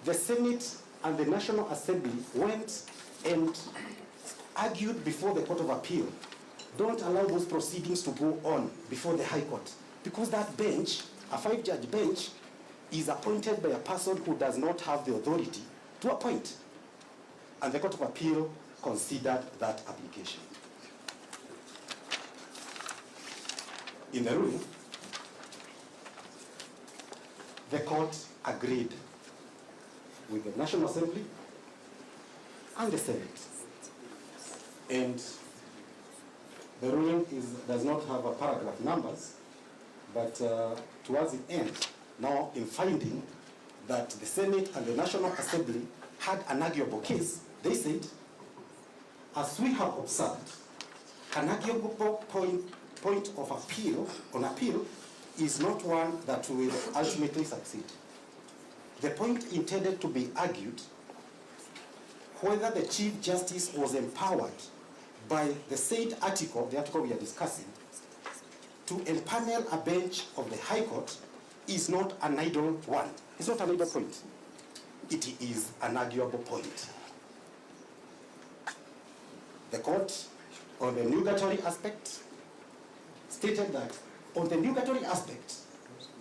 the Senate and the National Assembly went and argued before the Court of Appeal. Don't allow those proceedings to go on before the High Court, because that bench, a 5-judge bench, is appointed by a person who does not have the authority to appoint. And the Court of Appeal considered that application. In the ruling, the court agreed with the National Assembly and the Senate. And the ruling does not have a paragraph numbers, but towards the end, now in finding that the Senate and the National Assembly had an arguable case, they said, as we have observed, an arguable point of appeal is not one that will ultimately succeed. The point intended to be argued whether the Chief Justice was empowered by the said article, the article we are discussing, to empanel a bench of the High Court is not an idle one. It's not an idle point. It is an arguable point. The court, on the nugatory aspect, stated that on the nugatory aspect,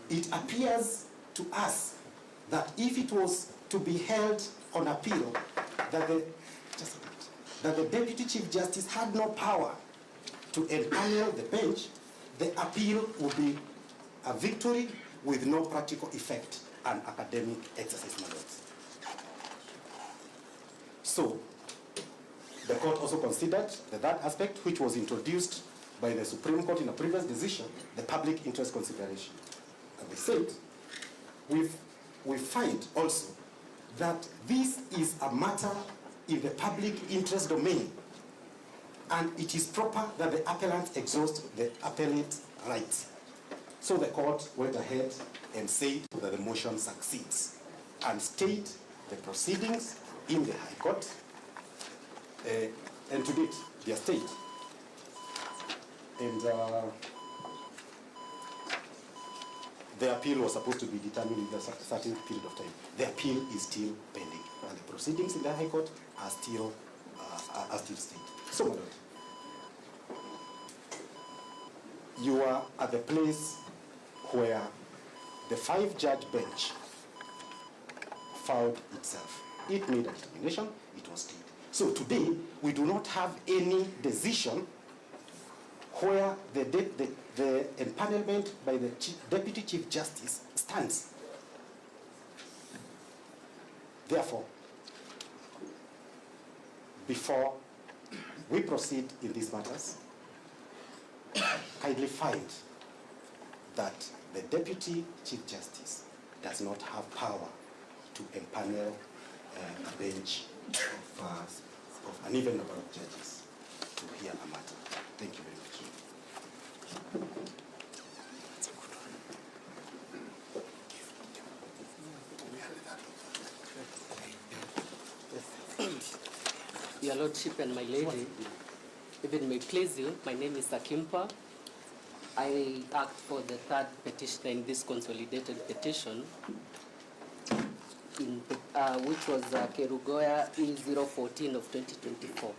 it appears to us that if it was to be held on appeal, that the Deputy Chief Justice had no power to empanel the bench, the appeal would be a victory with no practical effect, an academic exercise, my lords. So, the court also considered that aspect, which was introduced by the Supreme Court in a previous decision, the public interest consideration. And they said, we find also that this is a matter in the public interest domain, and it is proper that the appellant exhaust the appellate rights. So the court went ahead and said that the motion succeeds and stayed the proceedings in the High Court, and to date, they are stayed. And the appeal was supposed to be determined in a certain period of time. The appeal is still pending, and the proceedings in the High Court are still stayed. So, my lord, you are at the place where the 5-judge bench found itself. It made a determination, it was stayed. So today, we do not have any decision where the empanelment by the Deputy Chief Justice stands. Therefore, before we proceed in these matters, kindly find that the Deputy Chief Justice does not have power to empanel a bench of an even number of judges to hear a matter. Thank you very much. Your Lordship and my lady, if it may please you, my name is Sakimpa. I act for the third petitioner in this consolidated petition, which was Kerugoya E014 of 2024.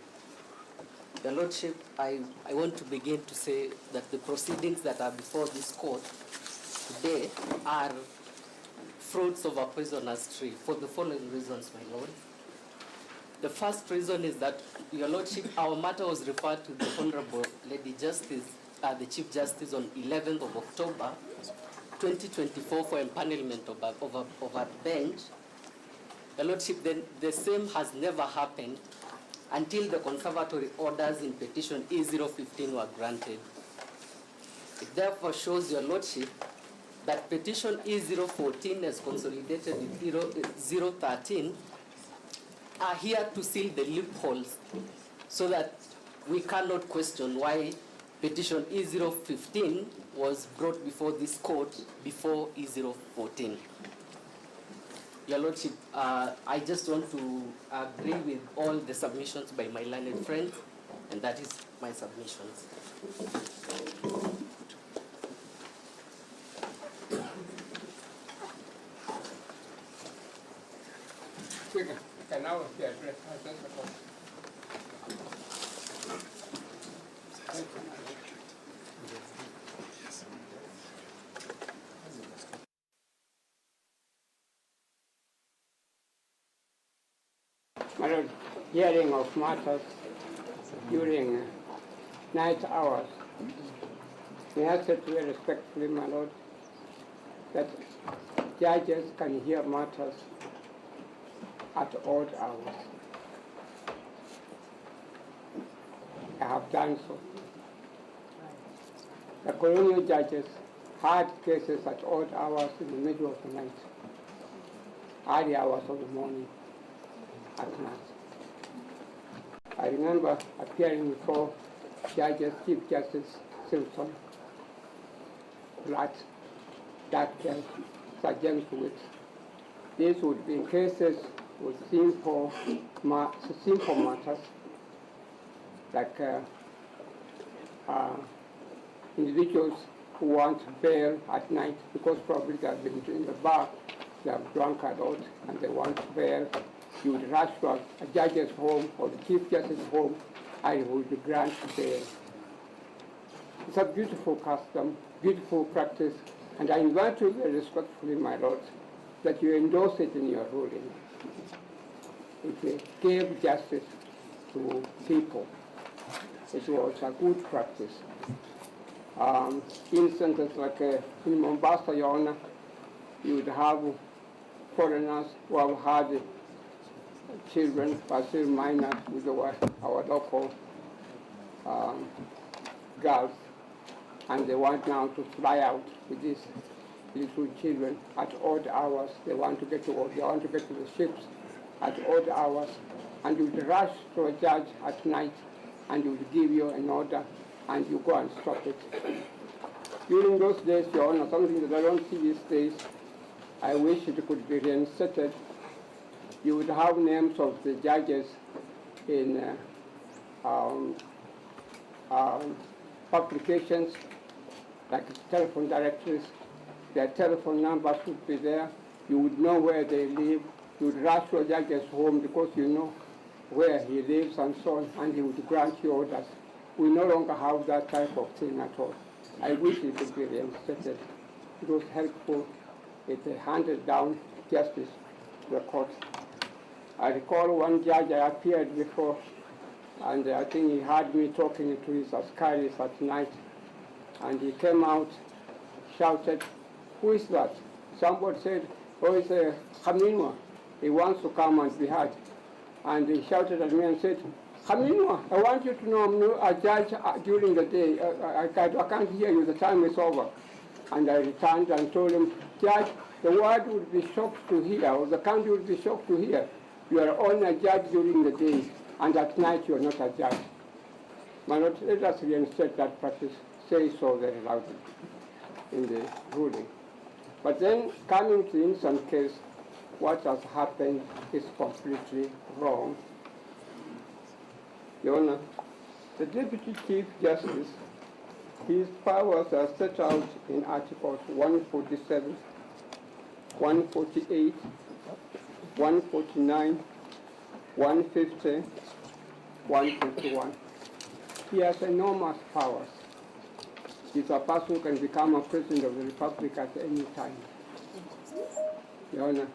Your Lordship, I want to begin to say that the proceedings that are before this court today are fruits of a poisoner's tree for the following reasons, my Lord. The first reason is that, Your Lordship, our matter was referred to the Honorable Lady Justice, the Chief Justice, on 11th of October 2024 for empanelment of a bench. Your Lordship, then the same has never happened until the conservatory orders in petition E015 were granted. It therefore shows, Your Lordship, that petition E014 as consolidated with 013 are here to seal the loopholes so that we cannot question why petition E015 was brought before this court before E014. Your Lordship, I just want to agree with all the submissions by my learned friends, and that is my submissions. Can now address the court. My Lord, hearing of matters during night hours, may I say to you respectfully, my Lord, that judges can hear matters at odd hours. I have done so. the colonial judges had cases at odd hours in the middle of the night, early hours of the morning, at night. I remember appearing before Chief Justice Simpson, Blatt, Darkel, Sir James Witt. These would be cases with simple matters, like individuals who want bail at night because probably they have been in the bar, they have drunk a lot, and they want bail. You would rush to a judge's home or the Chief Justice's home, and he would grant bail. It's a beautiful custom, beautiful practice, and I invite you very respectfully, my lords, that you endorse it in your ruling. It gave justice to people. It was a good practice. Instances like in Mombasa, Your Honor, you would have foreigners who have had children, but still minors, with our local girls, and they want now to fly out with these little children at odd hours. They want to get to work, they want to get to the ships at odd hours, and you would rush to a judge at night, and he would give you an order, and you go and stop it. During those days, Your Honor, something that I don't see these days, I wish it could be reinstated. You would have names of the judges in publications, like telephone directories. Their telephone numbers would be there. You would know where they live. You would rush to a judge's home because you know where he lives and so on, and he would grant you orders. We no longer have that type of thing at all. I wish it could be reinstated. It was helpful. It handed down justice to the court. I recall one judge I appeared before, and I think he had me talking to his askaris at night, and he came out, shouted, "Who is that?" Somebody said, "Oh, it's a Khaminwa. He wants to come and be heard." And he shouted at me and said, "Khaminwa, I want you to know I'm not a judge during the day. I can't hear you, the time is over." And I returned and told him, "Judge, the world would be shocked to hear, or the country would be shocked to hear, you are only a judge during the day, and at night you are not a judge." My Lord, let us reinstate that practice, say so very loudly in the ruling. But then, coming to the instant case, what has happened is completely wrong. Your Honor, the Deputy Chief Justice, his powers are set out in Articles 147, 148, 149, 150, 151. He has enormous powers. He's a person who can become a President of the Republic at any time. Your Honor,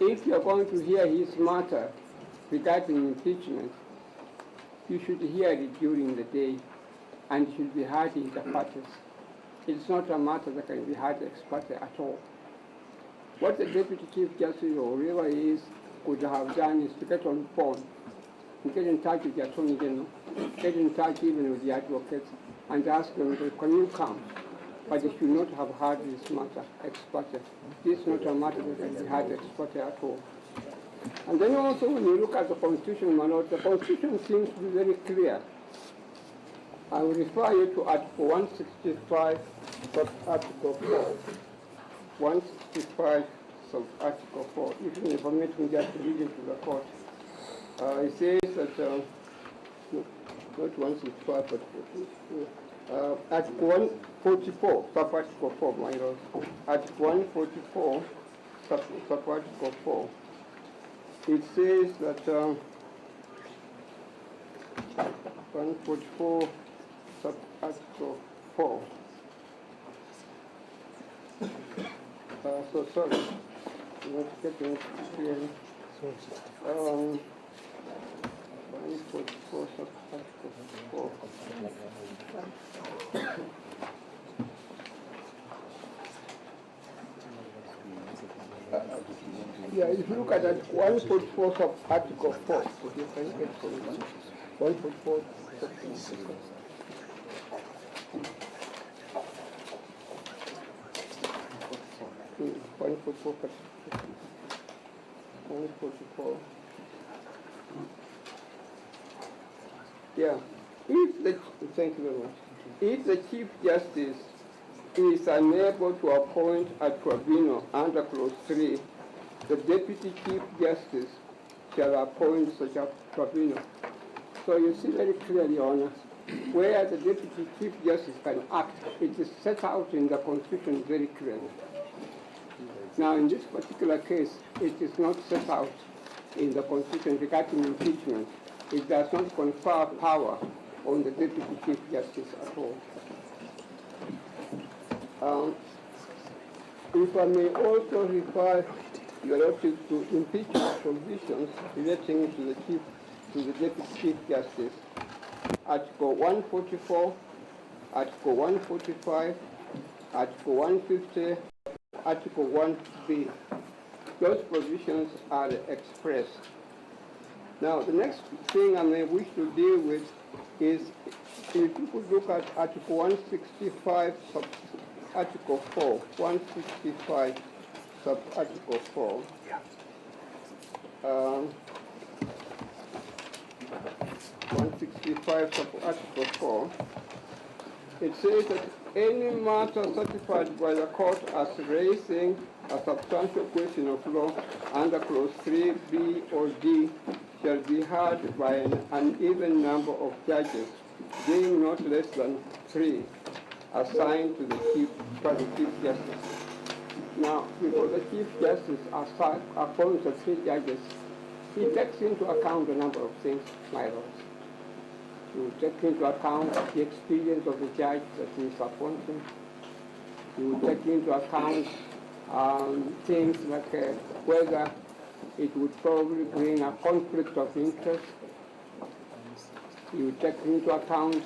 if you're going to hear his matter regarding impeachment, you should hear it during the day, and it should be heard in the parties. It's not a matter that can be heard ex parte at all. What the Deputy Chief Justice or whoever he is could have done is to get on the phone and get in touch with the Attorney General, get in touch even with the advocates, and ask them, "Can you come?" But they should not have heard this matter ex parte. This is not a matter that can be heard ex parte at all. And then also, when you look at the Constitution, my Lord, the Constitution seems to be very clear. I will refer you to Article 165 of Article 4. 165 of Article 4. If you permit me just to read it to the court. It says that, not 165, but Article 144, sub-Article 4, my Lord. Article 144, sub-Article 4. It says that 144, sub-Article 4. So sorry, I'm not getting it clearly. 144, sub-Article 4. Yeah, if you look at that, 144 of Article 4, if you can get from 144. 144. Yeah. Thank you very much. If the Chief Justice is unable to appoint a tribunal under Clause 3, the Deputy Chief Justice shall appoint such a tribunal. So you see very clearly, Your Honor, where the Deputy Chief Justice can act, it is set out in the Constitution very clearly. Now, in this particular case, it is not set out in the Constitution regarding impeachment. It does not confer power on the Deputy Chief Justice at all. If I may also refer your Lordship to impeachment provisions relating to the Deputy Chief Justice, Article 144, Article 145, Article 150, Article 1B. Those provisions are expressed. Now, the next thing I may wish to deal with is, if you could look at Article 165, Article 4, 165, Article 4. 165, Article 4. It says that any matter certified by the court as raising a substantial question of law under Clause 3B or D shall be heard by an even number of judges, being not less than 3, assigned to the Chief Justice. Now, before the Chief Justice appoints the 3 judges, he takes into account a number of things, my lords. You take into account the experience of the judge that he is appointing. You take into account things like whether it would probably bring a conflict of interest. You take into account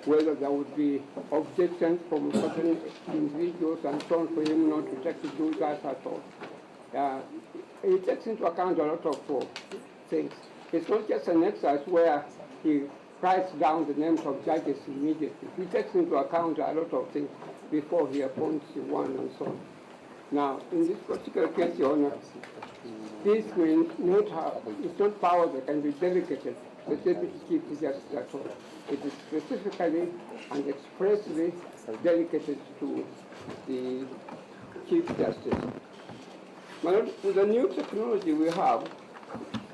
whether there would be objections from certain individuals and so on for him not to do that at all. It takes into account a lot of things. It's not just an exercise where he writes down the names of judges immediately. He takes into account a lot of things before he appoints one and so on. Now, in this particular case, Your Honor, this will not have, it's not power that can be delegated to the Deputy Chief Justice at all. It is specifically and expressly delegated to the Chief Justice. But with the new technology we have,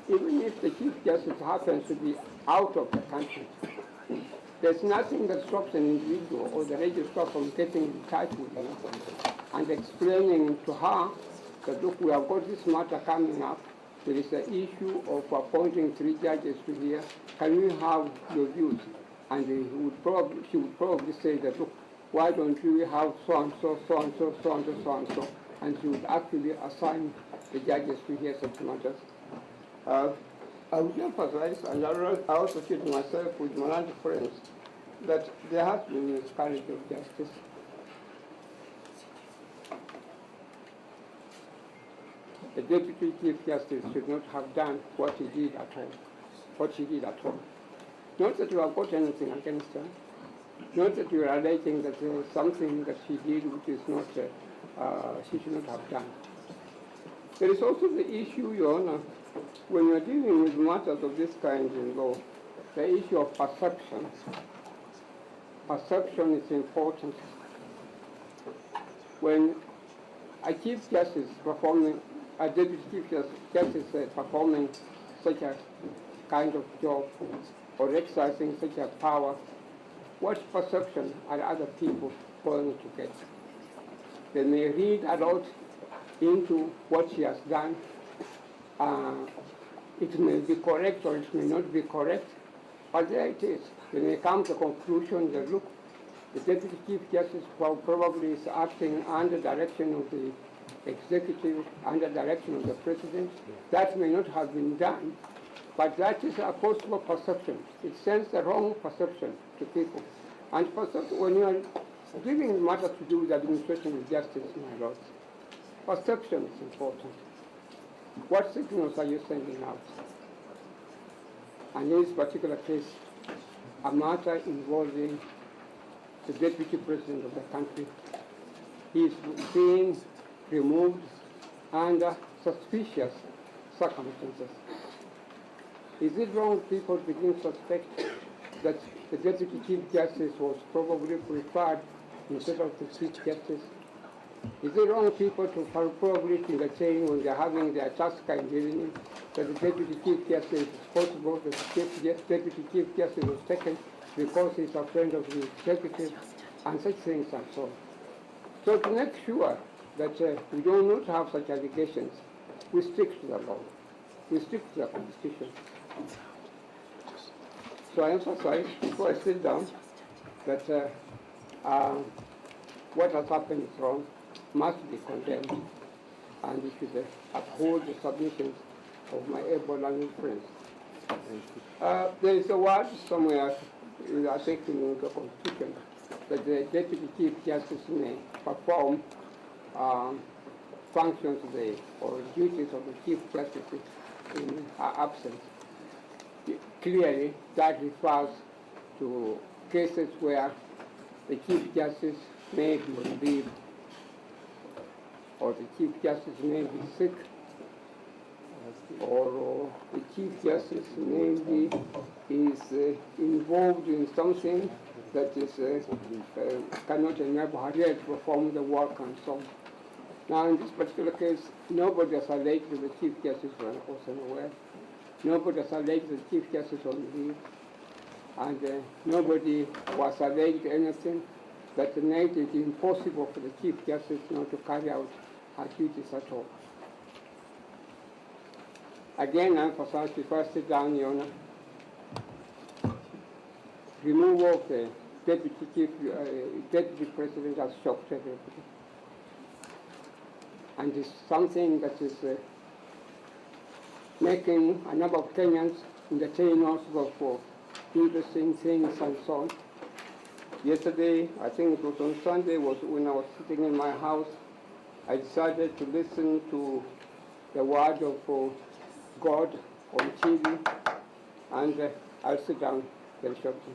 even if the Chief Justice happens to be out of the country, there's nothing that stops an individual or the registrar from getting in touch with her and explaining to her that, look, we have got this matter coming up. There is an issue of appointing 3 judges to hear. Can we have your views? And she would probably say that, look, why don't we have so and so, so and so, so and so, so and so? And she would actually assign the judges to hear such matters. I would emphasize, and I also feel myself with my land friends, that there has been a miscarriage of justice. The Deputy Chief Justice should not have done what he did at all. What she did at all. Not that you have got anything against her. Not that you are alleging that there was something that she did which is not, she should not have done. There is also the issue, Your Honor, when you are dealing with matters of this kind in law, the issue of perception. Perception is important. When a Chief Justice performing, a Deputy Chief Justice performing such a kind of job or exercising such a power, what perception are other people going to get? They may read a lot into what she has done. It may be correct or it may not be correct, but there it is. They may come to the conclusion that, look, the Deputy Chief Justice probably is acting under direction of the executive, under direction of the President. That may not have been done, but that is a possible perception. It sends the wrong perception to people. And perception, when you are giving matters to do with the administration of justice, my lords, perception is important. What signals are you sending out? And in this particular case, a matter involving the Deputy President of the country, he is being removed under suspicious circumstances. Is it wrong people begin to suspect that the Deputy Chief Justice was probably preferred instead of the Chief Justice? Is it wrong people to probably think the saying when they're having their task in dealing that the Deputy Chief Justice is possible that the Deputy Chief Justice was taken because he's a friend of the executive and such things and so on. So to make sure that we do not have such allegations, we stick to the law. We stick to the Constitution. So I emphasize, before I sit down, that what has happened is wrong, must be condemned, and we should uphold the submissions of my able-learned friends. There is a word somewhere, I think in the Constitution, that the Deputy Chief Justice may perform functions or duties of the Chief Justice in her absence. Clearly, that refers to cases where the Chief Justice may be on leave, or the Chief Justice may be sick, or the Chief Justice maybe is involved in something that is cannot enable her to perform the work and so on. Now, in this particular case, nobody has alleged that the Chief Justice was unaware. Nobody has alleged that the Chief Justice on leave, and nobody was alleged anything that made it impossible for the Chief Justice not to carry out her duties at all. Again, I emphasize before I sit down, Your Honor, removal of the Deputy President has shocked everybody. And it's something that is making a number of Kenyans entertain also for interesting things and so on. Yesterday, I think it was on Sunday, was when I was sitting in my house, I decided to listen to the word of God on TV, and I'll sit down very shortly.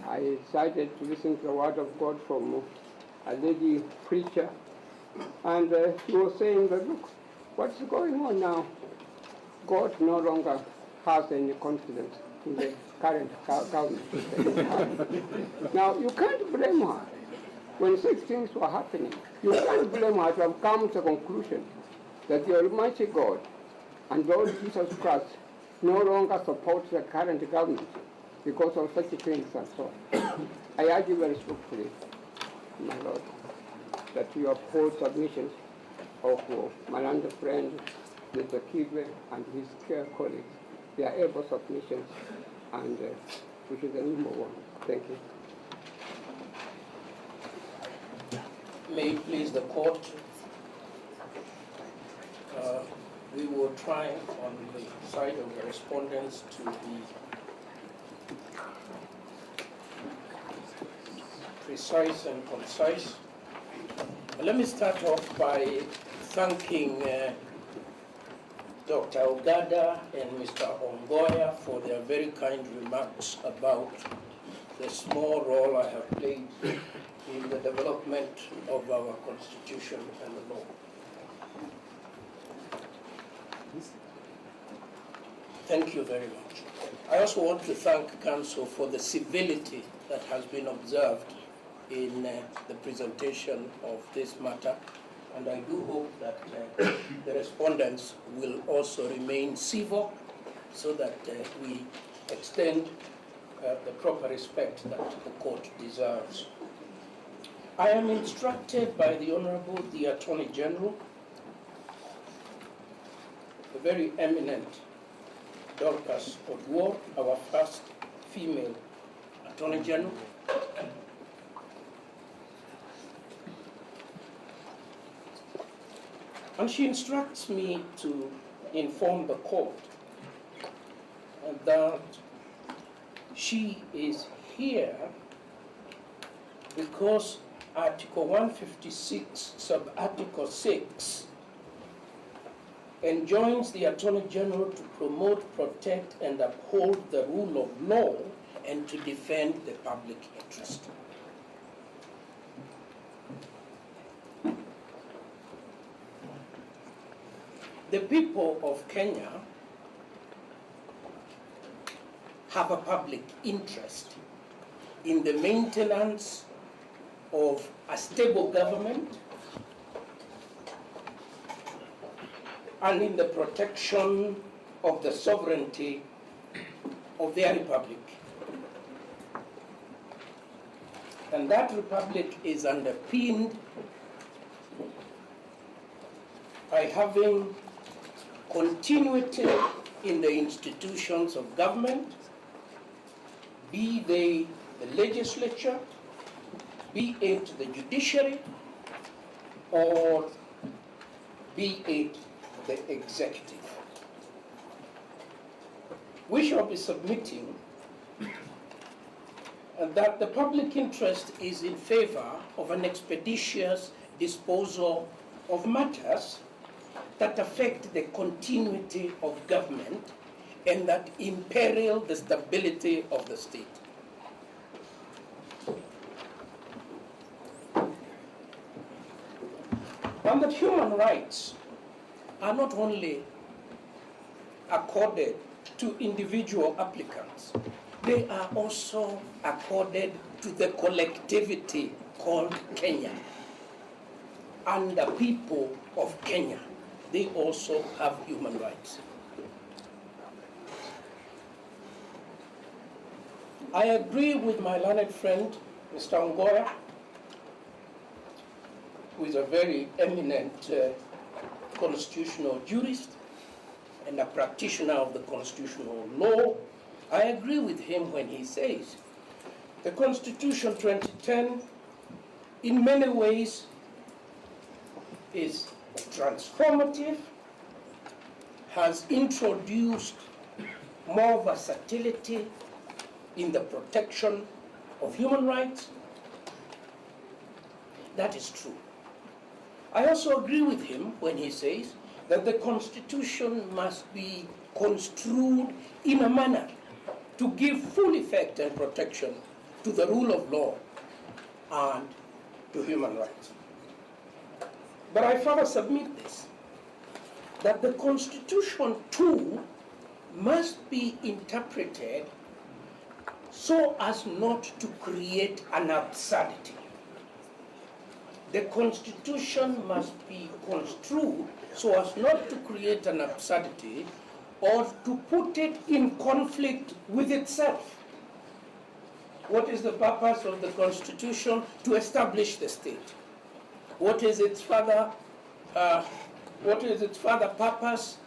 I decided to listen to the word of God from a lady preacher, and she was saying that, look, what's going on now? God no longer has any confidence in the current government. Now, you can't blame her. When such things were happening, you can't blame her to have come to the conclusion that the Almighty God and Lord Jesus Christ no longer supports the current government because of such things and so on. I urge you very respectfully, my Lord, that you uphold submissions of my learned friend, Mr. Kibe, and his colleagues. They are able submissions, and which is the number one. Thank you. May it please the court, we will try on the side of the respondents to be precise and concise. Let me start off by thanking Dr. Ogada and Mr. Ongoya for their very kind remarks about the small role I have played in the development of our Constitution and the law. Thank you very much. I also want to thank Council for the civility that has been observed in the presentation of this matter, and I do hope that the respondents will also remain civil so that we extend the proper respect that the court deserves. I am instructed by the Honorable the Attorney General, the very eminent Dorcas Odwor, our first female Attorney General, and she instructs me to inform the court that she is here because Article 156, Sub-Article 6, enjoins the Attorney General to promote, protect, and uphold the rule of law and to defend the public interest. the people of Kenya have a public interest in the maintenance of a stable government and in the protection of the sovereignty of their republic. And that republic is underpinned by having continuity in the institutions of government, be they the legislature, be it the judiciary, or be it the executive. We shall be submitting that the public interest is in favor of an expeditious disposal of matters that affect the continuity of government and that imperil the stability of the state. And that human rights are not only accorded to individual applicants, they are also accorded to the collectivity called Kenya. And the people of Kenya, they also have human rights. I agree with my learned friend, Mr. Ongoya, who is a very eminent constitutional jurist and a practitioner of the constitutional law. I agree with him when he says the Constitution 2010 in many ways is transformative, has introduced more versatility in the protection of human rights. That is true. I also agree with him when he says that the Constitution must be construed in a manner to give full effect and protection to the rule of law and to human rights. But I further submit this, that the Constitution too must be interpreted so as not to create an absurdity. The Constitution must be construed so as not to create an absurdity or to put it in conflict with itself. What is the purpose of the Constitution? To establish the state. What is its further purpose?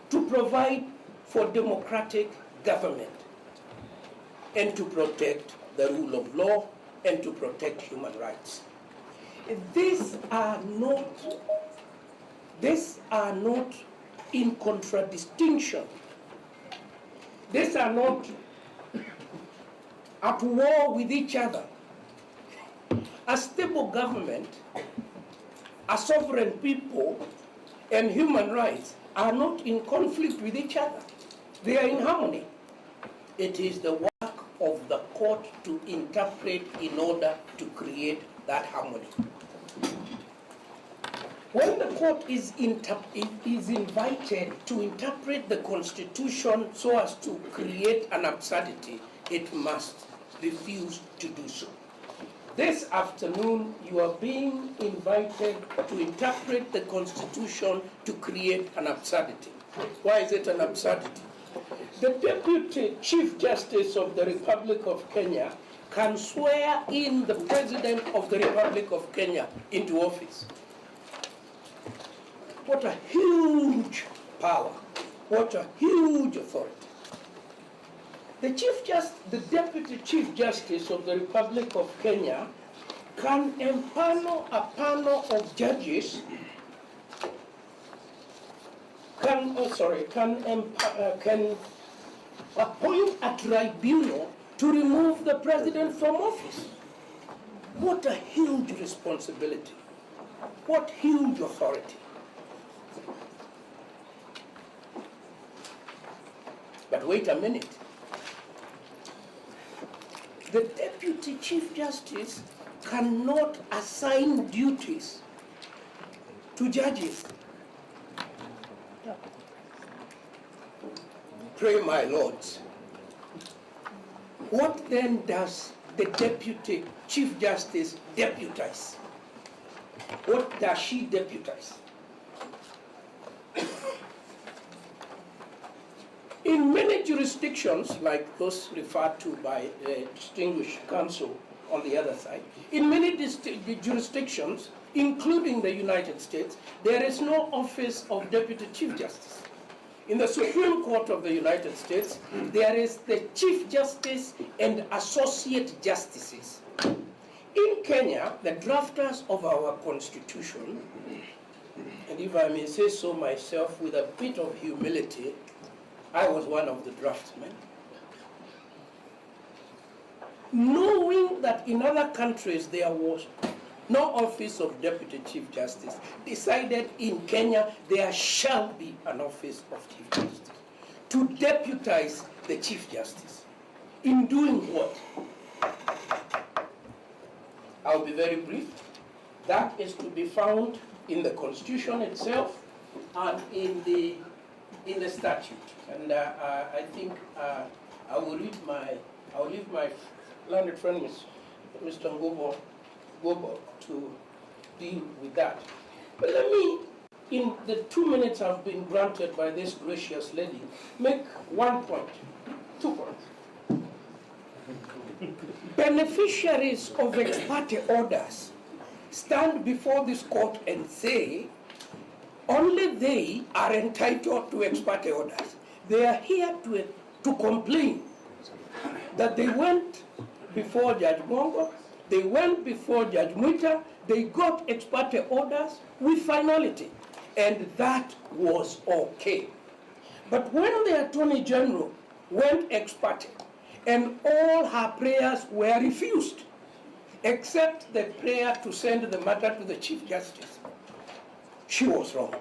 To provide for democratic government and to protect the rule of law and to protect human rights. These are not in contradistinction. These are not at war with each other. A stable government, a sovereign people, and human rights are not in conflict with each other. They are in harmony. It is the work of the court to interpret in order to create that harmony. When the court is invited to interpret the Constitution so as to create an absurdity, it must refuse to do so. This afternoon, you are being invited to interpret the Constitution to create an absurdity. Why is it an absurdity? The Deputy Chief Justice of the Republic of Kenya can swear in the President of the Republic of Kenya into office. What a huge power. What a huge authority. The Deputy Chief Justice of the Republic of Kenya can empanel a panel of judges, can appoint a tribunal to remove the president from office. What a huge responsibility. What huge authority. But wait a minute. The Deputy Chief Justice cannot assign duties to judges. Pray, my lords, what then does the Deputy Chief Justice deputize? What does she deputize? In many jurisdictions, like those referred to by the distinguished counsel on the other side, in many jurisdictions, including the United States, there is no office of Deputy Chief Justice. In the Supreme Court of the United States, there is the Chief Justice and Associate Justices. In Kenya, the drafters of our Constitution, and if I may say so myself with a bit of humility, I was one of the draftsmen. Knowing that in other countries there was no office of Deputy Chief Justice, decided in Kenya there shall be an office of Chief Justice to deputize the Chief Justice. In doing what? I'll be very brief. That is to be found in the Constitution itself and in the statute. And I think I will leave my learned friend, Mr. Ngobo, to deal with that. But let me, in the 2 minutes I've been granted by this gracious lady, make 1 point, 2 points. Beneficiaries of ex parte orders stand before this court and say only they are entitled to ex parte orders. They are here to complain that they went before Judge Mongo, they went before Judge Mwita, they got ex parte orders with finality, and that was okay. But when the Attorney General went ex parte, and all her prayers were refused, except the prayer to send the matter to the Chief Justice, she was wrong.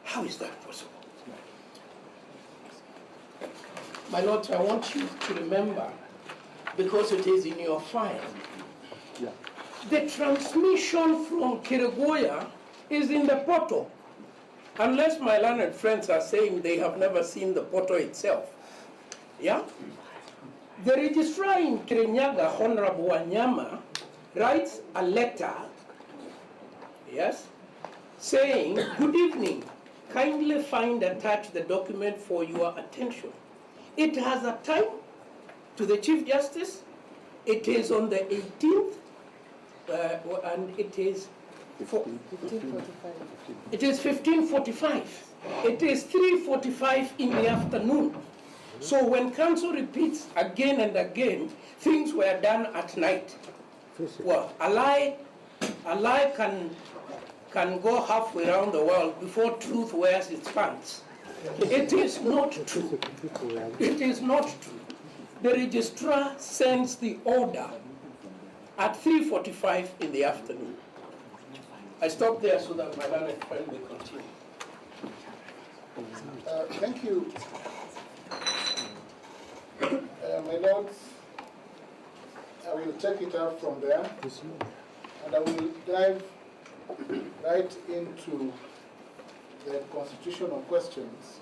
How is that possible? My lords, I want you to remember, because it is in your file, the transmission from Kirigoya is in the portal, unless my learned friends are saying they have never seen the portal itself. Yeah? The registrar in Kirinyaga, Honorable Wanyama, writes a letter, yes, saying, good evening, kindly find attached the document for your attention. It has a time to the Chief Justice. It is on the 18th, and it is 1545. It is 1545. It is 3:45 in the afternoon. So when counsel repeats again and again, things were done at night. Well, a lie can go halfway around the world before truth wears its pants. It is not true. It is not true. The registrar sends the order at 3:45 in the afternoon. I stop there so that my learned friend may continue. Thank you. My lords, I will take it up from there, and I will dive right into the constitutional questions.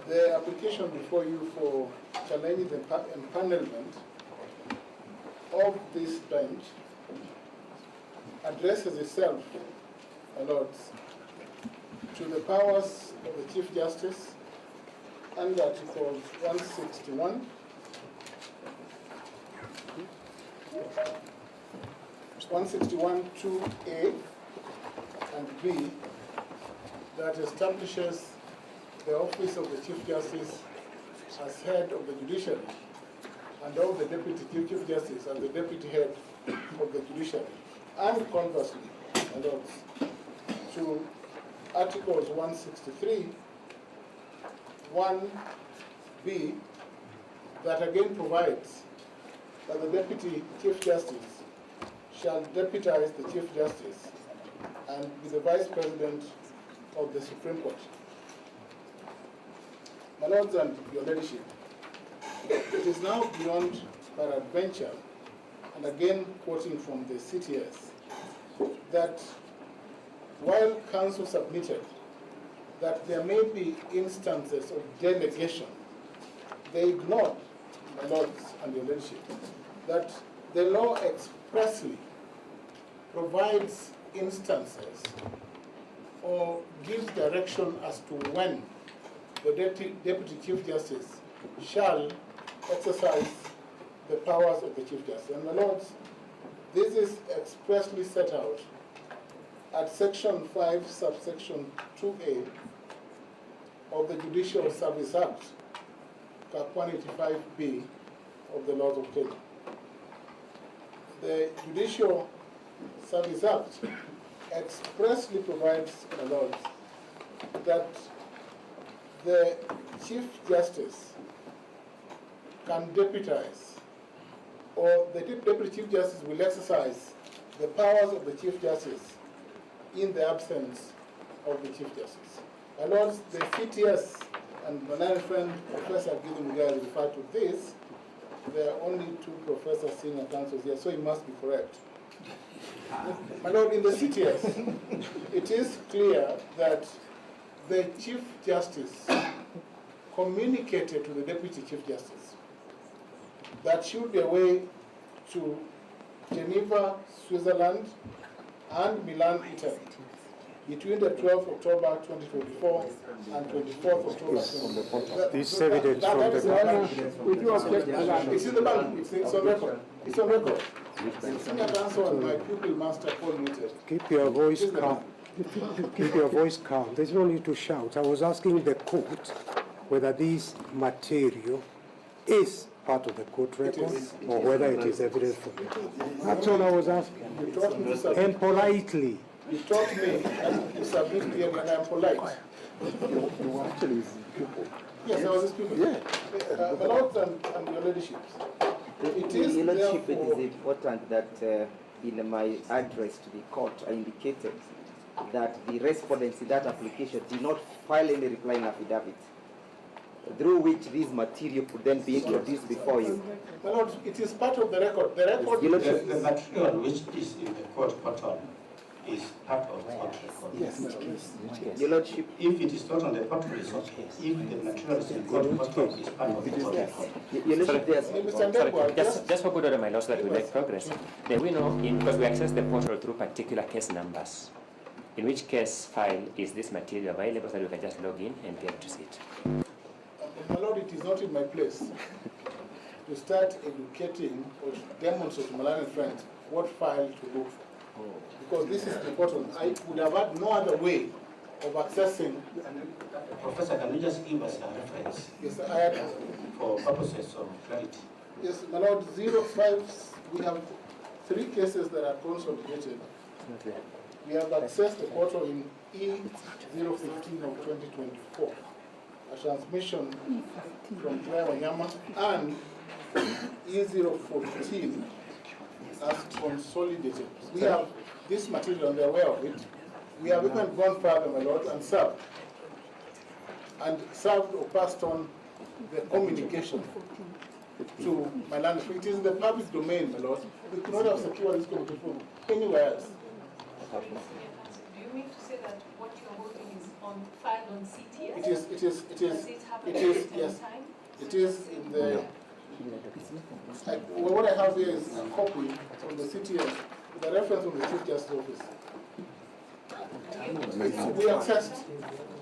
The application before you for challenging the empanelment of this bench addresses itself, my lords, to the powers of the Chief Justice under Article 161, (2)(a) and (b), that establishes the office of the Chief Justice as head of the judiciary and of the Deputy Chief Justice as the deputy head of the judiciary. And conversely, my lords, to Articles 163, 1b, that again provides that the Deputy Chief Justice shall deputize the Chief Justice and be the Vice President of the Supreme Court. My lords and your ladyship, it is now beyond peradventure, and again quoting from the CTS, that while counsel submitted that there may be instances of delegation. They ignored, my lords and your leadership, that the law expressly provides instances or gives direction as to when the Deputy Chief Justice shall exercise the powers of the Chief Justice. And my lords, this is expressly set out at Section 5, subsection 2A of the Judicial Service Act, Cap 185B of the laws of Kenya. The Judicial Service Act expressly provides, my lords, that the Chief Justice can deputize, or the Deputy Chief Justice will exercise the powers of the Chief Justice in the absence of the Chief Justice. My lords, the CTS and my learned friend, Professor Gideon Mugai, referred to this. There are only 2 professors senior counsels here, so he must be correct. My lord, in the CTS, it is clear that the Chief Justice communicated to the Deputy Chief Justice that should be away to Geneva, Switzerland, and Milan, Italy, between the 12th October 2024 and 24th October 2024. This is evidence from the It's in the bank. It's on record. It's on record. Senior counsel and my pupil master Paul Muted. Keep your voice calm. Keep your voice calm. There's no need to shout. I was asking the court whether this material is part of the court record or whether it is evidence for you. That's all I was asking. You taught me to submit. And politely. You taught me to submit clearly, and I'm polite. You were actually his pupil. Yes, I was his pupil. Yeah. The Lord and your leadership. It is Your Lordship, it therefore is important that in my address to the court, I indicated that the respondents in that application did not file any replying affidavit, through which this material could then be introduced before you. My Lord, it is part of the record. The record. The material which is in the court portal is part of the court record. Yes. Your Lordship, if it is not on the portal, it's okay. If the material is in the court portal, it's part of the court record. Your Lordship, Just for good order, my lords, that we make progress. Then we know, because we access the portal through particular case numbers, in which case file is this material available so that we can just log in and be able to see it. My Lord, it is not in my place to start educating or to demonstrate to my learned friends what file to look for. Because this is important. I would have had no other way of accessing. Professor, can you just give us a reference? Yes, I had. For purposes of clarity. Yes, my Lord, 05, we have 3 cases that are consolidated. We have accessed the portal in E015 of 2024, a transmission from Claire Wanyama, and E014 as consolidated. We have this material and they're aware of it. We have even gone further, my Lord, and served or passed on the communication to my land. It is in the public domain, my Lord. We could not have secured this communication anywhere else. Do you mean to say that what you're holding is filed on CTS? It is, Does it happen yes. time? It is in the, well, what I have here is a copy from the CTS, with a reference from the Chief Justice Office.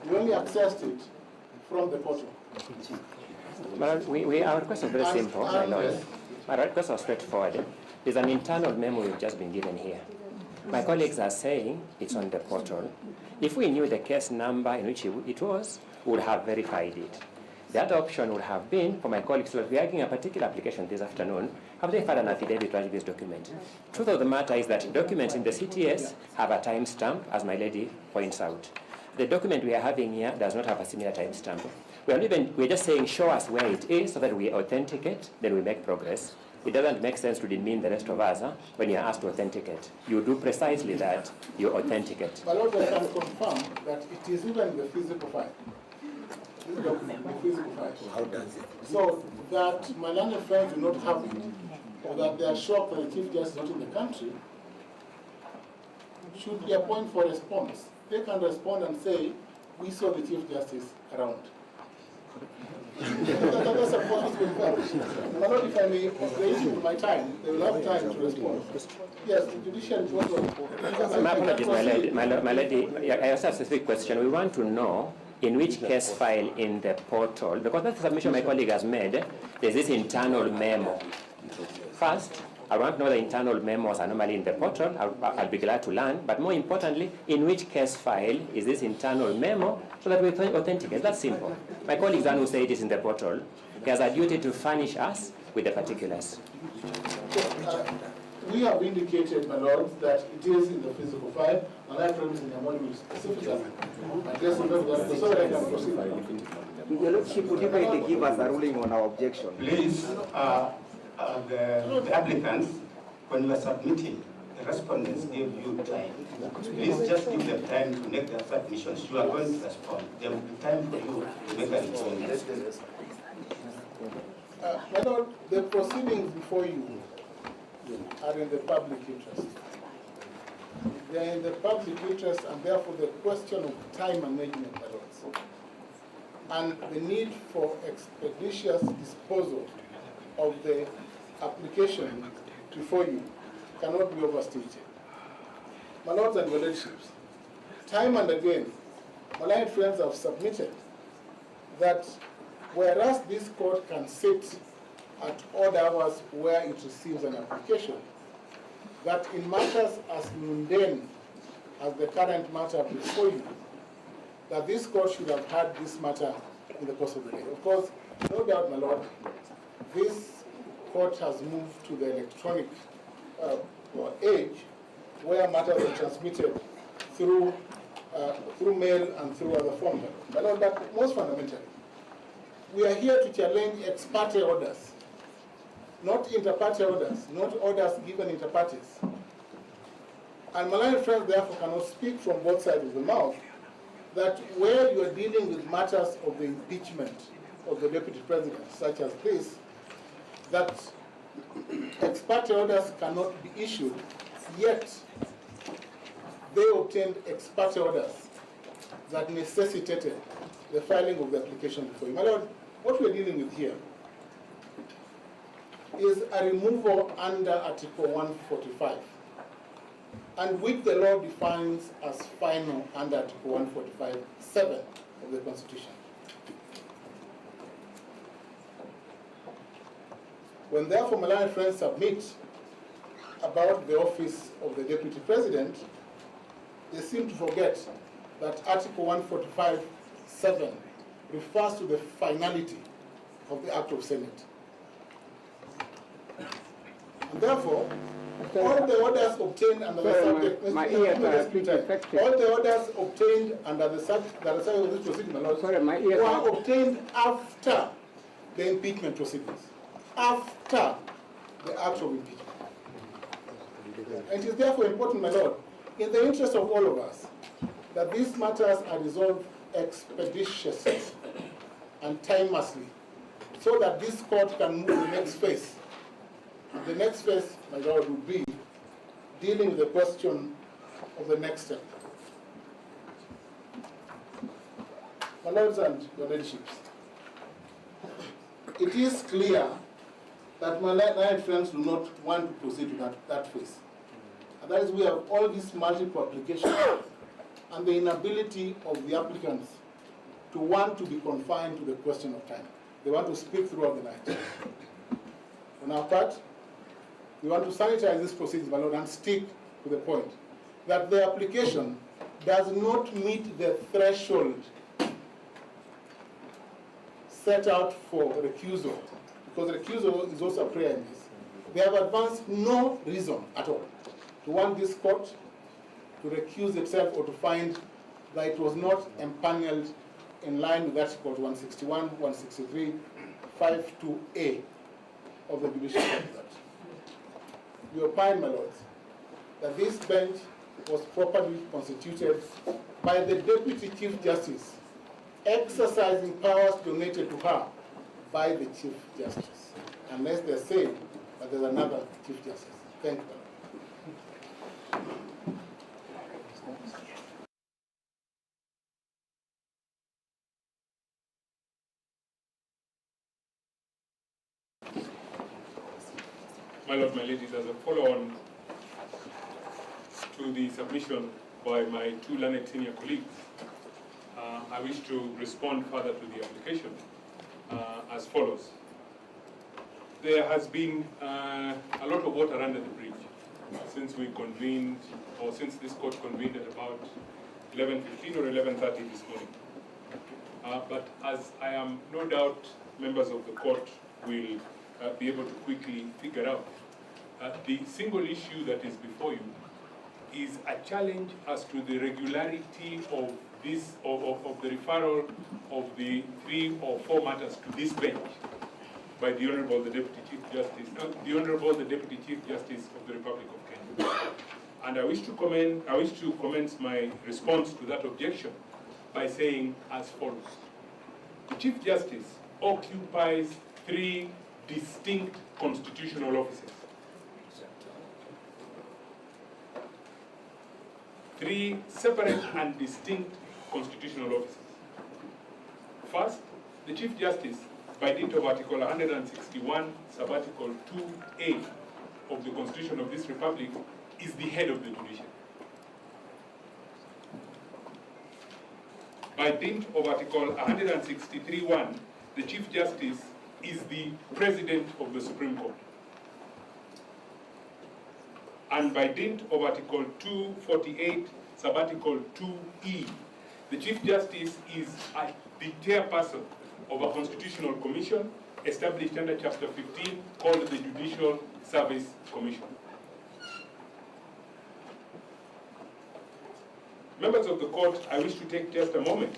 We only accessed it from the portal. Well, our request is very simple, my lord. My request is straightforward. There's an internal memo we've just been given here. My colleagues are saying it's on the portal. If we knew the case number in which it was, we would have verified it. The other option would have been for my colleagues, so we are getting a particular application this afternoon, have they filed an affidavit to this document? Truth of the matter is that documents in the CTS have a timestamp, as my lady points out. The document we are having here does not have a similar timestamp. We're just saying, show us where it is so that we authenticate, then we make progress. It doesn't make sense to demean the rest of us when you're asked to authenticate. You do precisely that, you authenticate. But Lord, I can confirm that it is even the physical file. This document, the physical file. How does it? So that my learned friends do not have it, or that they are shocked that the Chief Justice is not in the country, should be a point for response. They can respond and say, we saw the Chief Justice around. That's a possible fact. My Lord, if I may raise with my time, they will have time to respond. Yes, the judicial My apologies, my lady. I also have a specific question. We want to know in which case file in the portal, because that's the submission my colleague has made, there's this internal memo. First, I want to know the internal memos are normally in the portal. I'll be glad to learn. But more importantly, in which case file is this internal memo so that we can authenticate? That's simple. My colleague who said it is in the portal. He has a duty to furnish us with the particulars. We have indicated, my Lord, that it is in the physical file, and I promise in the morning specifically address the that so that I can proceed. Your Lordship, would you kindly give us a ruling on our objection? Please, the applicants, when you are submitting, the respondents give you time. Please just give them time to make their submissions. You are going to respond. There will be time for you to make a response. My Lord, the proceedings before you are in the public interest. They are in the public interest, and therefore the question of time management, my Lords, and the need for expeditious disposal of the application before you cannot be overstated. My Lords and your Lordships, time and again, my learned friends have submitted that whereas this court can sit at odd hours where it receives an application, that in matters as mundane as the current matter before you, that this court should have had this matter in the course of the day. Of course, no doubt, my Lord, this court has moved to the electronic age where matters are transmitted through mail and through other forms. My Lord, but most fundamentally, we are here to challenge ex parte orders, not inter parte orders, not orders given inter partes. And my learned friends therefore cannot speak from both sides of the mouth that where you are dealing with matters of the impeachment of the deputy president, such as this, that ex parte orders cannot be issued, yet they obtained ex parte orders that necessitated the filing of the application before you. My Lord, what we're dealing with here is a removal under Article 145, and which the law defines as final under Article 145(7) of the Constitution. When therefore my learned friends submit about the office of the Deputy President, they seem to forget that Article 145(7) refers to the finality of the Act of Senate. And therefore, all the orders obtained under the subject, all the orders obtained under the subject of this proceeding, my Lord, were obtained after the impeachment proceedings, after the act of impeachment. And it is therefore important, my Lord, in the interest of all of us, that these matters are resolved expeditiously and timelessly, so that this court can move to the next phase. The next phase, my Lord, would be dealing with the question of the next step. My Lords and your Lordships, it is clear that my learned friends do not want to proceed to that phase. And that is, we have all these multiple applications and the inability of the applicants to want to be confined to the question of time. They want to speak throughout the night. On our part, we want to sanitize this proceedings, my Lord, and stick to the point that the application does not meet the threshold set out for recusal, because recusal is also a prayer in this. They have advanced no reason at all to want this court to recuse itself or to find that it was not empaneled in line with Articles 161, 163, 52A of the Judicial Act. You opine, my Lords, that this bench was properly constituted by the Deputy Chief Justice, exercising powers donated to her by the Chief Justice, unless they say that there's another Chief Justice. Thank you. my lord, my ladies, as a follow-on to the submission by my two learned senior colleagues, I wish to respond further to the application as follows. There has been a lot of water under the bridge since we convened, or since this court convened at about 11:15 or 11:30 this morning. But as I am no doubt members of the court will be able to quickly figure out, the single issue that is before you is a challenge as to the regularity of this, of the referral of the 3 or 4 matters to this bench by the Honorable the Deputy Chief Justice, the Honorable the Deputy Chief Justice of the Republic of Kenya. And I wish to commence my response to that objection by saying as follows. The Chief Justice occupies 3 distinct constitutional offices. 3 separate and distinct constitutional offices. First, the Chief Justice, by dint of Article 161, Sub-Article 2A of the Constitution of this Republic, is the head of the judiciary. By dint of Article 163(1), the Chief Justice is the President of the Supreme Court. And by dint of Article 248, Sub-Article 2E, the Chief Justice is the chairperson of a constitutional commission established under Chapter 15 called the Judicial Service Commission. Members of the court, I wish to take just a moment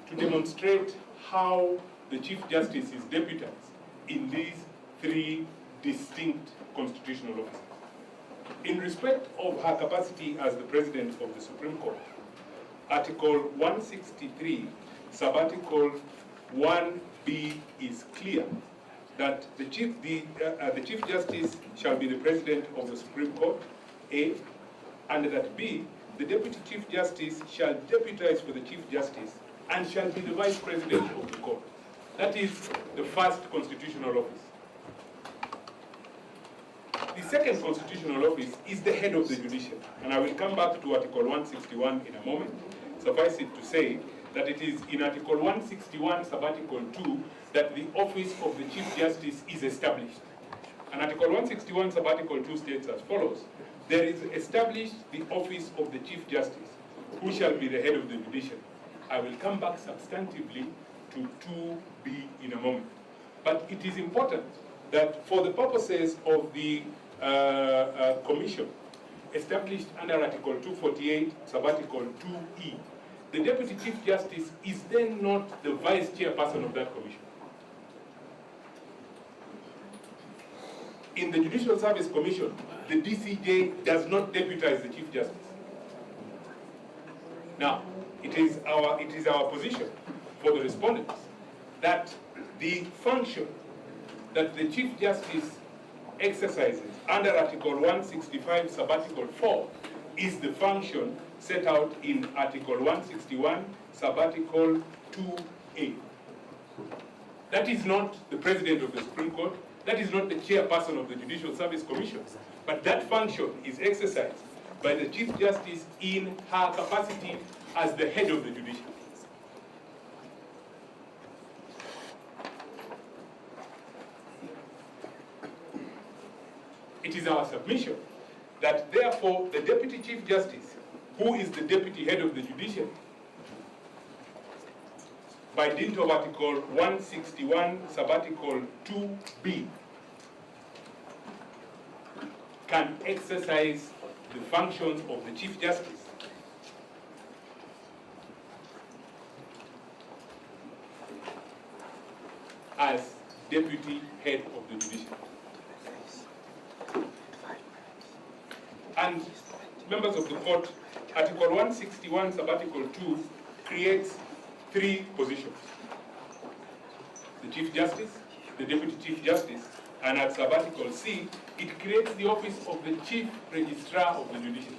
to demonstrate how the Chief Justice is deputized in these 3 distinct constitutional offices. In respect of her capacity as the President of the Supreme Court, Article 163, Sub-Article 1B is clear that the Chief Justice shall be the President of the Supreme Court, A, and that B, the Deputy Chief Justice shall deputize for the Chief Justice and shall be the Vice President of the Court. That is the first constitutional office. The second constitutional office is the head of the judiciary, and I will come back to Article 161 in a moment. Suffice it to say that it is in Article 161, Sub-Article 2, that the office of the Chief Justice is established. And Article 161, Sub-Article 2 states as follows. There is established the office of the Chief Justice, who shall be the head of the judiciary. I will come back substantively to 2B in a moment. But it is important that for the purposes of the commission established under Article 248, Sub-Article 2E, the Deputy Chief Justice is then not the Vice Chairperson of that commission. In the Judicial Service Commission, the DCJ does not deputize the Chief Justice. Now, it is our position for the respondents that the function that the Chief Justice exercises under Article 165, Sub-Article 4 is the function set out in Article 161, Sub-Article 2A. That is not the President of the Supreme Court, that is not the chairperson of the Judicial Service Commission, but that function is exercised by the Chief Justice in her capacity as the head of the judiciary. It is our submission that therefore the Deputy Chief Justice, who is the Deputy Head of the Judiciary, by dint of Article 161, Sub-Article 2B, can exercise the functions of the Chief Justice as Deputy Head of the Judiciary. And members of the court, Article 161, Sub-Article 2 creates 3 positions. The Chief Justice, the Deputy Chief Justice, and at Sub-Article C, it creates the office of the Chief Registrar of the Judiciary.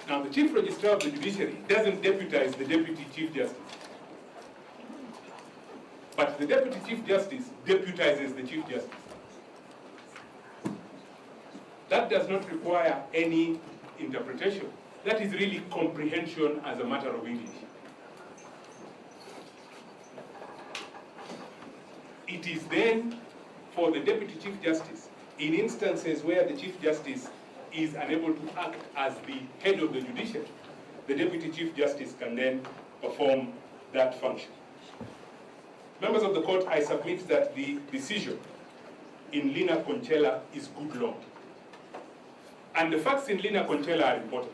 Now, the Chief Registrar of the Judiciary doesn't deputize the Deputy Chief Justice. but the Deputy Chief Justice deputizes the Chief Justice. That does not require any interpretation. That is really comprehension as a matter of English. It is then for the Deputy Chief Justice, in instances where the Chief Justice is unable to act as the head of the judiciary, the Deputy Chief Justice can then perform that function. Members of the court, I submit that the decision in Lina Conchela is good law. And the facts in Lina Conchela are important.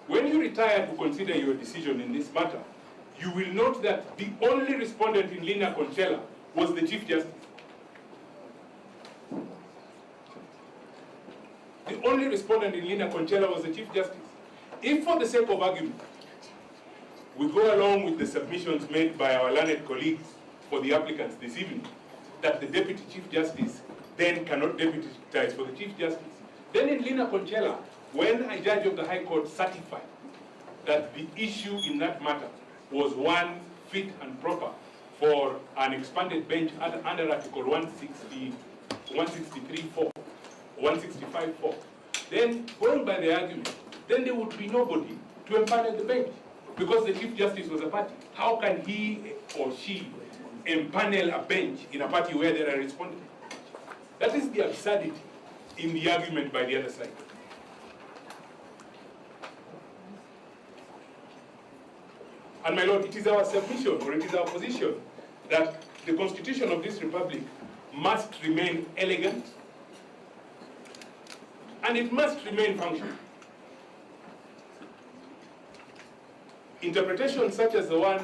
When you retire to consider your decision in this matter, you will note that the only respondent in Lina Conchela was the Chief Justice. The only respondent in Lina Conchela was the Chief Justice. If, for the sake of argument, we go along with the submissions made by our learned colleagues for the applicants this evening, that the Deputy Chief Justice then cannot deputize for the Chief Justice, then in Lina Conchela, when a judge of the High Court certified that the issue in that matter was one fit and proper for an expanded bench under Article 163.4, 165.4, then going by the argument, then there would be nobody to empanel the bench because the Chief Justice was a party. How can he or she empanel a bench in a party where there are respondents? That is the absurdity in the argument by the other side. And my lord, it is our submission, or it is our position, that the constitution of this republic must remain elegant, and it must remain functional. Interpretations such as the one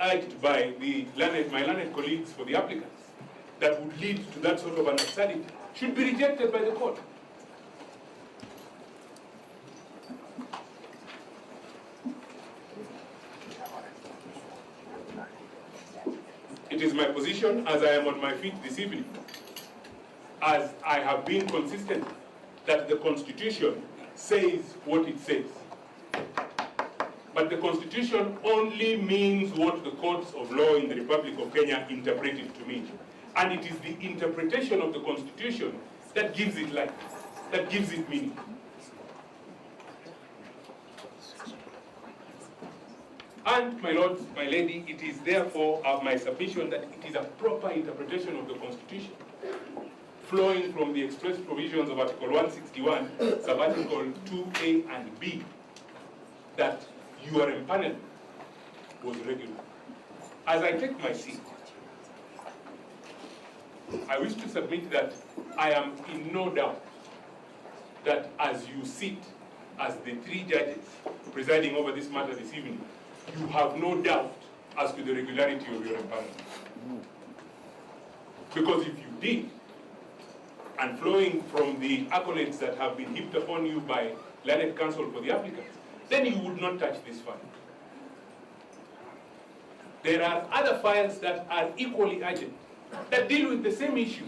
urged by my learned colleagues for the applicants, that would lead to that sort of an absurdity, should be rejected by the court. It is my position, as I am on my feet this evening, as I have been consistent, that the Constitution says what it says. But the Constitution only means what the courts of law in the Republic of Kenya interpret it to mean. And it is the interpretation of the Constitution that gives it life, that gives it meaning. And, my lords, my lady, it is therefore my submission that it is a proper interpretation of the Constitution, flowing from the express provisions of Article 161, sub-article 2A and B, that your empanelment was regular. As I take my seat, I wish to submit that I am in no doubt that as you sit as the three judges presiding over this matter this evening, you have no doubt as to the regularity of your empanelment. Because if you did, and flowing from the accolades that have been heaped upon you by learned counsel for the applicants, then you would not touch this file. There are other files that are equally urgent, that deal with the same issue,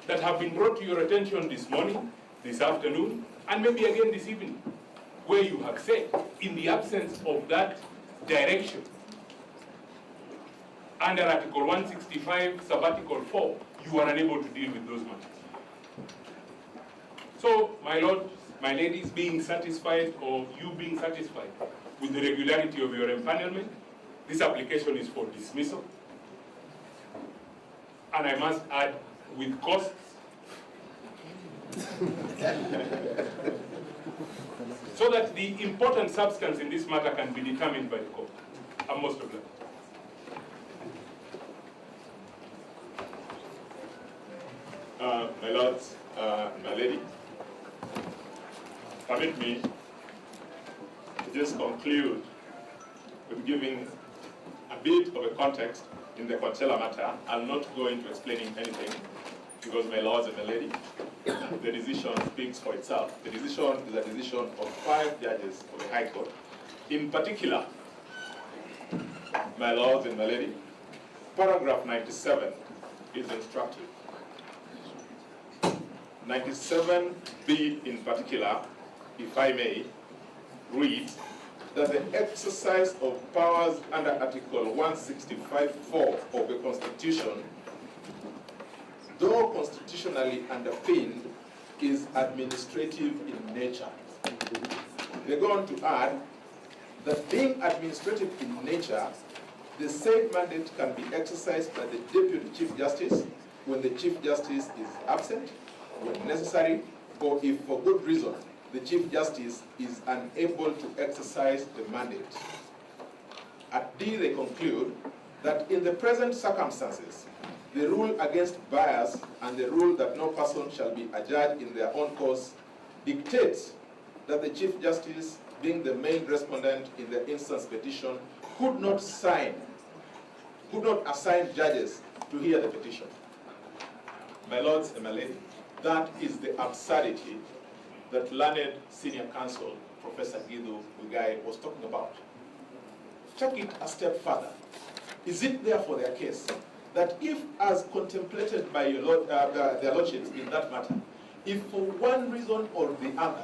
that have been brought to your attention this morning, this afternoon, and maybe again this evening, where you have said, in the absence of that direction, under Article 165, sub-article 4, you are unable to deal with those matters. So, my lords, my ladies, being satisfied, or you being satisfied with the regularity of your empanelment, this application is for dismissal. And I must add, with costs. So that the important substance in this matter can be determined by the court. I'm most obliged. My lords, my lady, permit me to just conclude with giving a bit of a context in the Conchela matter. I'll not go into explaining anything because, my lords and my lady, the decision speaks for itself. The decision is a decision of 5 judges of the High Court. In particular, my lords and my lady, paragraph 97 is instructive. 97B in particular, if I may, reads that the exercise of powers under Article 165(4) of the Constitution, though constitutionally underpinned, is administrative in nature. They go on to add that being administrative in nature, the said mandate can be exercised by the Deputy Chief Justice when the Chief Justice is absent, when necessary, or if for good reason the Chief Justice is unable to exercise the mandate. At D, they conclude that in the present circumstances, the rule against bias and the rule that no person shall be adjudged in their own cause dictates that the Chief Justice, being the main respondent in the instance petition, could not assign judges to hear the petition. My lords and my lady, that is the absurdity that learned senior counsel, Professor Guido Ugai, was talking about. Take it a step further. Is it therefore their case that if, as contemplated by their lordships in that matter, if for one reason or the other,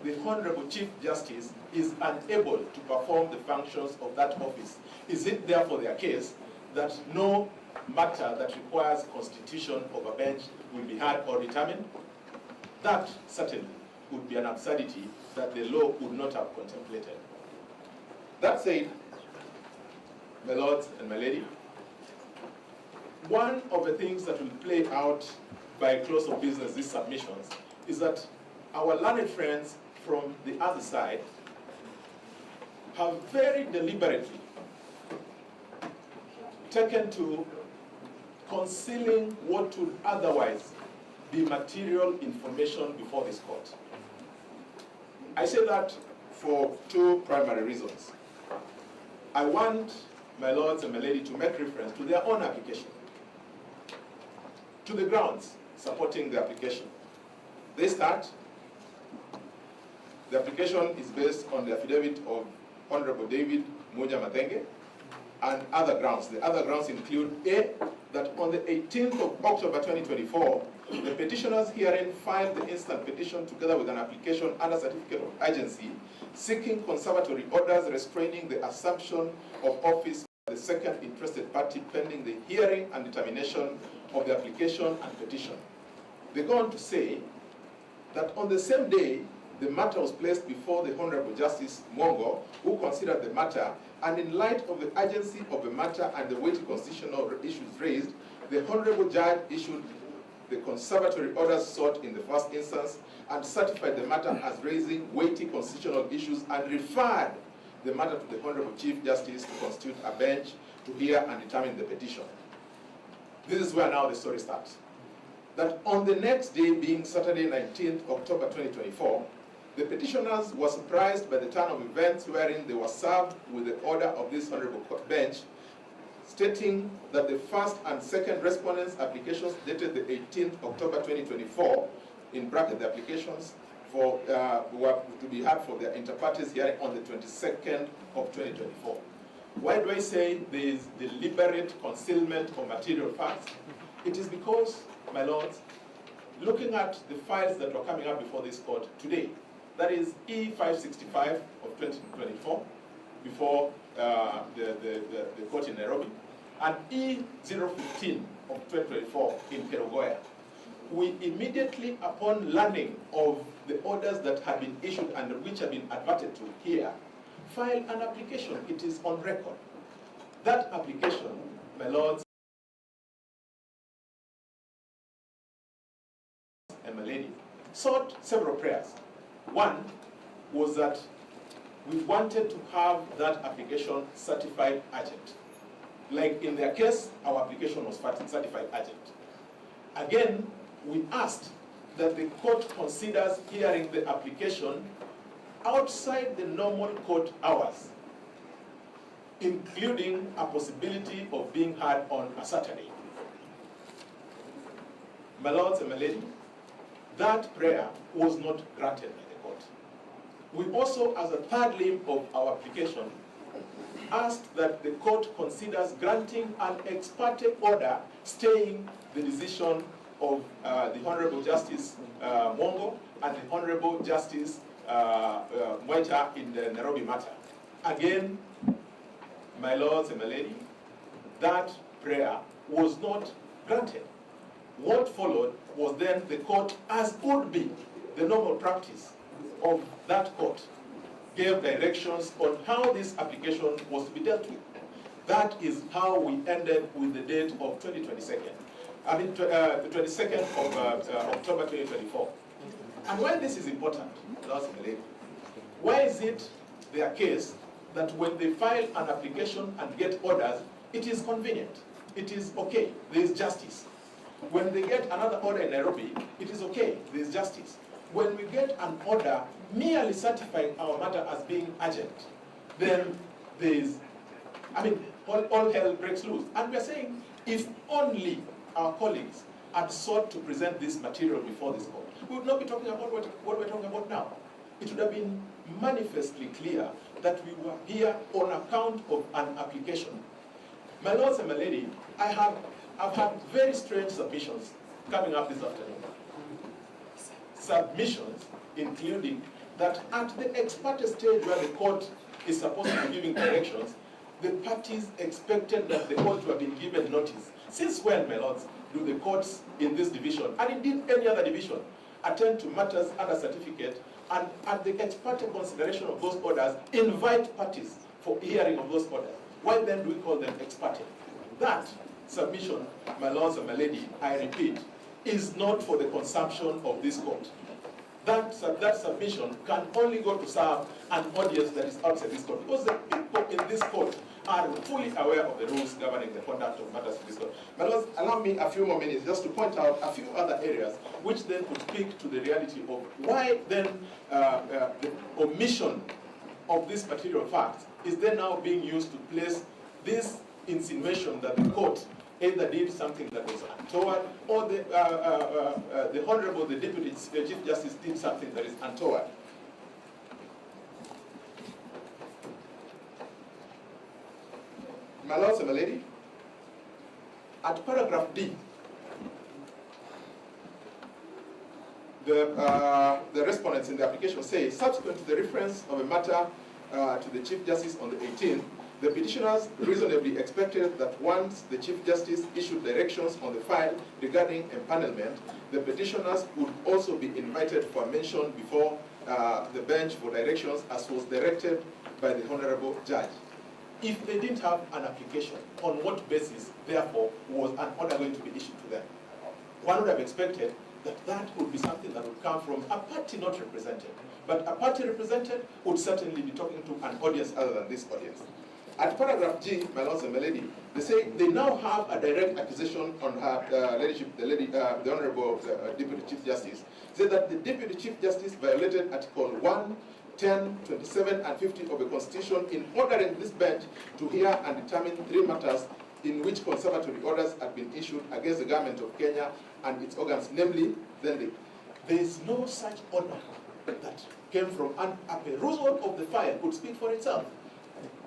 the Honorable Chief Justice is unable to perform the functions of that office, is it therefore their case that no matter that requires constitution of a bench will be heard or determined? That certainly would be an absurdity that the law would not have contemplated. That said, my lords and my lady, one of the things that will play out by close of business, these submissions, is that our learned friends from the other side have very deliberately taken to concealing what would otherwise be material information before this court. I say that for two primary reasons. I want my lords and my lady to make reference to their own application, to the grounds supporting the application. They start, the application is based on the affidavit of Honorable David Muja Matenge and other grounds. The other grounds include A, that on the 18th of October 2024, the petitioners herein filed the instant petition together with an application under certificate of urgency seeking conservatory orders restraining the assumption of office by the second interested party pending the hearing and determination of the application and petition. They go on to say that on the same day, the matter was placed before the Honorable Justice Mongo, who considered the matter, and in light of the urgency of the matter and the weighty constitutional issues raised, the Honorable Judge issued the conservatory orders sought in the first instance and certified the matter as raising weighty constitutional issues and referred the matter to the Honorable Chief Justice to constitute a bench to hear and determine the petition. This is where now the story starts. That on the next day, being Saturday 19th October 2024, the petitioners were surprised by the turn of events wherein they were served with the order of this Honorable Bench stating that the first and second respondents' applications dated the 18th October 2024, in bracket the applications for were to be had for their inter-parties hearing on the 22nd of 2024. Why do I say there is deliberate concealment of material facts? It is because, my lords, looking at the files that were coming up before this court today, that is E565 of 2024, before the court in Nairobi, and E015 of 2024 in Kerugoya, we immediately, upon learning of the orders that have been issued and which have been adverted to here, filed an application. It is on record. That application, my lords and my lady, sought several prayers. One was that we wanted to have that application certified urgent. Like in their case, our application was certified urgent. Again, we asked that the court considers hearing the application outside the normal court hours, including a possibility of being heard on a Saturday. My lords and my lady, that prayer was not granted by the court. We also, as a third limb of our application, asked that the court considers granting an ex parte order staying the decision of the Honorable Justice Mongo and the Honorable Justice Mwecha in the Nairobi matter. Again, my lords and my lady, that prayer was not granted. What followed was then the court, as would be the normal practice of that court, gave directions on how this application was to be dealt with. That is how we ended with the date of 2022. I mean, the 22nd of October 2024. And why this is important, lords and ladies, why is it their case that when they file an application and get orders, it is convenient, it is okay, there is justice. When they get another order in Nairobi, it is okay, there is justice. When we get an order merely certifying our matter as being urgent, then there is, I mean, all hell breaks loose. And we are saying, if only our colleagues had sought to present this material before this court, we would not be talking about what we're talking about now. It would have been manifestly clear that we were here on account of an application. My lords and my lady, I've had very strange submissions coming up this afternoon. Submissions including that at the ex parte stage where the court is supposed to be giving directions, the parties expected that the court to have been given notice. Since when, my lords, do the courts in this division, and indeed any other division, attend to matters under certificate, and at the ex parte consideration of those orders, invite parties for hearing of those orders? Why then do we call them ex parte? That submission, my lords and my lady, I repeat, is not for the consumption of this court. That submission can only go to serve an audience that is outside this court, because the people in this court are fully aware of the rules governing the conduct of matters in this court. But let's allow me a few more minutes just to point out a few other areas which then could speak to the reality of why then the omission of this material fact is then now being used to place this insinuation that the court either did something that was untoward, or the Honorable, the Deputy Chief Justice did something that is untoward. My lords and my lady, at paragraph D, the respondents in the application say, subsequent to the reference of a matter to the Chief Justice on the 18th, the petitioners reasonably expected that once the Chief Justice issued directions on the file regarding empanelment, the petitioners would also be invited for mention before the bench for directions as was directed by the Honorable Judge. If they didn't have an application, on what basis, therefore, was an order going to be issued to them? One would have expected that that would be something that would come from a party not represented. But a party represented would certainly be talking to an audience other than this audience. At paragraph G, my lords and my lady, they say they now have a direct accusation on her ladyship, the Honorable Deputy Chief Justice. Say that the Deputy Chief Justice violated Article 1, 10, 27, and 50 of the Constitution in ordering this bench to hear and determine 3 matters in which conservatory orders had been issued against the government of Kenya and its organs, namely, there is no such order that came from a perusal of the file could speak for itself.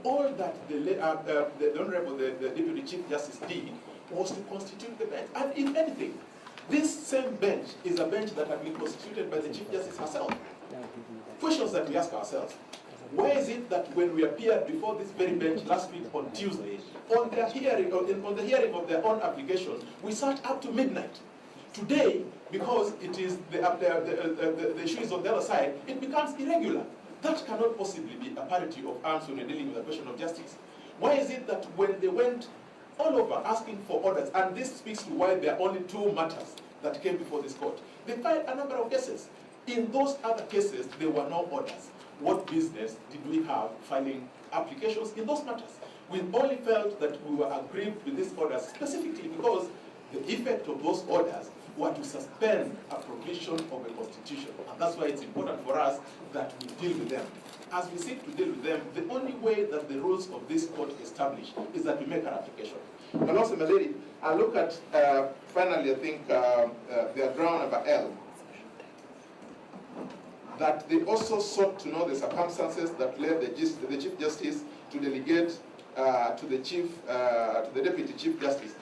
All that the Honorable, the Deputy Chief Justice did was to constitute the bench. And if anything, this same bench is a bench that had been constituted by the Chief Justice herself. Questions that we ask ourselves. Why is it that when we appeared before this very bench last week on Tuesday, on the hearing of their own application, we sat up to midnight? Today, because it is the issue is on the other side, it becomes irregular. That cannot possibly be a parity of arms when you're dealing with a question of justice. Why is it that when they went all over asking for orders, and this speaks to why there are only 2 matters that came before this court, they filed a number of cases. In those other cases, there were no orders. What business did we have filing applications in those matters? We only felt that we were aggrieved with these orders specifically because the effect of those orders were to suspend a provision of the Constitution. And that's why it's important for us that we deal with them. As we seek to deal with them, the only way that the rules of this court establish is that we make an application. And also, my lady, I look at, finally, I think, their ground number L, that they also sought to know the circumstances that led the Chief Justice to delegate to the Deputy Chief Justice.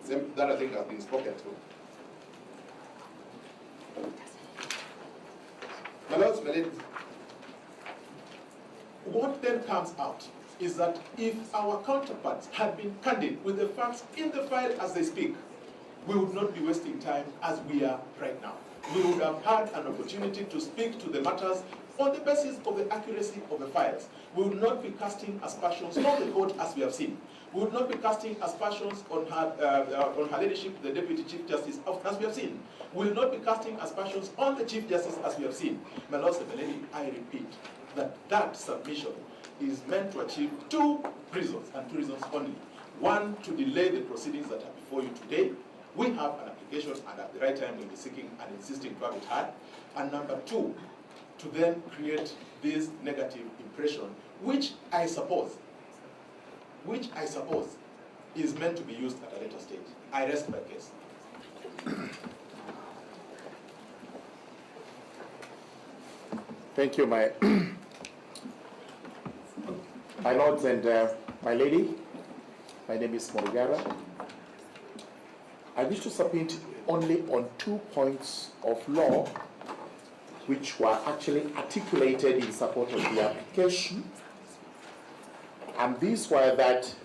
That I think has been spoken to. My lords, my ladies, what then comes out is that if our counterparts had been candid with the facts in the file as they speak, we would not be wasting time as we are right now. We would have had an opportunity to speak to the matters on the basis of the accuracy of the files. We would not be casting aspersions on the court as we have seen. We would not be casting aspersions on her ladyship, the Deputy Chief Justice, as we have seen. We will not be casting aspersions on the Chief Justice as we have seen. My Lord and my Lady, I repeat that submission is meant to achieve two reasons, and two reasons only. One, to delay the proceedings that are before you today. We have an application, and at the right time we'll be seeking and insisting to have it heard. And number two, to then create this negative impression, which I suppose is meant to be used at a later stage. I rest my case. Thank you, my lords and my lady. My name is Morigara. I wish to submit only on 2 points of law which were actually articulated in support of the application. And these were that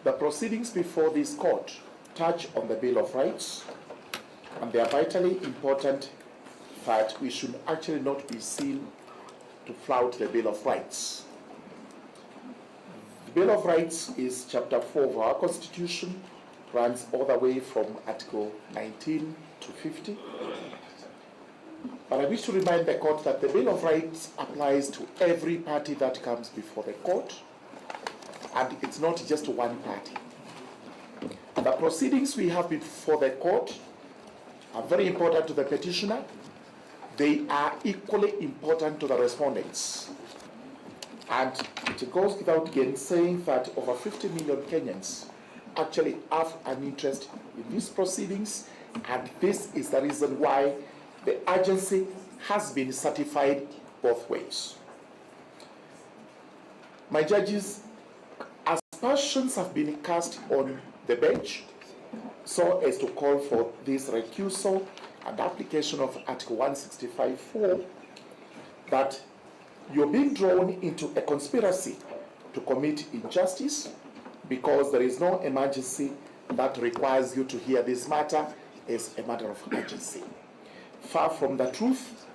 the proceedings before this court touch on the Bill of Rights, and they are vitally important that we should actually not be seen to flout the Bill of Rights. The Bill of Rights is Chapter 4 of our Constitution, runs all the way from Article 19 to 50. But I wish to remind the court that the Bill of Rights applies to every party that comes before the court, and it's not just one party. The proceedings we have before the court are very important to the petitioner. They are equally important to the respondents. And it goes without saying that over 50 million Kenyans actually have an interest in these proceedings, and this is the reason why the agency has been certified both ways. My judges, aspersions have been cast on the bench so as to call for this recusal and application of Article 165(4), that you're being drawn into a conspiracy to commit injustice because there is no emergency that requires you to hear this matter as a matter of urgency. Far from the truth,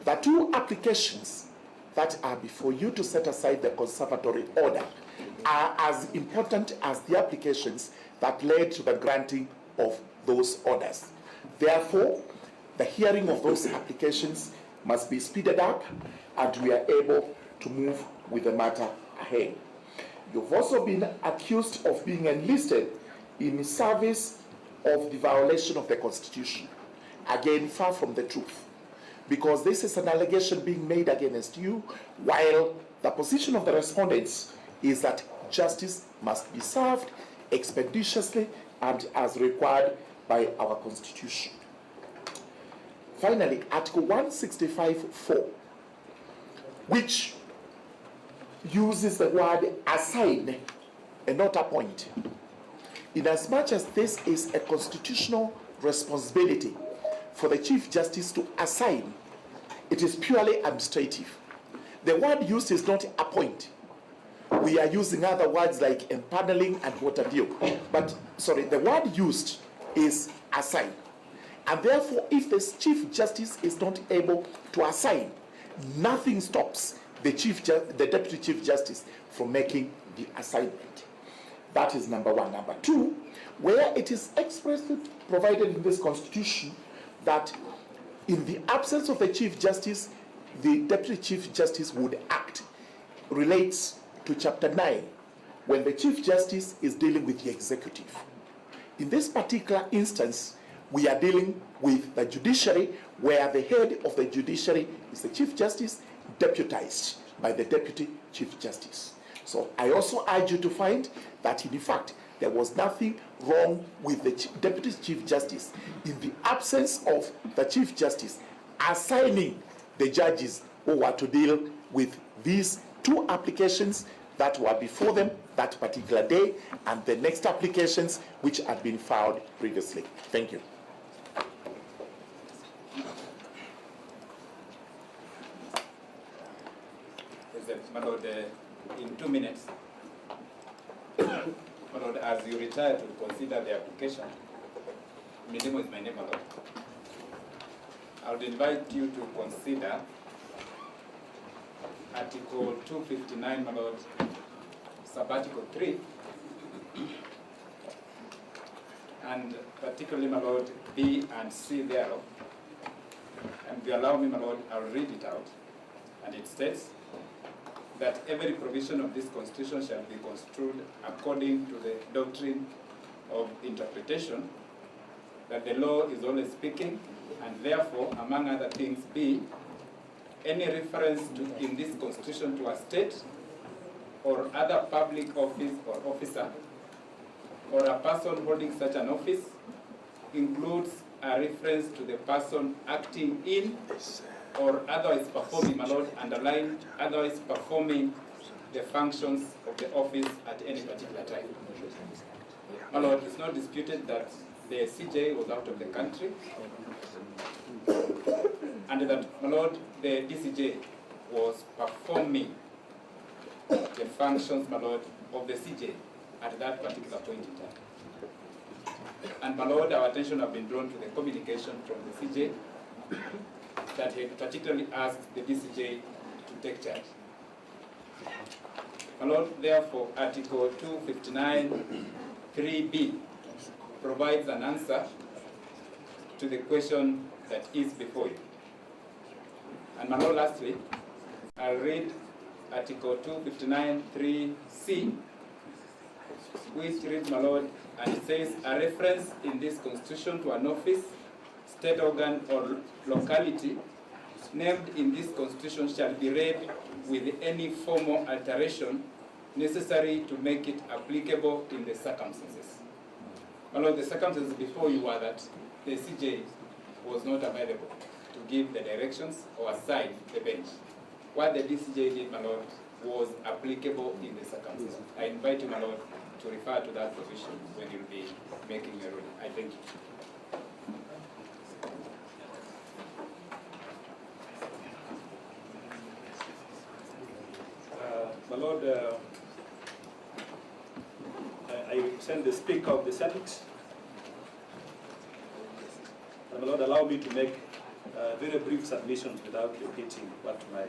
the two applications that are before you to set aside the conservatory order are as important as the applications that led to the granting of those orders. Therefore, the hearing of those applications must be speeded up, and we are able to move with the matter ahead. You've also been accused of being enlisted in service of the violation of the Constitution. Again, far from the truth, because this is an allegation being made against you, while the position of the respondents is that justice must be served expeditiously and as required by our Constitution. Finally, Article 165(4), which uses the word assign and not appoint. Inasmuch as this is a constitutional responsibility for the Chief Justice to assign, it is purely administrative. The word used is not appoint. We are using other words like empaneling and what have you. But, sorry, the word used is assign. And therefore, if the Chief Justice is not able to assign, nothing stops the Deputy Chief Justice from making the assignment. That is number one. Number two, where it is expressly provided in this Constitution that in the absence of the Chief Justice, the Deputy Chief Justice would act, relates to Chapter 9, when the Chief Justice is dealing with the executive. In this particular instance, we are dealing with the judiciary, where the head of the judiciary is the Chief Justice, deputized by the Deputy Chief Justice. So I also urge you to find that, in fact, there was nothing wrong with the Deputy Chief Justice in the absence of the Chief Justice assigning the judges who were to deal with these two applications that were before them that particular day and the next applications which had been filed previously. Thank you. my Lord, in 2 minutes, my Lord, as you retire to consider the application, Midimo is my name, my Lord. I would invite you to consider Article 259, my Lord, Sub-Article 3, and particularly, my Lord, B and C thereof. And if you allow me, my Lord, I'll read it out. And it states that every provision of this Constitution shall be construed according to the doctrine of interpretation, that the law is always speaking, and therefore, among other things, B, any reference to, in this Constitution to a state or other public office or officer or a person holding such an office includes a reference to the person acting in or otherwise performing, my Lord, underline, otherwise performing the functions of the office at any particular time. My Lord, it's not disputed that the CJ was out of the country, and that, my Lord, the DCJ was performing the functions, my Lord, of the CJ at that particular point in time. And, my Lord, our attention have been drawn to the communication from the CJ that had particularly asked the DCJ to take charge. My Lord, therefore, Article 259 3B provides an answer to the question that is before you. And, my Lord, lastly, I'll read Article 259 3C, which reads, my Lord, and it says, a reference in this Constitution to an office, state organ, or locality named in this Constitution shall be read with any formal alteration necessary to make it applicable in the circumstances. My Lord, the circumstances before you were that the CJ was not available to give the directions or assign the bench. What the DCJ did, my Lord, was applicable in the circumstances. I invite you, my Lord, to refer to that provision when you'll be making your ruling. I thank you. My Lord, I represent the Speaker of the Senate. And my Lord, allow me to make very brief submissions without repeating what my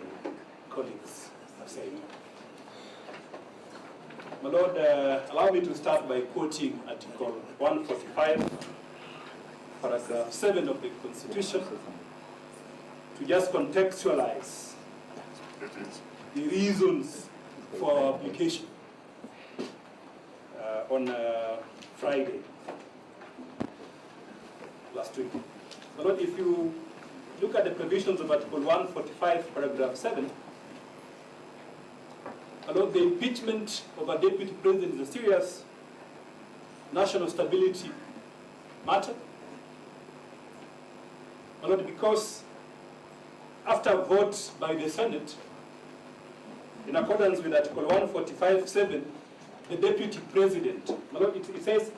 colleagues have said. My Lord, allow me to start by quoting Article 145, paragraph 7 of the Constitution, to just contextualize the reasons for our application on Friday last week. My Lord, if you look at the provisions of Article 145, paragraph 7, my Lord, the impeachment of a deputy president is a serious national stability matter. My Lord, because after a vote by the Senate, in accordance with Article 145(7), the deputy president, my Lord, it says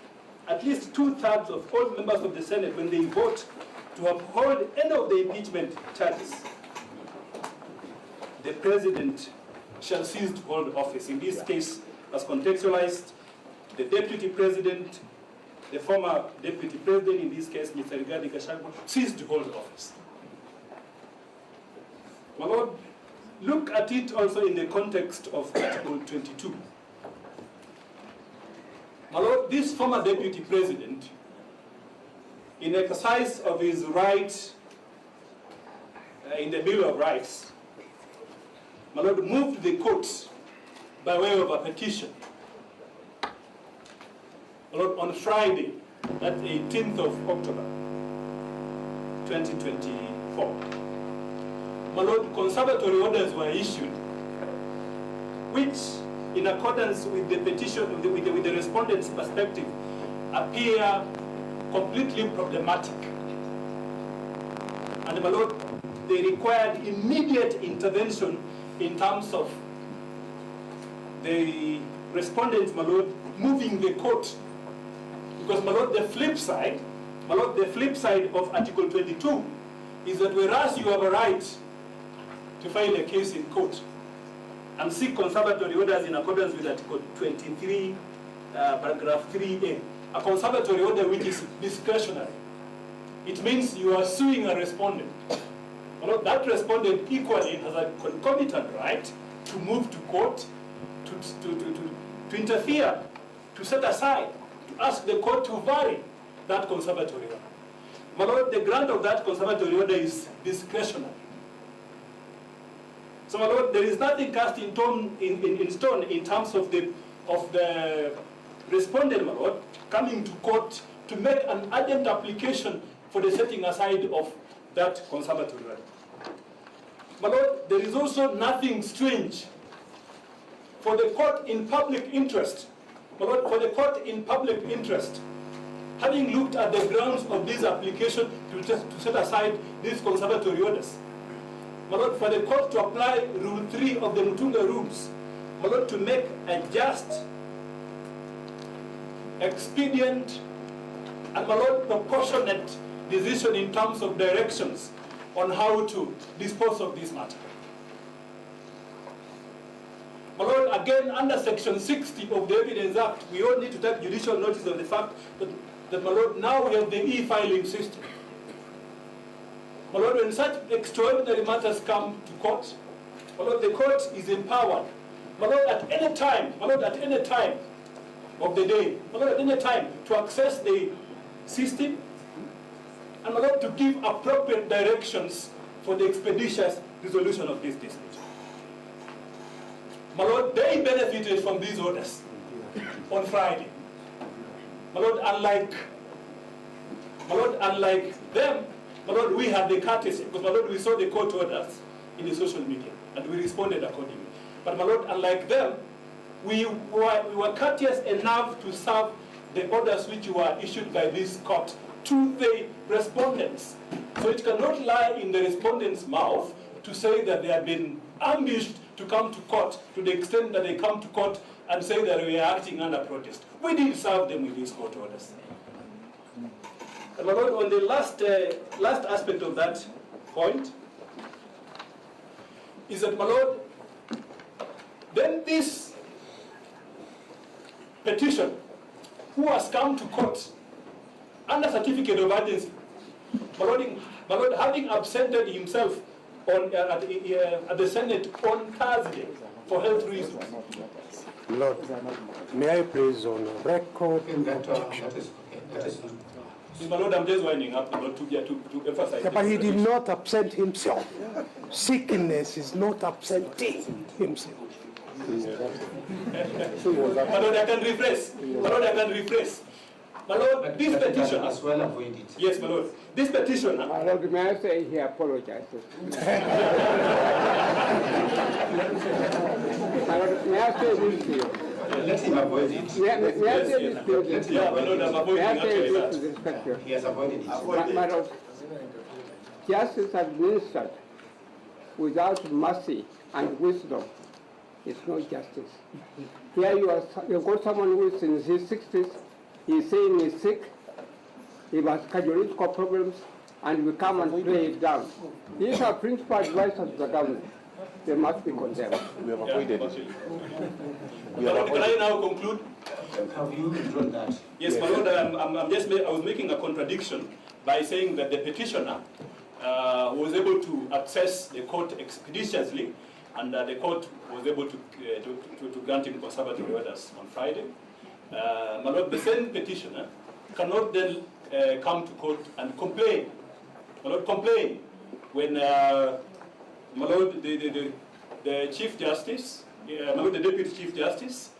at least 2/3 of all members of the Senate, when they vote to uphold any of the impeachment charges, the president shall cease to hold office. In this case, as contextualized, the deputy president, the former deputy president, in this case, Mr. Rigathi Gachagua, ceased to hold office. My Lord, look at it also in the context of Article 22. My Lord, this former deputy president, in exercise of his right in the Bill of Rights, my Lord, moved the court by way of a petition. My Lord, on Friday, that 18th of October, 2024. My Lord, conservatory orders were issued, which, in accordance with the petition, with the respondent's perspective, appear completely problematic. And, my Lord, they required immediate intervention in terms of the respondents, my Lord, moving the court. Because, my Lord, the flip side of Article 22 is that whereas you have a right to file a case in court, and seek conservatory orders in accordance with Article 23, paragraph 3A. A conservatory order which is discretionary. It means you are suing a respondent. Well, that respondent equally has a concomitant right to move to court, to interfere, to set aside, to ask the court to vary that conservatory order. My Lord, the grant of that conservatory order is discretionary. So, my Lord, there is nothing cast in stone in terms of the respondent, my Lord, coming to court to make an urgent application for the setting aside of that conservatory order. My Lord, there is also nothing strange for the court in public interest. My Lord, for the court in public interest, having looked at the grounds of this application to set aside these conservatory orders, my Lord, for the court to apply Rule 3 of the Mutunga Rules, my Lord, to make a just, expedient, and my Lord, proportionate decision in terms of directions on how to dispose of this matter. My Lord, again, under Section 60 of the Evidence Act, we all need to take judicial notice of the fact that my Lord, now we have the e-filing system. My Lord, when such extraordinary matters come to court, my Lord, the court is empowered. My Lord, at any time, my Lord, at any time of the day, my Lord, at any time to access the system, and my Lord, to give appropriate directions for the expeditious resolution of this dispute. My Lord, they benefited from these orders on Friday. My Lord, unlike them, my Lord, we had the courtesy, because my Lord, we saw the court orders in the social media, and we responded accordingly. But my Lord, unlike them, we were courteous enough to serve the orders which were issued by this court to the respondents. So it cannot lie in the respondent's mouth to say that they have been ambushed to come to court, to the extent that they come to court and say that we are acting under protest. We did serve them with these court orders. And my Lord, on the last aspect of that point is that, my Lord, then this petition, who has come to court under certificate of urgency, my Lord, having absented himself on, at the Senate on Thursday for health reasons. Lord, may I please on record objection? My Lord, I'm just winding up, my Lord, to emphasize. Yeah, but he did not absent himself. Sickness is not absenting himself. My Lord, I can rephrase. My Lord, I can rephrase. My Lord, this petition as well avoid it. Yes, my Lord. This petition. My Lord, may I say he apologizes. My Lord, may I say this to you? Let him avoid it. May I say this to you? Yeah, my Lord, I'm avoiding may I say that. this to the inspector? He has avoided it. My Lord, justice administered without mercy and wisdom is not justice. Here you've got someone who is in his 60s, he's saying he's sick, he has cardiological problems, and we come and play it down. These are principal advisors of the government. They must be condemned. We have avoided it. Can I now conclude? Have you withdrawn that? Yes, my Lord, I was making a contradiction by saying that the petitioner was able to access the court expeditiously, and the court was able to grant him conservatory orders on Friday. My Lord, the same petitioner cannot then come to court and complain. My Lord, complain when, my Lord, the Chief Justice, my Lord, the Deputy Chief Justice,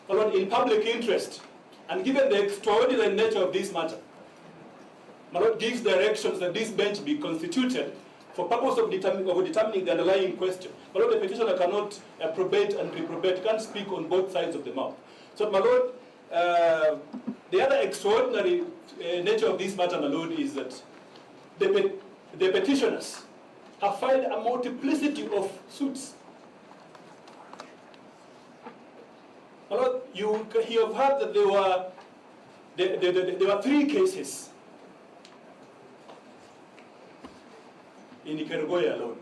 my Lord, in public interest, and given the extraordinary nature of this matter, my Lord, gives directions that this bench be constituted for purpose of determining the underlying question. My Lord, the petitioner cannot probate and reprobate, can't speak on both sides of the mouth. So, my Lord, the other extraordinary nature of this matter, my Lord, is that the petitioners have filed a multiplicity of suits. My Lord, you have heard that there were 3 cases in Ikerugoya alone.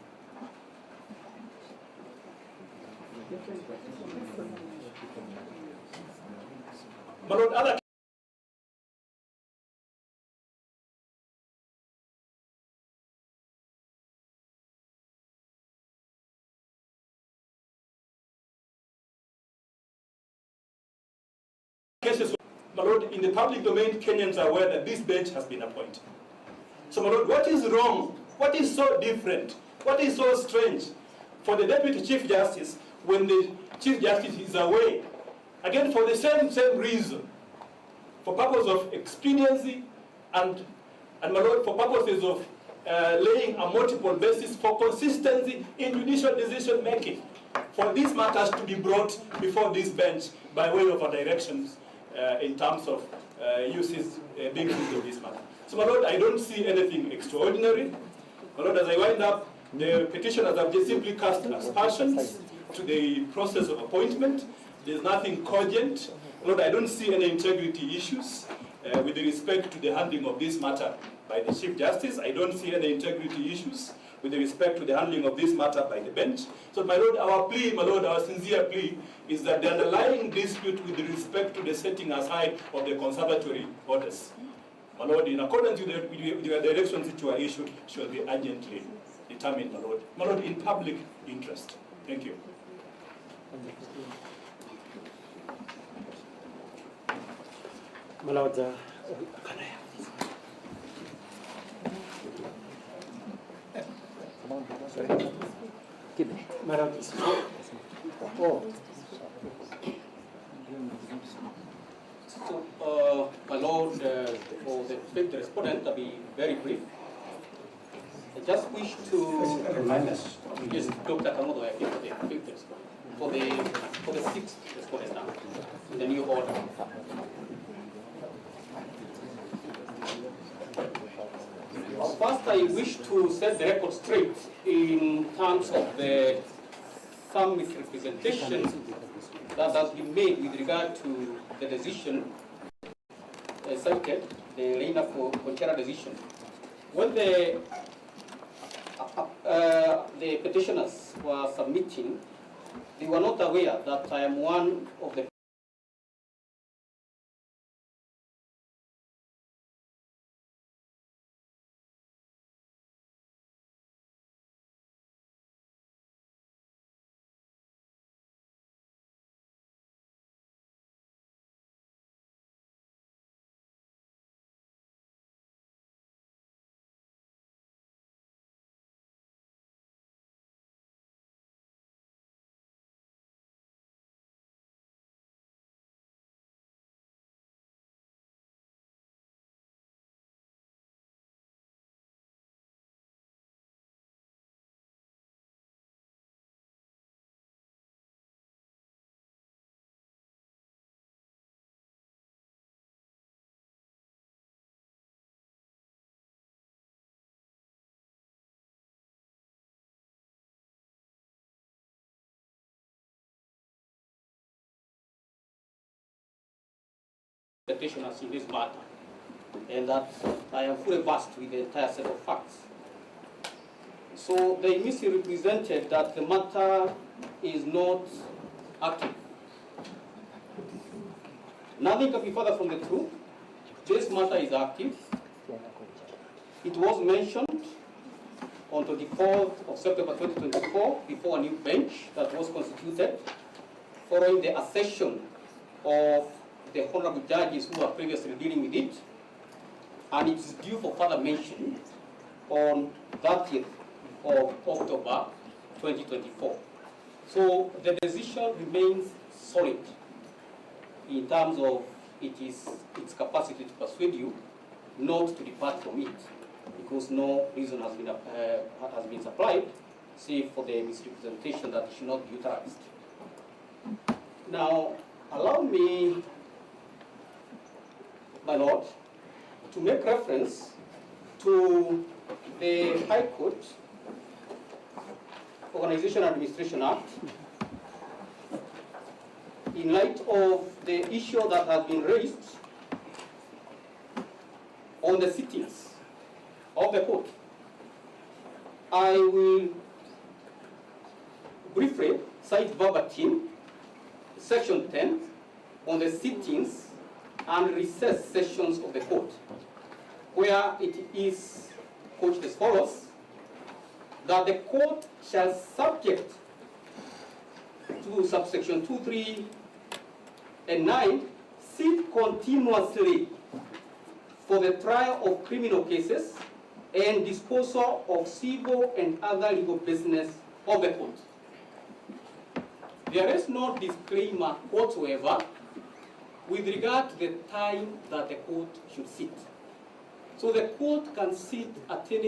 My Lord, other cases, my Lord, in the public domain, Kenyans are aware that this bench has been appointed. So, my Lord, what is wrong? What is so different? What is so strange for the Deputy Chief Justice when the Chief Justice is away? Again, for the same reason, for purpose of expediency and my Lord, for purposes of laying a multiple basis for consistency in judicial decision making, for these matters to be brought before this bench by way of our directions in terms of uses being used of this matter. So, my Lord, I don't see anything extraordinary. My Lord, as I wind up, the petitioners have just simply cast aspersions to the process of appointment. There's nothing cogent. My Lord, I don't see any integrity issues with respect to the handling of this matter by the Chief Justice. I don't see any integrity issues with respect to the handling of this matter by the bench. So, my Lord, our plea, my Lord, our sincere plea is that the underlying dispute with respect to the setting aside of the conservatory orders, my Lord, in accordance with the directions which were issued, shall be urgently determined, my Lord. My Lord, in public interest. Thank you. My Lord, So, my Lord, for the fifth respondent, I'll be very brief. I just wish to remind us, yes, Dr. Kamodo, I think, for the fifth respondent, for the sixth respondent now, in the new order. First, I wish to set the record straight in terms of some misrepresentation that has been made with regard to the decision cited, the Reina Conchera decision. When the petitioners were submitting, they were not aware that I am one of the petitioners in this matter, and that I am fully versed with the entire set of facts. So they misrepresented that the matter is not active. Nothing can be further from the truth. This matter is active. It was mentioned on 24th of September 2024 before a new bench that was constituted following the accession of the honorable judges who were previously dealing with it, and it is due for further mention on 30th of October 2024. So the decision remains solid in terms of its capacity to persuade you not to depart from it, because no reason has been supplied, save for the misrepresentation that it should not be utilized. Now, allow me, my Lord, to make reference to the High Court Organization Administration Act in light of the issue that has been raised on the sittings of the court. I will briefly cite verbatim Section 10 on the sittings and recess sessions of the court, where it is couched as follows: that the court shall, subject to subsection 2, 3, and 9, sit continuously for the trial of criminal cases and disposal of civil and other legal business of the court. There is no disclaimer whatsoever with regard to the time that the court should sit. So the court can sit at any